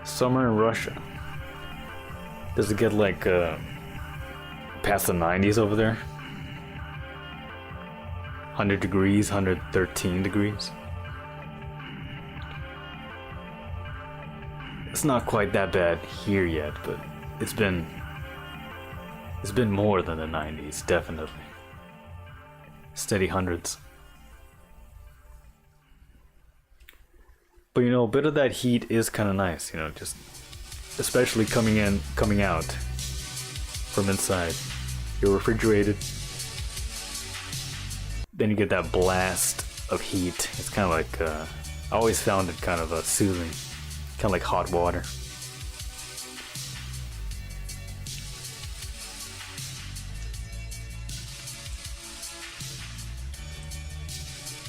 A: Summer in Russia. Does it get like past the 90s over there? 100 degrees, 113 degrees. It's not quite that bad here yet, but it's been more than the 90s, definitely. Steady hundreds. But you know, a bit of that heat is kind of nice, you know, just especially coming out from inside. You're refrigerated, then you get that blast of heat. It's kind of like I always found it kind of soothing, kind of like hot water.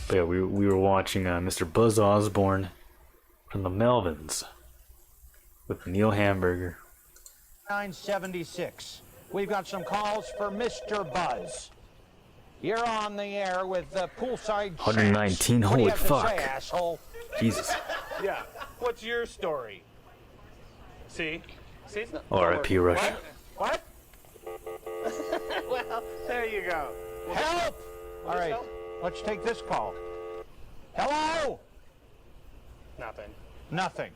A: But yeah, we were watching Mr. Buzz Osborne from the Melvins with Neil Hamburger.
I: 976. We've got some calls for Mr. Buzz. You're on the air with the poolside.
A: 119.
I: What do you
A: Holy
I: have to
A: fuck!
I: say, asshole?
A: Jesus.
J: Yeah. What's your story? See? It's not.
A: R.I.P. Russia.
J: What? Well, there you go.
I: Help! All right, let's take this call. Hello? Nothing.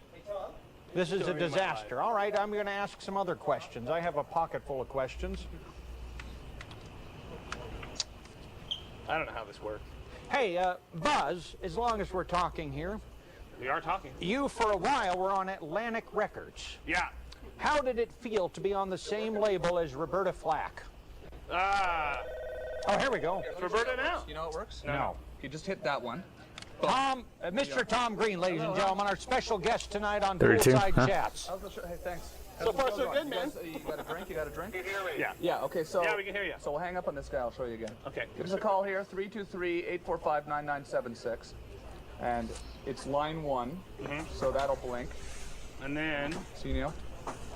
I: This is a disaster. All right, I'm going to ask some other questions. I have a pocket full of questions.
J: I don't know how this works.
I: Hey, Buzz, as long as we're talking here,
J: We are talking.
I: you for a while were on Atlantic Records.
J: Yeah.
I: How did it feel to be on the same label as Roberta Flack? Oh, here we go.
J: It's Roberta now.
L: You know how it works?
I: No.
L: You just hit that one.
I: Mr. Tom Green, ladies and gentlemen, our special guest tonight on
A: 32,
I: Poolside
A: huh?
I: Chats.
L: Hey, thanks.
J: So far, so good, man.
L: You got a drink? You got a drink?
J: Yeah.
L: Yeah, okay, so...
J: Yeah, we can hear you.
L: So we'll hang up on this guy. I'll show you again.
J: Okay.
L: Give us a call here, 323-845-9976. And it's line 1, so that'll blink.
J: And then...
L: See, Neil?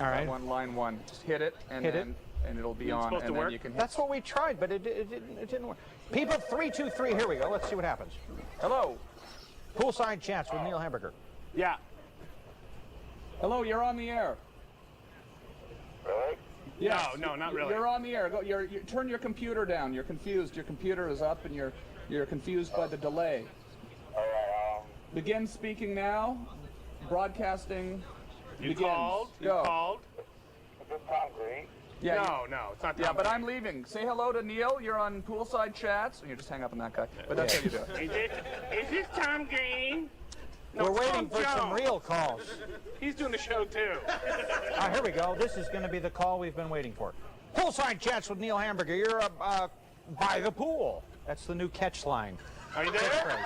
I: All right.
L: Line 1. Just hit it, and
I: Hit
L: then... And it'll be
J: It's
L: on,
J: supposed
L: and
J: to
L: then
J: work?
L: you can hit...
I: That's what we tried, but it didn't work. People, 323, here we go. Let's see what happens.
L: Hello?
I: Poolside Chats with Neil Hamburger.
J: Yeah.
L: Hello, you're on the air.
J: Really?
L: Yes.
J: No, not really.
L: You're on the air. Go. Turn your computer down. You're confused. Your computer is up, and you're confused by the delay. Begin speaking now. Broadcasting.
J: You
L: begins.
J: called? You
L: Go.
J: called?
L: Yeah.
J: No, it's not.
L: Yeah, but I'm leaving. Say hello to Neil. You're on Poolside Chats. You just hang up on that guy. But that's how you do it.
J: Is this Tom Green? No,
I: We're waiting
J: Tom
I: for some
J: Jones.
I: real calls.
J: He's doing the show too.
I: Here we go. This is going to be the call we've been waiting for. Poolside Chats with Neil Hamburger. You're by the pool. That's the new catch line.
J: Are you there?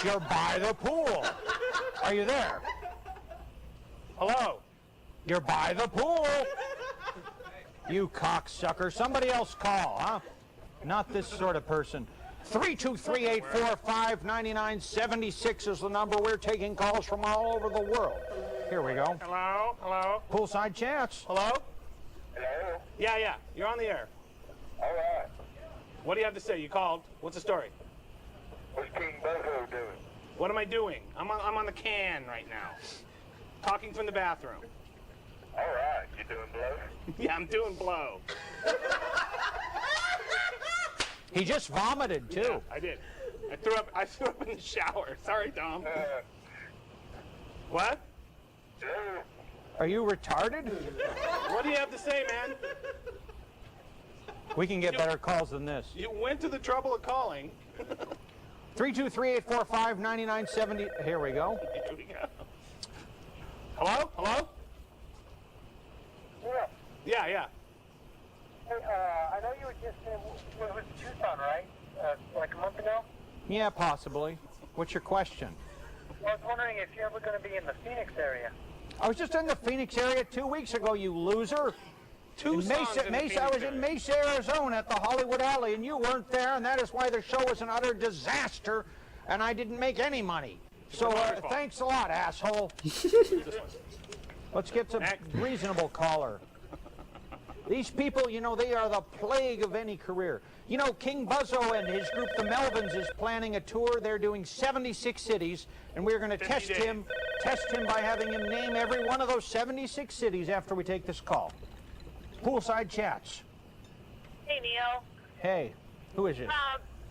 I: You're by the pool. Are you there?
J: Hello.
I: You're by the pool. You cocksucker. Somebody else call, huh? Not this sort of person. 323-845-9976 is the number. We're taking calls from all over the world. Here we go.
J: Hello? Hello?
I: Poolside chats.
J: Hello?
C: Hello?
J: Yeah. You're on the air.
C: All right.
J: What do you have to say? You called. What's the story?
C: What's King Buzzo doing?
J: What am I doing? I'm on the can right now. Talking from the bathroom.
C: All right. You doing blow?
J: Yeah, I'm doing blow.
I: He just vomited, too.
J: Yeah, I did. I threw up in the shower. Sorry, Tom. What?
I: Are you retarded?
J: What do you have to say, man?
I: We can get better calls than this.
J: You went to the trouble of calling.
I: 323-845-9970. Here we go.
J: Here we go. Hello? Hello? Yeah.
M: Hey, I know you were just in Tucson, right? Like a month ago?
I: Yeah, possibly. What's your question?
M: I was wondering if you're ever going to be in the Phoenix area.
I: I was just in the Phoenix area 2 weeks ago, you loser. I was in Mesa, Arizona at the Hollywood Alley, and you weren't there, and that is why the show was an utter disaster, and I didn't make any money. So thanks a lot, asshole. Let's get some reasonable caller. These people, you know, they are the plague of any career. You know, King Buzzo and his group, the Melvins, is planning a tour. They're doing 76 cities, and we're going to test him by having him name every one of those 76 cities after we take this call. Poolside chats.
N: Hey, Neil.
I: Hey, who is it?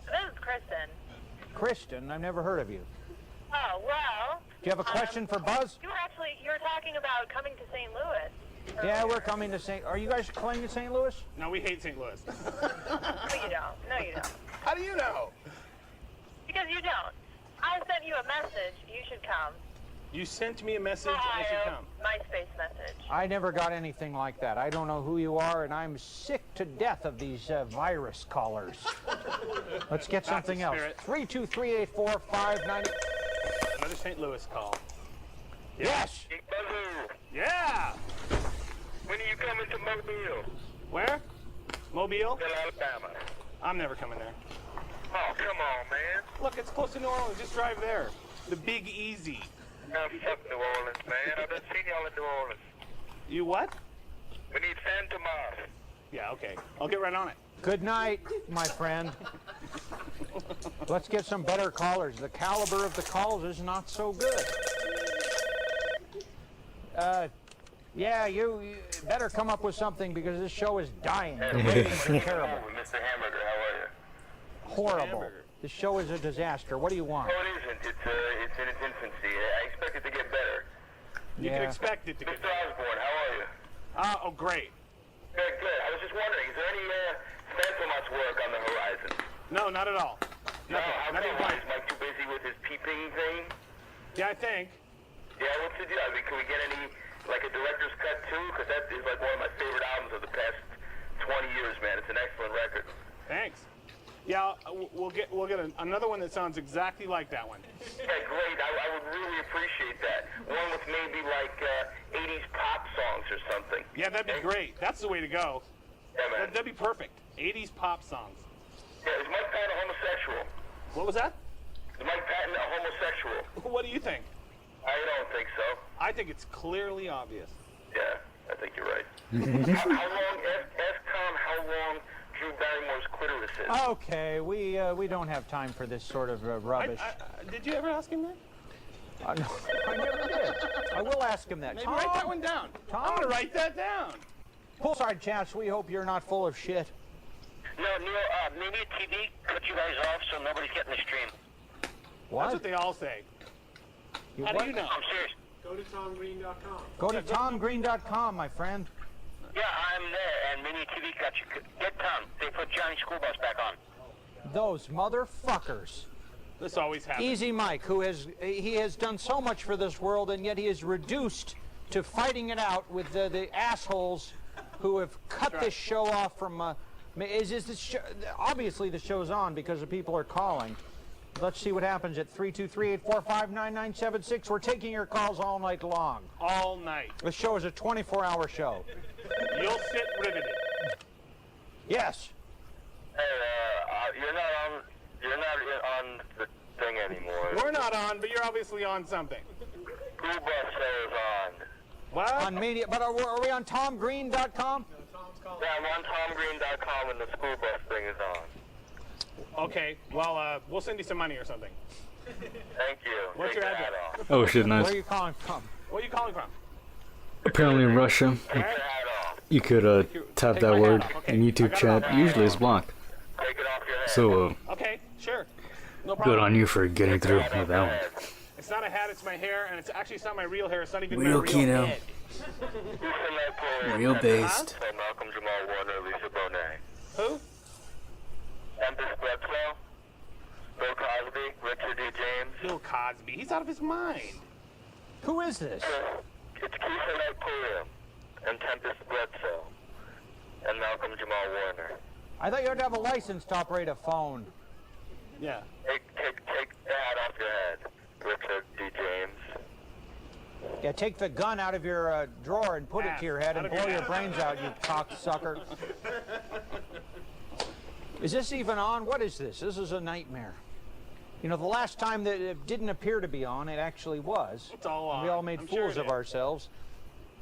N: This is Kristen.
I: Kristen, I've never heard of you.
N: Oh, well.
I: Do you have a question for Buzz?
N: You were talking about coming to St. Louis.
I: Yeah, we're coming to St. Are you guys coming to St. Louis?
J: No, we hate St. Louis.
N: No, you don't. No, you don't.
J: How do you know?
N: Because you don't. I sent you a message. You should come.
J: You sent me a message. I should come.
N: MySpace message.
I: I never got anything like that. I don't know who you are, and I'm sick to death of these virus callers. Let's get something else. 323-845-90.
J: Another St. Louis call.
I: Yes.
J: Yeah.
C: When are you coming to Mobile?
J: Where? Mobile?
C: Alabama.
J: I'm never coming there.
C: Oh, come on, man.
J: Look, it's close to New Orleans. Just drive there. The Big Easy.
C: No, fuck New Orleans, man. I've been seeing y'all in New Orleans.
J: You what?
C: We need San Tomas.
J: Yeah, okay. I'll get right on it.
I: Good night, my friend. Let's get some better callers. The caliber of the calls is not so good. Yeah, you better come up with something because this show is dying. The ratings are terrible.
C: Mr. Hamburger, how are you?
I: Horrible. The show is a disaster. What do you want?
C: Oh, it isn't. It's in its infancy. I expect it to get better.
J: You can expect it to get
C: Mr. Osborne, how are you?
J: Oh, great.
C: Good, good. I was just wondering, is there any San Tomas work on the horizon?
J: No, not at all.
C: No, how come? Is Mike too busy with his peeping thing?
J: Yeah, I think.
C: Yeah, what's the deal? I mean, can we get any, like a director's cut too? Because that is like one of my favorite albums of the past 20 years, man. It's an excellent record.
J: Thanks. Yeah, we'll get another one that sounds exactly like that one.
C: Yeah, great. I would really appreciate that. One with maybe like 80s pop songs or something.
J: Yeah, that'd be great. That's the way to go.
C: Yeah, man.
J: That'd be perfect. 80s pop songs.
C: Yeah, is Mike Patton a homosexual?
J: What was that?
C: Is Mike Patton a homosexual?
J: What do you think?
C: I don't think so.
J: I think it's clearly obvious.
C: Yeah, I think you're right. How long, ask Tom how long Drew Barrymore's clitoris is.
I: Okay, we don't have time for this sort of rubbish.
J: Did you ever ask him that?
I: No, I never did. I will ask him that.
J: Maybe
I: Tom,
J: write that one down.
I: Tom,
J: I'm gonna write that down.
I: Poolside chats, we hope you're not full of shit.
M: No, Neil, Media TV cut you guys off so nobody's getting the stream.
I: What?
J: That's what they all say. How do you know?
M: I'm serious.
H: Go to TomGreen.com.
I: Go to TomGreen.com, my friend.
M: Yeah, I'm there, and Media TV got you. Get Tom. They put Johnny School Bus back on.
I: Those motherfuckers.
J: This always happens.
I: Easy Mike, who has done so much for this world, and yet he is reduced to fighting it out with the assholes who have cut this show off from. Is this show, obviously the show's on because the people are calling. Let's see what happens at 323-845-9976. We're taking your calls all night long.
J: All night.
I: This show is a 24-hour show.
J: You'll sit riveted.
I: Yes.
O: Hey, you're not on the thing anymore.
J: We're not on, but you're obviously on something.
O: School bus show is on.
J: What?
I: On media, but are we on TomGreen.com?
O: Yeah, I'm on TomGreen.com and the school bus thing is on.
J: Okay, well, we'll send you some money or something.
O: Thank you.
J: What's your address?
A: Oh shit, nice.
I: Where are you calling from?
J: Where are you calling from?
A: Apparently in Russia, you could tap that word in YouTube chat. Usually it's blocked. So
J: Okay, sure. No
A: good
J: problem.
A: on you for getting through with that one.
J: It's not a hat, it's my hair, and it's not my real hair. It's not even
A: Real
J: my real
A: Kino.
J: head.
A: Real based.
O: Malcolm Jamal Warner, Lisa Bonet.
J: Who?
O: Tempest Bledsoe, Bill Cosby, Richard D. James.
J: Bill Cosby. He's out of his mind.
I: Who is this?
O: It's Keisha Knight Pulliam and Tempest Bledsoe and Malcolm Jamal Warner.
I: I thought you had to have a license to operate a phone.
J: Yeah.
O: Take the hat off your head, Richard D. James.
I: Yeah, take the gun out of your drawer and put it to your head and blow your brains out, you cocksucker. Is this even on? What is this? This is a nightmare. You know, the last time that it didn't appear to be on, it actually was.
J: It's all on.
I: We all made
J: I'm
I: fools
J: sure it
I: of
J: is.
I: ourselves.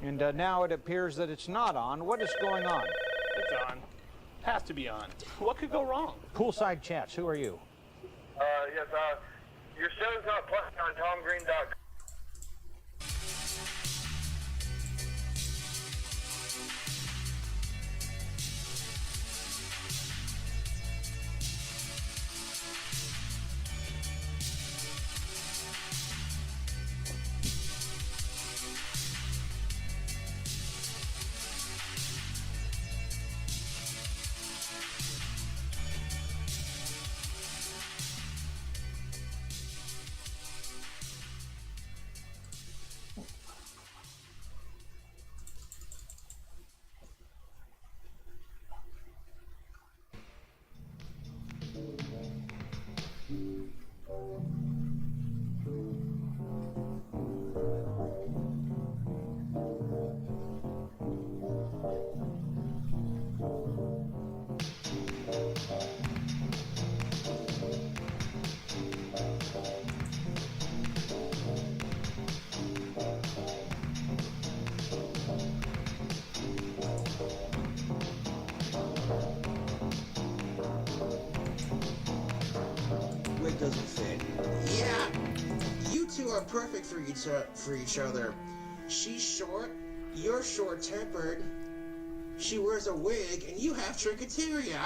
I: And now it appears that it's not on. What is going on?
J: It's on. Has to be on. What could go wrong?
I: Poolside Chats, who are you?
O: Yes, your show's not playing on TomGreen.com.
P: Wig doesn't fit. Yeah, you two are perfect for each other. She's short, you're short-tempered. She wears a wig, and you have trichotillomania.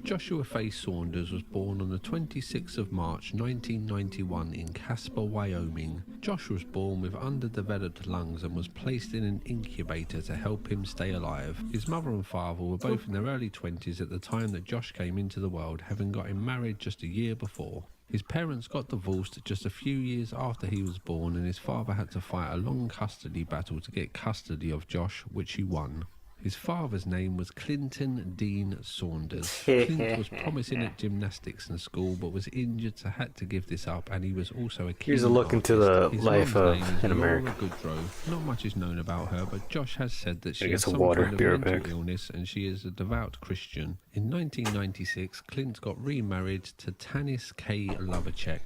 Q: Joshua Fay Saunders was born on the 26th of March 1991 in Casper, Wyoming. Josh was born with underdeveloped lungs and was placed in an incubator to help him stay alive. His mother and father were both in their early 20s at the time that Josh came into the world, having got him married just a year before. His parents got divorced just a few years after he was born, and his father had to fight a long custody battle to get custody of Josh, which he won. His father's name was Clinton Dean Saunders. Clint was promising at gymnastics in school, but was injured, so had to give this up, and he was also a keen
A: Here's a look into the
Q: artist. His
A: life
Q: mum's
A: of
Q: name is
A: an
Q: Laura
A: American.
Q: Goodrow. Not much is known about her, but Josh has said that she
A: I
Q: has
A: guess a
Q: some
A: water,
Q: kind of
A: be right
Q: mental
A: back.
Q: illness, and she is a devout Christian. In 1996, Clint got remarried to Tanis K. Lovercheck.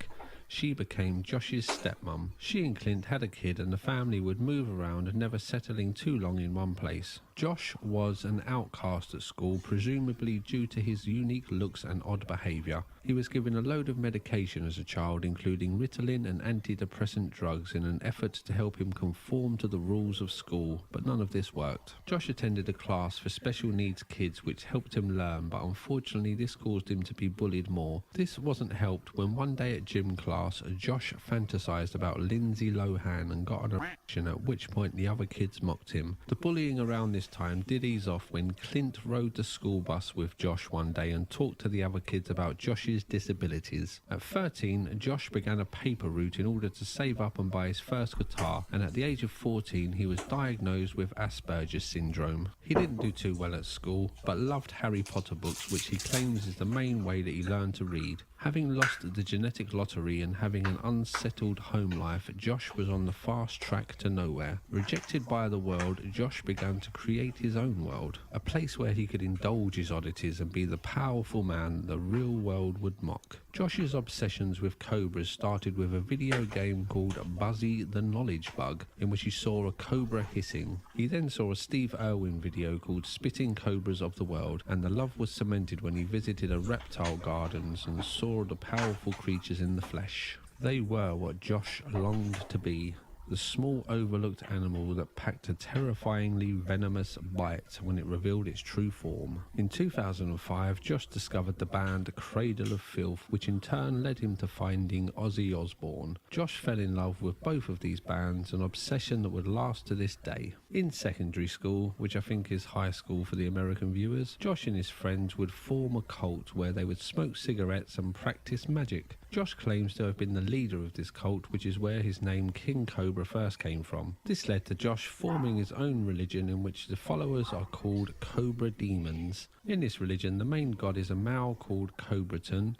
Q: She became Josh's stepmom. She and Clint had a kid, and the family would move around, never settling too long in one place. Josh was an outcast at school, presumably due to his unique looks and odd behaviour. He was given a load of medication as a child, including Ritalin and antidepressant drugs, in an effort to help him conform to the rules of school, but none of this worked. Josh attended a class for special needs kids which helped him learn, but unfortunately this caused him to be bullied more. This wasn't helped when one day at gym class, Josh fantasized about Lindsay Lohan and got an erection, at which point the other kids mocked him. The bullying around this this time did ease off when Clint rode the school bus with Josh one day and talked to the other kids about Josh's disabilities. At 13, Josh began a paper route in order to save up and buy his first guitar, and at the age of 14 he was diagnosed with Asperger's syndrome. He didn't do too well at school, but loved Harry Potter books, which he claims is the main way that he learned to read. Having lost the genetic lottery and having an unsettled home life, Josh was on the fast track to nowhere. Rejected by the world, Josh began to create his own world, a place where he could indulge his oddities and be the powerful man the real world would mock. Josh's obsessions with cobras started with a video game called Buzzy the Knowledge Bug, in which he saw a cobra hissing. He then saw a Steve Irwin video called Spitting Cobras of the World, and the love was cemented when he visited a reptile gardens and saw the powerful creatures in the flesh. They were what Josh longed to be. The small overlooked animal that packed a terrifyingly venomous bite when it revealed its true form. In 2005, Josh discovered the band Cradle of Filth, which in turn led him to finding Ozzy Osbourne. Josh fell in love with both of these bands, an obsession that would last to this day. In secondary school, which I think is high school for the American viewers, Josh and his friends would form a cult where they would smoke cigarettes and practice magic. Josh claims to have been the leader of this cult, which is where his name King Cobra first came from. This led to Josh forming his own religion in which the followers are called Cobra Demons. In this religion, the main god is a male called Cobraton,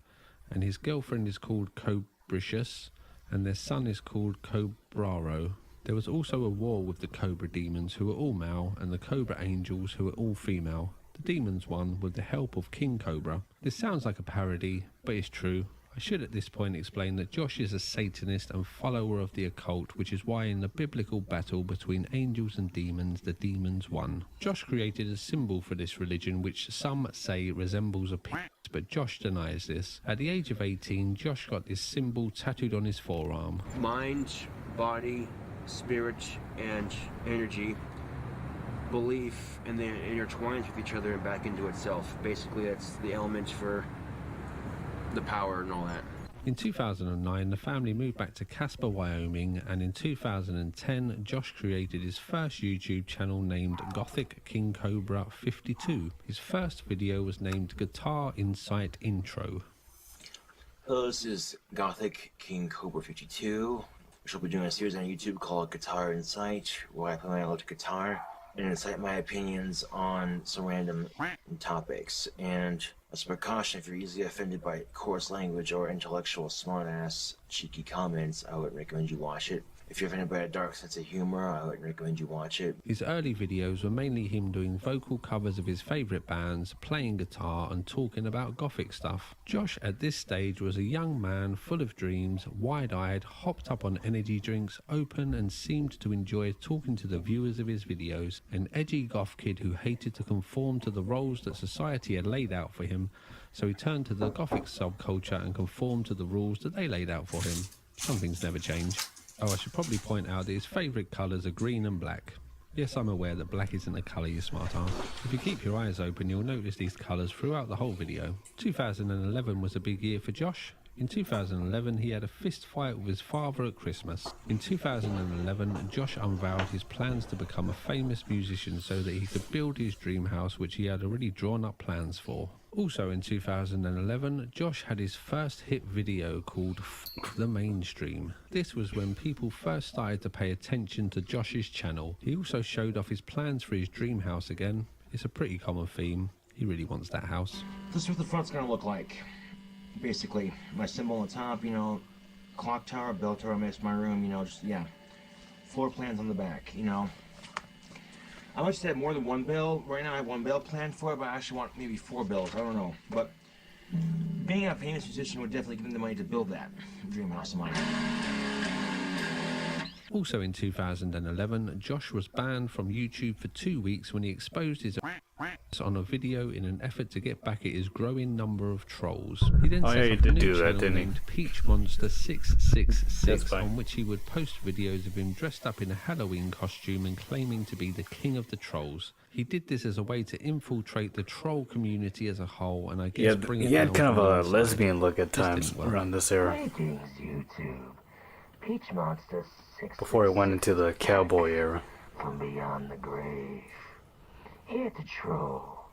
Q: and his girlfriend is called Cobricious, and their son is called Cobraro. There was also a war with the Cobra Demons, who were all male, and the Cobra Angels, who were all female. The demons won with the help of King Cobra. This sounds like a parody, but it's true. I should at this point explain that Josh is a Satanist and follower of the occult, which is why in the biblical battle between angels and demons, the demons won. Josh created a symbol for this religion which some say resembles a penis, but Josh denies this. At the age of 18, Josh got this symbol tattooed on his forearm.
R: Mind, body, spirit, and energy, belief, and then intertwines with each other and back into itself. Basically, that's the elements for the power and all that.
Q: In 2009, the family moved back to Casper, Wyoming, and in 2010, Josh created his first YouTube channel named Gothic King Cobra 52. His first video was named Guitar Insight Intro.
R: Hello, this is Gothic King Cobra 52, which will be doing a series on YouTube called Guitar Insight, where I play my electric guitar and incite my opinions on some random topics. And as a precaution, if you're easily offended by coarse language or intellectual smartass cheeky comments, I would recommend you watch it. If you're offended by a dark sense of humor, I would recommend you watch it.
Q: His early videos were mainly him doing vocal covers of his favourite bands, playing guitar and talking about gothic stuff. Josh at this stage was a young man full of dreams, wide-eyed, hopped up on energy drinks, open and seemed to enjoy talking to the viewers of his videos. An edgy goth kid who hated to conform to the roles that society had laid out for him, so he turned to the gothic subculture and conformed to the rules that they laid out for him. Some things never change. Oh, I should probably point out that his favourite colours are green and black. Yes, I'm aware that black isn't a colour, you smart ass. If you keep your eyes open, you'll notice these colours throughout the whole video. 2011 was a big year for Josh. In 2011, he had a fist fight with his father at Christmas. In 2011, Josh unveiled his plans to become a famous musician so that he could build his dream house, which he had already drawn up plans for. Also in 2011, Josh had his first hit video called F*** the Mainstream. This was when people first started to pay attention to Josh's channel. He also showed off his plans for his dream house again. It's a pretty common theme. He really wants that house.
R: This is what the front's gonna look like. Basically, my symbol on top, you know, clock tower, bell tower, makes my room, you know, just, yeah. Floor plans on the back, you know. I wish I had more than one bell. Right now I have one bell planned for it, but I actually want maybe 4 bells. I don't know. But being a famous musician would definitely give me the money to build that dream house of mine.
Q: Also in 2011, Josh was banned from YouTube for 2 weeks when he exposed his on a video in an effort to get back at his growing number of trolls. He then set up a new channel named Peach Monster 666, on which he would post videos of him dressed up in a Halloween costume and claiming to be the king of the trolls. He did this as a way to infiltrate the troll community as a whole, and I guess bring it down.
A: He had kind of a lesbian look at times around this era.
S: Greetings, YouTube. Peach Monster 666
A: before he went into the cowboy era.
S: from beyond the grave. Here to troll.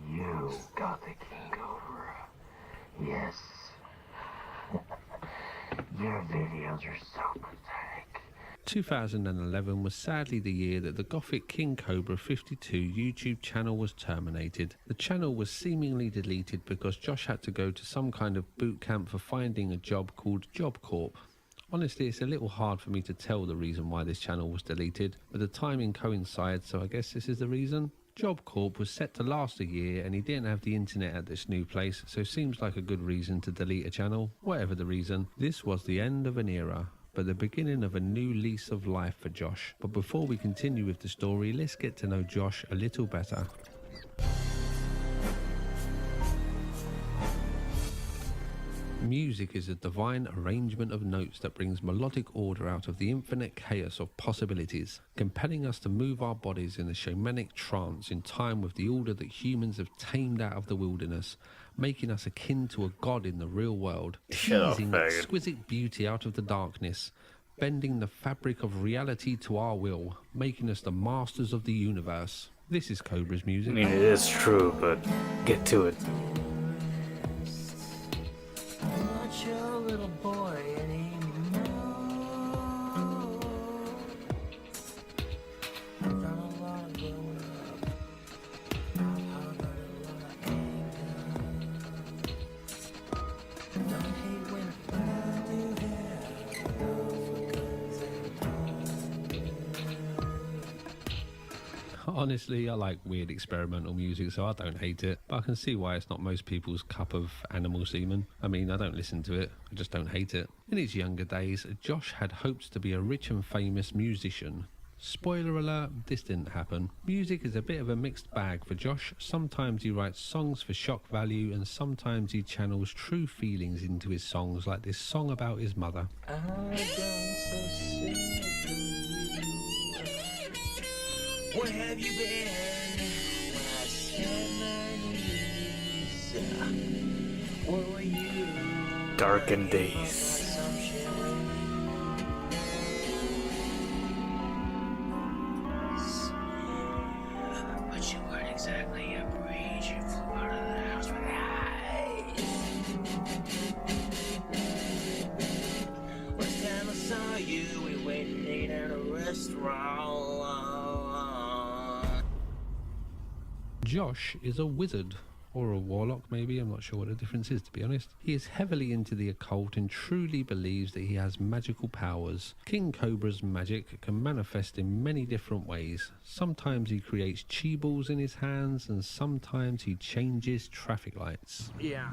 S: You, Gothic King Cobra. Yes. Your videos are so pathetic.
Q: 2011 was sadly the year that the Gothic King Cobra 52 YouTube channel was terminated. The channel was seemingly deleted because Josh had to go to some kind of boot camp for finding a job called Job Corp. Honestly, it's a little hard for me to tell the reason why this channel was deleted, but the timing coincides, so I guess this is the reason. Job Corp was set to last a year and he didn't have the internet at this new place, so seems like a good reason to delete a channel. Whatever the reason, this was the end of an era, but the beginning of a new lease of life for Josh. But before we continue with the story, let's get to know Josh a little better. Music is a divine arrangement of notes that brings melodic order out of the infinite chaos of possibilities, compelling us to move our bodies in a shamanic trance in time with the order that humans have tamed out of the wilderness, making us akin to a god in the real world, teasing exquisite beauty out of the darkness, bending the fabric of reality to our will, making us the masters of the universe. This is Cobra's music.
A: I mean, it is true, but get to it.
K: Not your little boy anymore. I've done a lot of growing up. I've got a lot of anger. Don't hate when I do that. Go for guns and
Q: Honestly, I like weird experimental music, so I don't hate it, but I can see why it's not most people's cup of animal semen. I mean, I don't listen to it, I just don't hate it. In his younger days, Josh had hopes to be a rich and famous musician. Spoiler alert, this didn't happen. Music is a bit of a mixed bag for Josh. Sometimes he writes songs for shock value, and sometimes he channels true feelings into his songs, like this song about his mother.
K: I've done so sick of you. Where have you been when I said my knees? Where were you?
A: Darkened days.
K: But you weren't exactly a breeze. You flew out of the house with eyes. Last time I saw you, we went and ate at a restaurant.
Q: Josh is a wizard, or a warlock maybe, I'm not sure what the difference is to be honest. He is heavily into the occult and truly believes that he has magical powers. King Cobra's magic can manifest in many different ways. Sometimes he creates chi balls in his hands, and sometimes he changes traffic lights.
P: Yeah.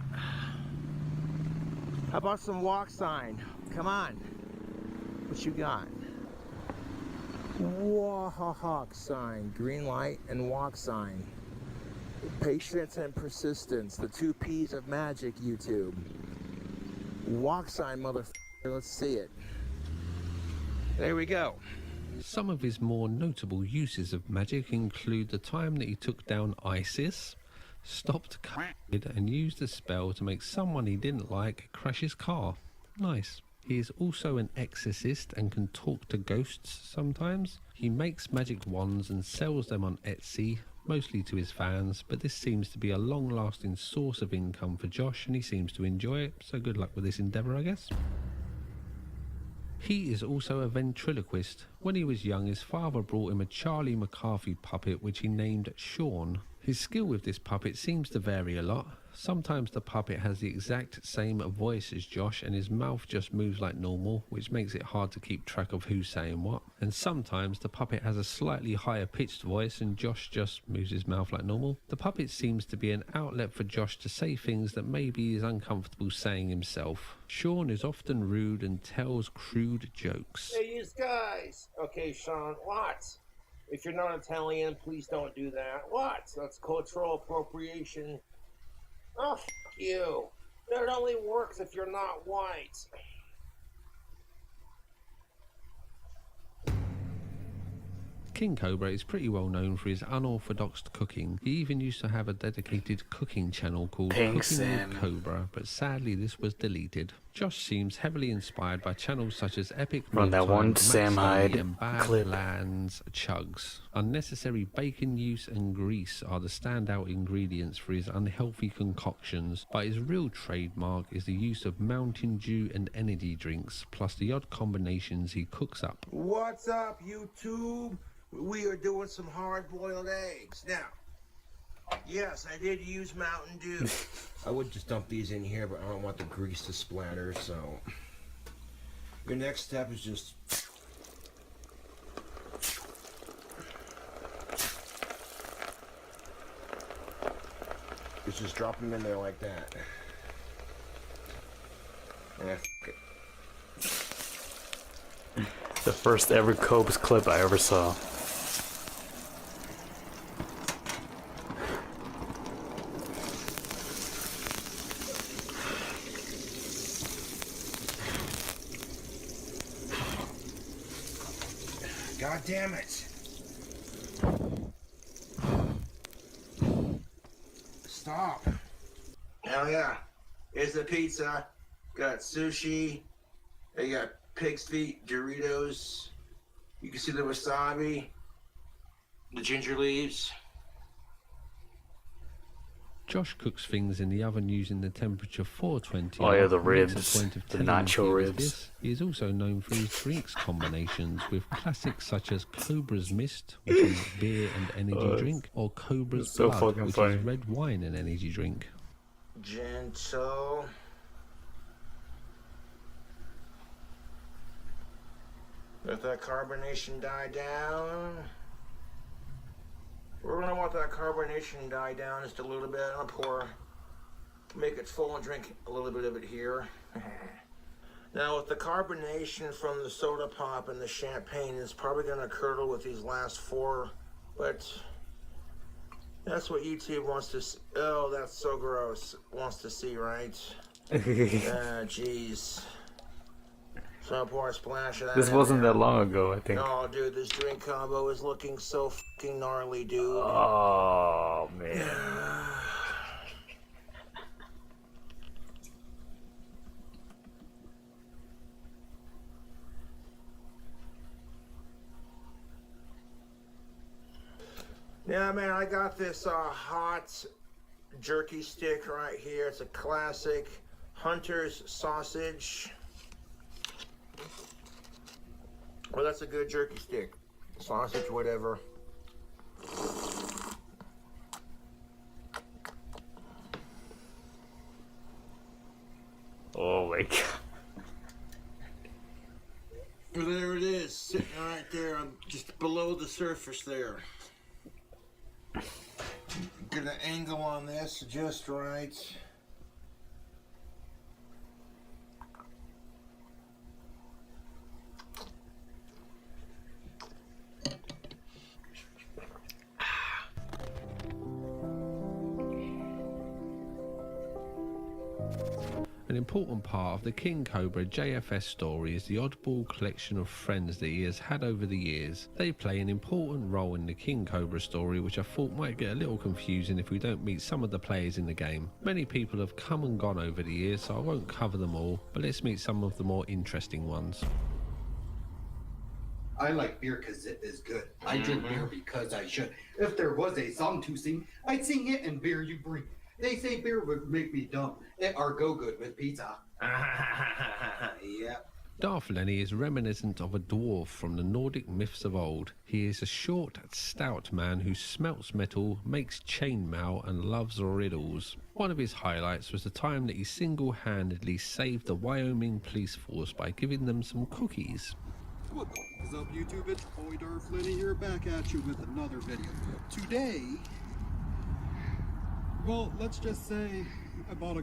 P: How about some walk sign? Come on. What you got? Walk sign. Green light and walk sign. Patience and persistence. The 2 P's of magic, YouTube. Walk sign, motherfucker. Let's see it. There we go.
Q: Some of his more notable uses of magic include the time that he took down ISIS, stopped COVID, and used a spell to make someone he didn't like crash his car. Nice. He is also an exorcist and can talk to ghosts sometimes. He makes magic wands and sells them on Etsy, mostly to his fans, but this seems to be a long-lasting source of income for Josh and he seems to enjoy it, so good luck with this endeavour, I guess. He is also a ventriloquist. When he was young, his father brought him a Charlie McCarthy puppet which he named Sean. His skill with this puppet seems to vary a lot. Sometimes the puppet has the exact same voice as Josh and his mouth just moves like normal, which makes it hard to keep track of who's saying what. And sometimes the puppet has a slightly higher pitched voice and Josh just moves his mouth like normal. The puppet seems to be an outlet for Josh to say things that maybe he is uncomfortable saying himself. Sean is often rude and tells crude jokes.
C: Hey, you guys. Okay, Sean, what? If you're not Italian, please don't do that. What? That's cultural appropriation. Oh, f*** you. That only works if you're not white.
Q: King Cobra is pretty well known for his unorthodox cooking. He even used to have a dedicated cooking channel called
A: Pink
Q: Cooking
A: Sam.
Q: with Cobra, but sadly this was deleted. Josh seems heavily inspired by channels such as Epic
A: From that
Q: Mealtime,
A: one
Q: Max
A: Sam
Q: Slowly,
A: Hyde
Q: and
A: clip.
Q: Badlands Chugs. Unnecessary bacon use and grease are the standout ingredients for his unhealthy concoctions, but his real trademark is the use of Mountain Dew and energy drinks, plus the odd combinations he cooks up.
P: What's up, YouTube? We are doing some hard-boiled eggs. Now, yes, I did use Mountain Dew. I would just dump these in here, but I don't want the grease to splatter, so... Your next step is just... just drop them in there like that. Yeah,
A: The first ever Cobes clip I ever saw.
P: God damn it. Stop. Hell yeah. Here's the pizza. Got sushi. They got pig's feet, Doritos. You can see the wasabi. The ginger leaves.
Q: Josh cooks things in the oven using the temperature 420.
A: Oh yeah, the
Q: and makes a
A: ribs.
Q: point of
A: The
Q: telling
A: nacho
Q: viewers
A: ribs.
Q: this. He is also known for his drinks combinations with classics such as Cobra's Mist, which is beer and energy drink, or Cobra's
A: so
Q: Blood,
A: fucking
Q: which
A: funny.
Q: is red wine and energy drink.
P: Gentle. Let that carbonation die down. We're gonna want that carbonation die down just a little bit. I'm gonna pour, make it full and drink a little bit of it here. Now with the carbonation from the soda pop and the champagne, it's probably gonna curdle with these last four, but that's what YouTube wants to see. Oh, that's so gross. Wants to see, right? Jeez. So I'll pour a splash of that.
A: This
P: in
A: wasn't
P: there.
A: that long ago, I think.
P: Oh, dude, this drink combo is looking so fucking gnarly, dude.
A: Oh, man.
P: Yeah, man, I got this hot jerky stick right here. It's a classic Hunter's sausage. Well, that's a good jerky stick. Sausage, whatever.
A: Oh my god.
P: There it is, sitting right there. I'm just below the surface there. Get an angle on this just right.
Q: An important part of the King Cobra JFS story is the oddball collection of friends that he has had over the years. They play an important role in the King Cobra story, which I thought might get a little confusing if we don't meet some of the players in the game. Many people have come and gone over the years, so I won't cover them all, but let's meet some of the more interesting ones.
T: I like beer because it is good. I drink beer because I should. If there was a song to sing, I'd sing it and beer you bring. They say beer would make me dumb. It are go good with pizza. Yep.
Q: Darth Lenny is reminiscent of a dwarf from the Nordic myths of old. He is a short, stout man who smelts metal, makes chainmail and loves riddles. One of his highlights was the time that he single-handedly saved the Wyoming police force by giving them some cookies.
U: What is up, YouTube? It's Boy Darth Lenny here, back at you with another video. Today, well, let's just say I bought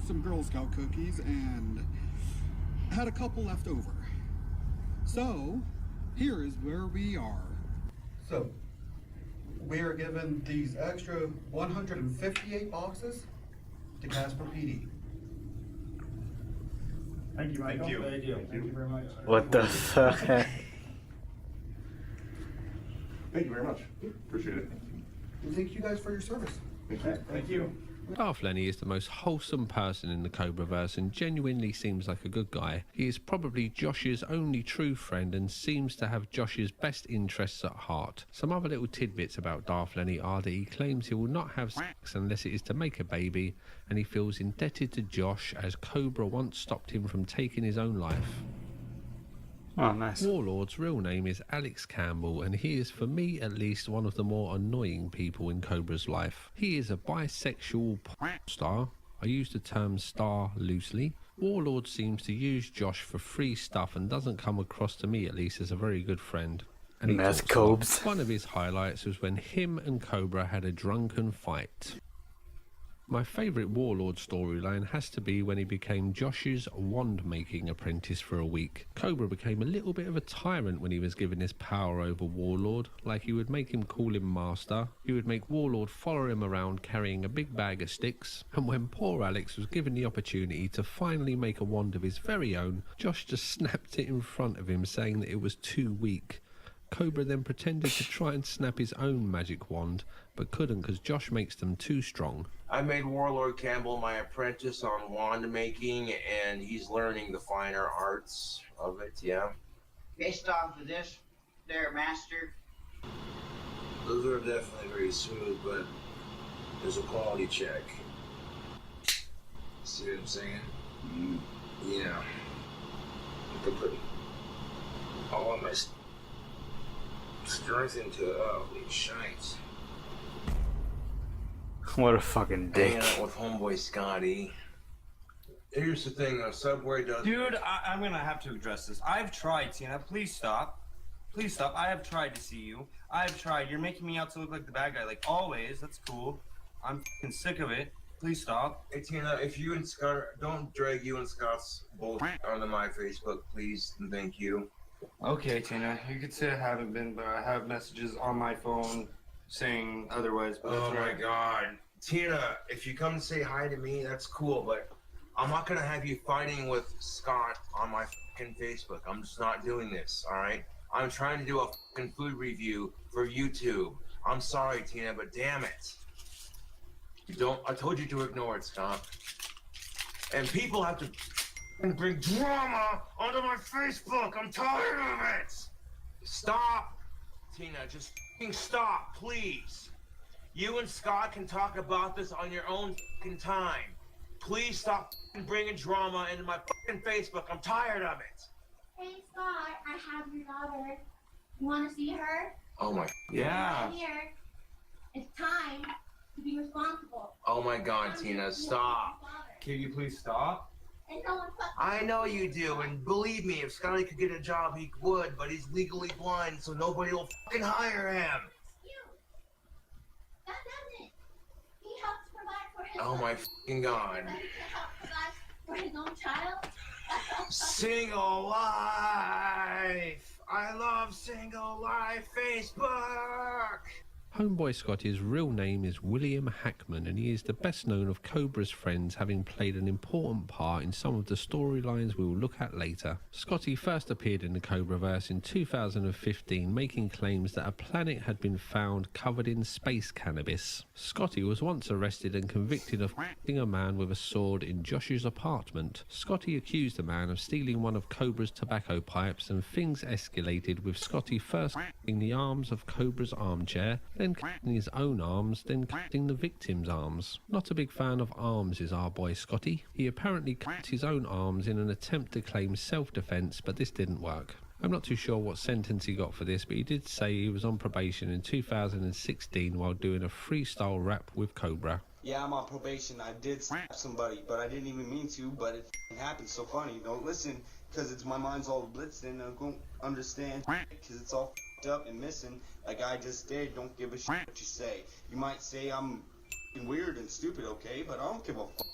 U: some Girl Scout cookies and had a couple left over. So, here is where we are. So, we are given these extra 158 boxes to Casper PD. Thank you, Michael. Thank you very much.
A: What the fuck?
J: Thank you very much. Appreciate it.
H: And thank you guys for your service.
J: Thank you.
Q: Darth Lenny is the most wholesome person in the Cobraverse and genuinely seems like a good guy. He is probably Josh's only true friend and seems to have Josh's best interests at heart. Some other little tidbits about Darth Lenny are that he claims he will not have sex unless it is to make a baby, and he feels indebted to Josh as Cobra once stopped him from taking his own life.
A: Oh, nice.
Q: Warlord's real name is Alex Campbell, and he is, for me at least, one of the more annoying people in Cobra's life. He is a bisexual star. I use the term star loosely. Warlord seems to use Josh for free stuff and doesn't come across, to me at least, as a very good friend. And he
A: Meth
Q: talks a lot.
A: Cobes.
Q: One of his highlights was when him and Cobra had a drunken fight. My favourite Warlord storyline has to be when he became Josh's wand-making apprentice for a week. Cobra became a little bit of a tyrant when he was given his power over Warlord. Like, he would make him call him master, he would make Warlord follow him around carrying a big bag of sticks, and when poor Alex was given the opportunity to finally make a wand of his very own, Josh just snapped it in front of him, saying that it was too weak. Cobra then pretended to try and snap his own magic wand, but couldn't because Josh makes them too strong.
R: I made Warlord Campbell my apprentice on wand making, and he's learning the finer arts of it, yeah.
B: Based off of this, there, Master.
R: Those are definitely very smooth, but there's a quality check. See what I'm saying? Yeah. I could put all of my strength into it. Holy shite.
A: What a fucking dick.
R: Hanging out with homeboy Scotty. Here's the thing, Subway does...
V: Dude, I'm gonna have to address this. I've tried, Tina. Please stop. Please stop. I have tried to see you. I've tried. You're making me out to look like the bad guy, like always. That's cool. I'm f***ing sick of it. Please stop.
R: Hey, Tina, if you and Scott... Don't drag you and Scott's bullshit onto my Facebook, please, and thank you.
V: Okay, Tina. You could say I haven't been, but I have messages on my phone saying otherwise. But
R: Oh my god. Tina, if you come to say hi to me, that's cool, but I'm not gonna have you fighting with Scott on my fucking Facebook. I'm just not doing this, alright? I'm trying to do a fucking food review for YouTube. I'm sorry, Tina, but damn it. I told you to ignore it, Scott. And people have to bring drama onto my Facebook. I'm tired of it. Stop, Tina, just fucking stop, please. You and Scott can talk about this on your own fucking time. Please stop fucking bringing drama into my fucking Facebook. I'm tired of it.
W: Hey Scott, I have your daughter. You want to see her?
R: Oh my.
W: Yeah. Right here. It's time to be responsible.
R: Oh my god, Tina, stop.
V: Can you please stop?
W: And no one fucking
R: I know you do, and believe me, if Scotty could get a job, he would, but he's legally blind, so nobody will fucking hire him.
W: That doesn't. He helps provide for his
R: Oh my fucking god.
W: He helps provide for his own child.
R: Single life! I love single life Facebook!
Q: Homeboy Scotty's real name is William Hackman, and he is the best known of Cobra's friends, having played an important part in some of the storylines we will look at later. Scotty first appeared in the Cobraverse in 2015, making claims that a planet had been found covered in space cannabis. Scotty was once arrested and convicted of hitting a man with a sword in Josh's apartment. Scotty accused the man of stealing one of Cobra's tobacco pipes, and things escalated, with Scotty first cutting the arms of Cobra's armchair, then cutting his own arms, then cutting the victim's arms. Not a big fan of arms is our boy Scotty. He apparently cut his own arms in an attempt to claim self-defense, but this didn't work. I'm not too sure what sentence he got for this, but he did say he was on probation in 2016 while doing a freestyle rap with Cobra.
X: Yeah, I'm on probation. I did slap somebody, but I didn't even mean to, but it happened so funny. Don't listen, because it's my mind's all blitzed and I don't understand, because it's all up and missing like I just did. Don't give a shit what you say. You might say I'm weird and stupid, okay, but I don't give a fuck.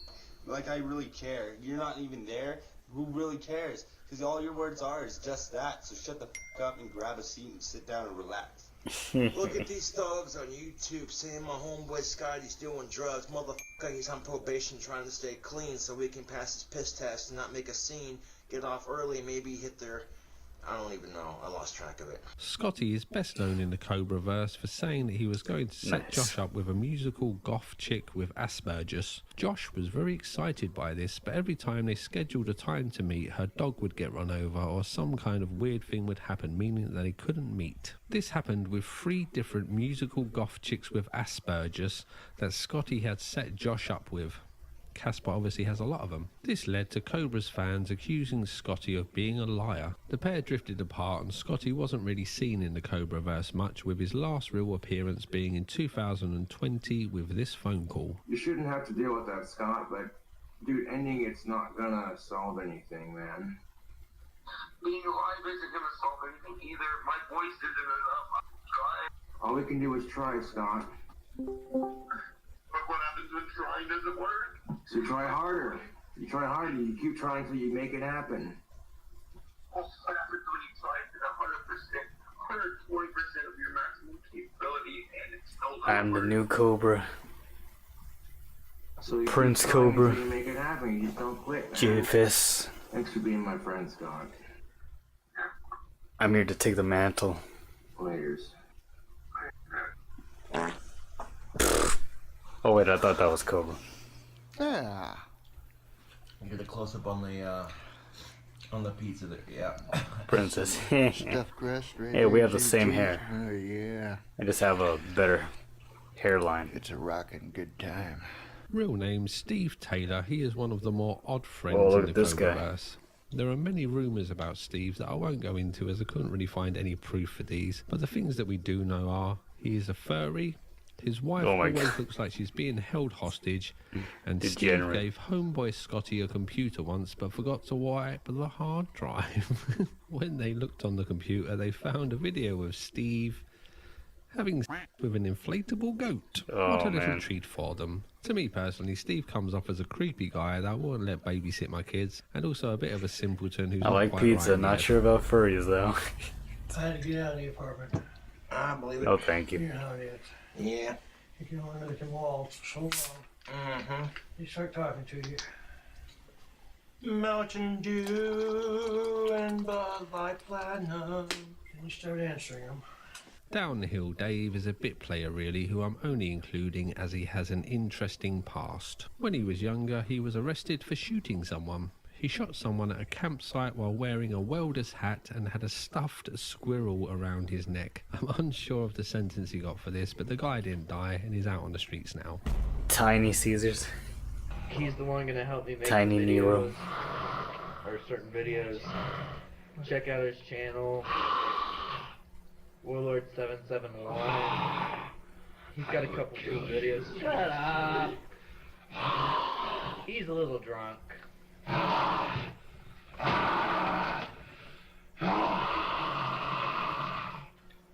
X: Like, I really care. You're not even there. Who really cares? Because all your words are is just that. So shut the fuck up and grab a seat and sit down and relax.
R: Look at these thugs on YouTube saying my homeboy Scotty's doing drugs. Motherfucker, he's on probation trying to stay clean so he can pass his piss test and not make a scene, get off early, maybe hit their I don't even know. I lost track of it.
Q: Scotty is best known in the Cobraverse for saying that he was going to set Josh up with a musical goth chick with Asperger's. Josh was very excited by this, but every time they scheduled a time to meet, her dog would get run over or some kind of weird thing would happen, meaning that they couldn't meet. This happened with 3 different musical goth chicks with Asperger's that Scotty had set Josh up with. Casper obviously has a lot of them. This led to Cobra's fans accusing Scotty of being a liar. The pair drifted apart and Scotty wasn't really seen in the Cobraverse much, with his last real appearance being in 2020 with this phone call.
D: You shouldn't have to deal with that, Scott, but dude, ending it's not gonna solve anything, man.
S: Being alive isn't gonna solve anything either. My voice isn't enough. I'm trying.
D: All we can do is try, Scott.
S: But what happens when trying doesn't work?
D: So try harder. You try harder, you keep trying until you make it happen.
S: What happens when you try to 100%, 120% of your maximum capability, and it's still not
A: I'm the new Cobra.
D: So you
A: Prince
D: keep trying
A: Cobra.
D: until you make it happen, you just don't quit. man.
A: J-Fist.
D: Thanks for being my friend, Scott.
A: I'm here to take the mantle.
D: Layers.
A: Oh wait, I thought that was Cobra.
R: Yeah. You get the close up on the pizza there. Yeah.
A: Princess.
E: Stuffed crust,
A: Hey, we have the
E: cheese.
A: same hair.
E: Oh yeah.
A: I just have a better hairline.
E: It's a rockin' good time.
Q: Real name Steve Taylor. He is one of the more odd friends
A: Oh, look
Q: in
A: at
Q: the
A: this guy.
Q: Cobraverse. There are many rumours about Steve that I won't go into as I couldn't really find any proof for these, but the things that we do know are he is a furry, his wife
A: Oh my
Q: always
A: God.
Q: looks like she's being held hostage, and Steve
A: Degenerate.
Q: gave homeboy Scotty a computer once but forgot to wipe the hard drive. When they looked on the computer they found a video of Steve having sex with an inflatable goat.
A: Oh,
Q: What a little
A: man.
Q: treat for them. To me personally, Steve comes off as a creepy guy that won't let babysit my kids, and also a bit of a simpleton who's
A: I
Q: not
A: like
Q: quite
A: pizza,
Q: right
A: not
Q: yet.
A: sure about furries though.
C: I had to get out of the apartment.
R: I believe it.
A: Oh, thank you.
C: You know how it is.
R: Yeah.
C: You can only look at walls for so long.
R: Mm-hmm.
C: They start talking to you.
R: Mountain Dew and Bud Light Platinum.
C: And you start answering them.
Q: Downhill Dave is a bit player really, who I'm only including as he has an interesting past. When he was younger, he was arrested for shooting someone. He shot someone at a campsite while wearing a welder's hat and had a stuffed squirrel around his neck. I'm unsure of the sentence he got for this, but the guy didn't die and he's out on the streets now.
A: Tiny Caesars.
F: He's the one gonna help me make
A: Tiny
F: videos,
A: Nero.
F: or certain videos. Check out his channel, Warlord771. He's got a couple cool videos. Shut up! He's a little drunk.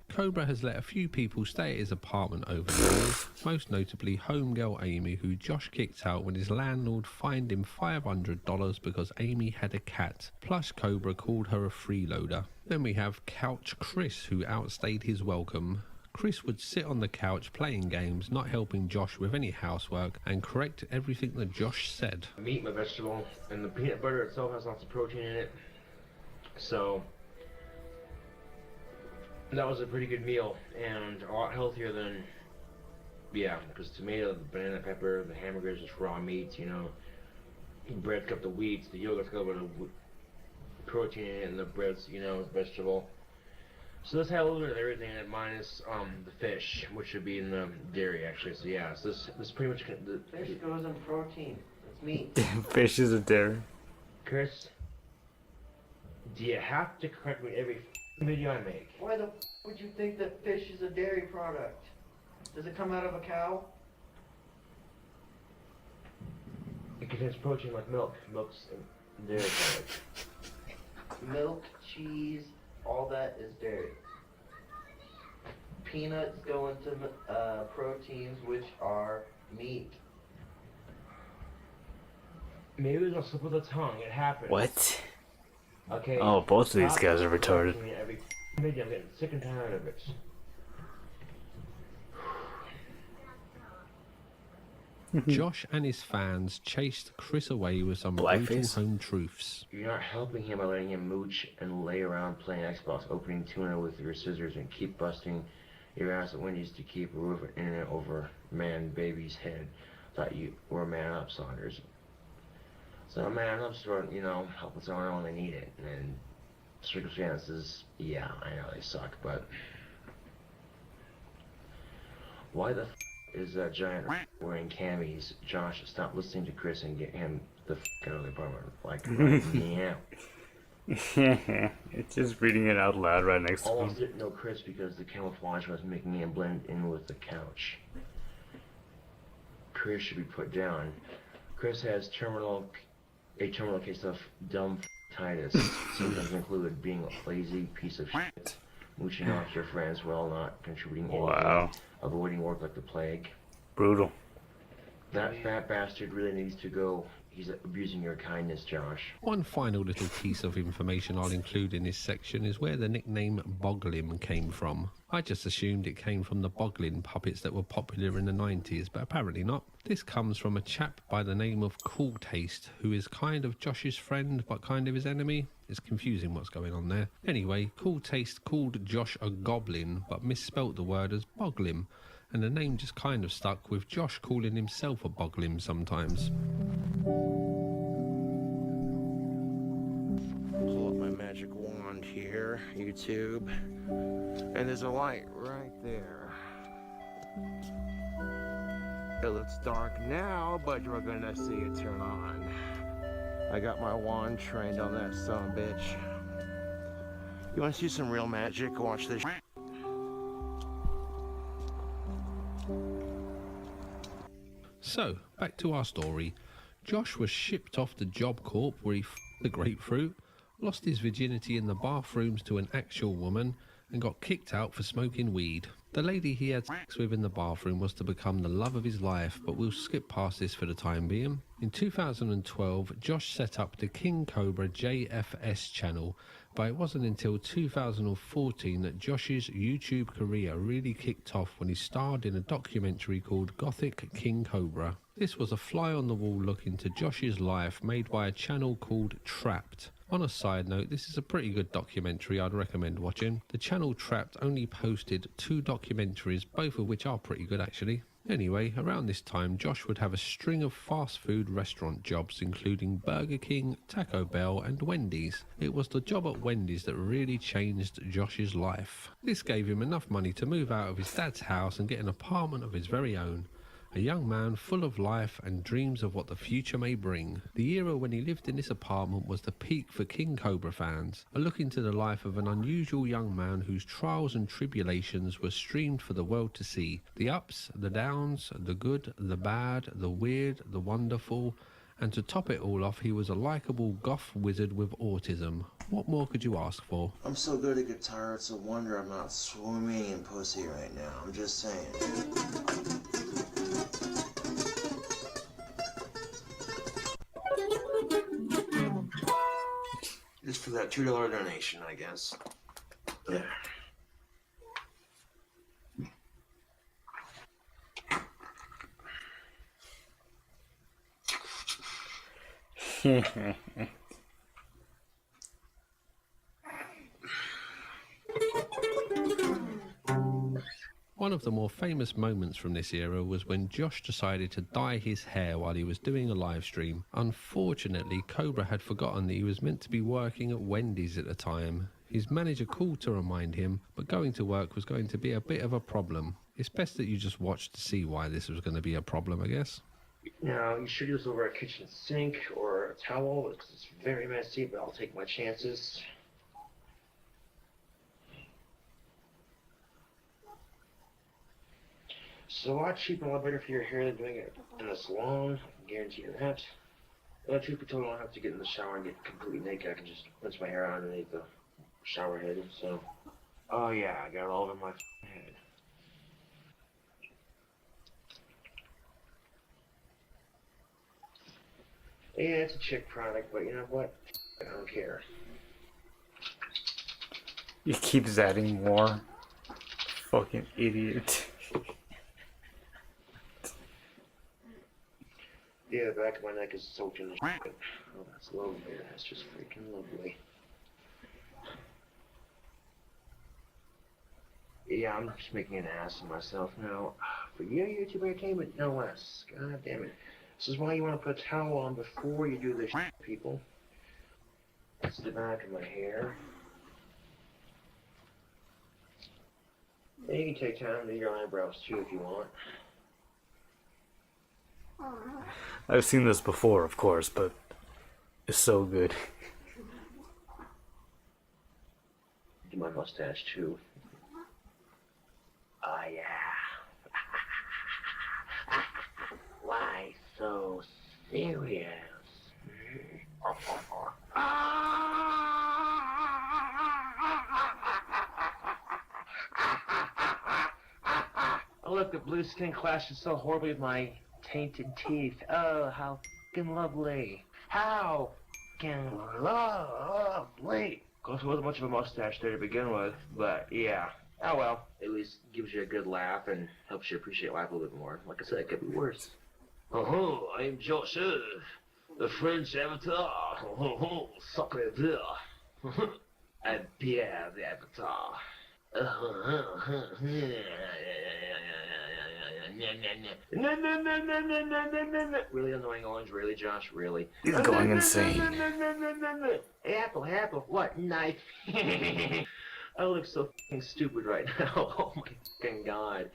Q: Cobra has let a few people stay at his apartment over the years, most notably homegirl Amy, who Josh kicked out when his landlord fined him $500 because Amy had a cat. Plus Cobra called her a freeloader. Then we have Couch Chris, who outstayed his welcome. Chris would sit on the couch playing games, not helping Josh with any housework, and correct everything that Josh said.
F: Meat, my vegetable, and the peanut butter itself has lots of protein in it. So that was a pretty good meal, and a lot healthier than, yeah, because tomato, the banana pepper, the hamburgers, just raw meats, you know. The bread's got the wheat, the yogurt's got a bit of protein in it, and the bread's, you know, vegetable. So this had a little bit of everything in it, minus the fish, which would be in the dairy, actually. So yeah, so this pretty much the fish goes in protein. It's meat.
A: Fish is a dairy.
F: Chris, do you have to correct me every video I make?
G: Why the would you think that fish is a dairy product? Does it come out of a cow?
F: It contains protein like milk. Milk's a dairy product.
G: Milk, cheese, all that is dairy. Peanuts go into proteins, which are meat.
F: Maybe it was a slip of the tongue. It happened.
A: What?
F: Okay.
A: Oh, both of these
F: stop
A: guys are retarded.
F: correcting me every video. I'm getting sick and tired of it.
Q: Josh and his fans chased Chris away with some brutal
A: Blackface.
Q: home truths.
F: You're not helping him by letting him mooch and lay around playing Xbox, opening tuna with your scissors, and keep busting your ass at Wendy's to keep a roof of internet over man baby's head. Thought you were a man up, Saunders. So man up's for, helping someone when they need it. And circumstances, yeah, I know they suck, but why the is that giant wearing camis? Josh, stop listening to Chris and get him the out of the apartment. Like, right now.
A: It's just reading it out loud right next to
F: Almost
A: him.
F: didn't know Chris because the camouflage was making him blend in with the couch. Chris should be put down. Chris has a terminal case of dumb titus. Symptoms include being a lazy piece of shit, mooching off your friends while not contributing anything, avoiding work like the plague.
A: Brutal.
Q: That fat bastard really needs to go. He's abusing your kindness, Josh.
I: One final little piece of information I'll include in this section is where the nickname Boglin came from. I just assumed it came from the Boglin puppets that were popular in the 90s, but apparently not. This comes from a chap by the name of Cool Taste, who is kind of Josh's friend, but kind of his enemy. It's confusing what's going on there. Anyway, Cool Taste called Josh a goblin, but misspelt the word as Boglin, and the name just kind of stuck, with Josh calling himself a Boglin sometimes.
C: Pull up my magic wand here, YouTube, and there's a light right there. It looks dark now, but you're gonna see it turn on. I got my wand trained on that son of a bitch. You wanna see some real magic? Watch this.
I: So, back to our story. Josh was shipped off to Job Corp where he f***ed the grapefruit, lost his virginity in the bathrooms to an actual woman, and got kicked out for smoking weed. The lady he had sex with in the bathroom was to become the love of his life, but we'll skip past this for the time being. In 2012, Josh set up the King Cobra JFS channel, but it wasn't until 2014 that Josh's YouTube career really kicked off when he starred in a documentary called Gothic King Cobra. This was a fly-on-the-wall look into Josh's life made by a channel called Trapped. On a side note, this is a pretty good documentary I'd recommend watching. The channel Trapped only posted 2 documentaries, both of which are pretty good actually. Anyway, around this time, Josh would have a string of fast food restaurant jobs, including Burger King, Taco Bell, and Wendy's. It was the job at Wendy's that really changed Josh's life. This gave him enough money to move out of his dad's house and get an apartment of his very own. A young man full of life and dreams of what the future may bring. The era when he lived in this apartment was the peak for King Cobra fans. A look into the life of an unusual young man whose trials and tribulations were streamed for the world to see. The ups, the downs, the good, the bad, the weird, the wonderful. And to top it all off, he was a likeable goth wizard with autism. What more could you ask for?
C: I'm so good at guitar, it's a wonder I'm not swimming in pussy right now. I'm just saying. Just for that $2 donation, I guess. There.
I: One of the more famous moments from this era was when Josh decided to dye his hair while he was doing a live stream. Unfortunately, Cobra had forgotten that he was meant to be working at Wendy's at the time. His manager called to remind him, but going to work was going to be a bit of a problem. It's best that you just watch to see why this was going to be a problem, I guess.
F: Now, you should use over a kitchen sink or a towel, because it's very messy, but I'll take my chances. So a lot cheaper and a lot better for your hair than doing it in a salon, I guarantee you that. But truth be told, I don't have to get in the shower and get completely naked. I can just rinse my hair out underneath the shower head, so. Oh yeah, I got it all over my head. Yeah, it's a chick product, but you know what? I don't care.
A: He keeps adding more. Fucking idiot.
F: Yeah, the back of my neck is soaked in shit. Oh, that's lovely. That's just freaking lovely. Yeah, I'm just making an ass of myself now. For your YouTube entertainment, no less. God damn it. This is why you want to put a towel on before you do this shit, people. That's the back of my hair. And you can take time to do your eyebrows too if you want.
A: I've seen this before, of course, but it's so good.
F: Do my mustache too. Oh yeah. Why so serious? Oh look, the blue skin clashes so horribly with my tainted teeth. Oh, how fucking lovely. How fucking lovely. Of course, it wasn't much of a mustache there to begin with, but yeah. Oh well, at least gives you a good laugh and helps you appreciate life a little bit more. Like I said, it could be worse. Oh, I'm Josh, the French Avatar. Oh, sacre bleu. I bear the Avatar. Really annoying orange, really, Josh, really.
A: He's going insane.
F: Apple, what? Knife. I look so fucking stupid right now. Oh my fucking god.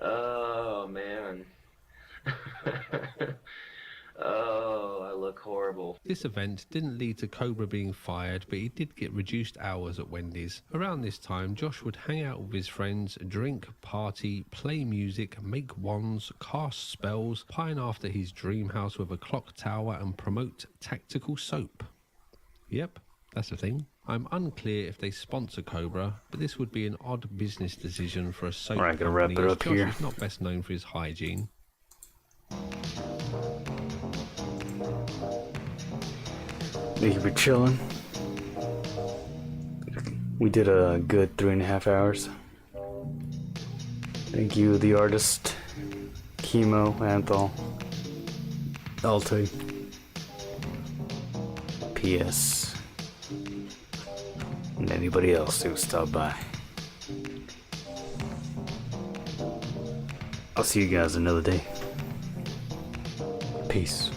F: Oh man. Oh, I look horrible.
Q: This event didn't lead to Cobra being fired, but he did get reduced hours at Wendy's. Around this time, Josh would hang out with his friends, drink, party, play music, make wands, cast spells, pine after his dream house with a clock tower, and promote tactical soap. Yep, that's a thing. I'm unclear if they sponsor Cobra, but this would be an odd business decision for a soap
A: Alright, gonna
Q: company,
A: wrap it
Q: as
A: up
Q: Josh
A: here.
Q: is not best known for his hygiene.
A: Thank you for chilling. We did a good 3.5 hours. Thank you, the artist, Chemo, Anthol, Alti, PS, and anybody else who stopped by. I'll see you guys another day. Peace.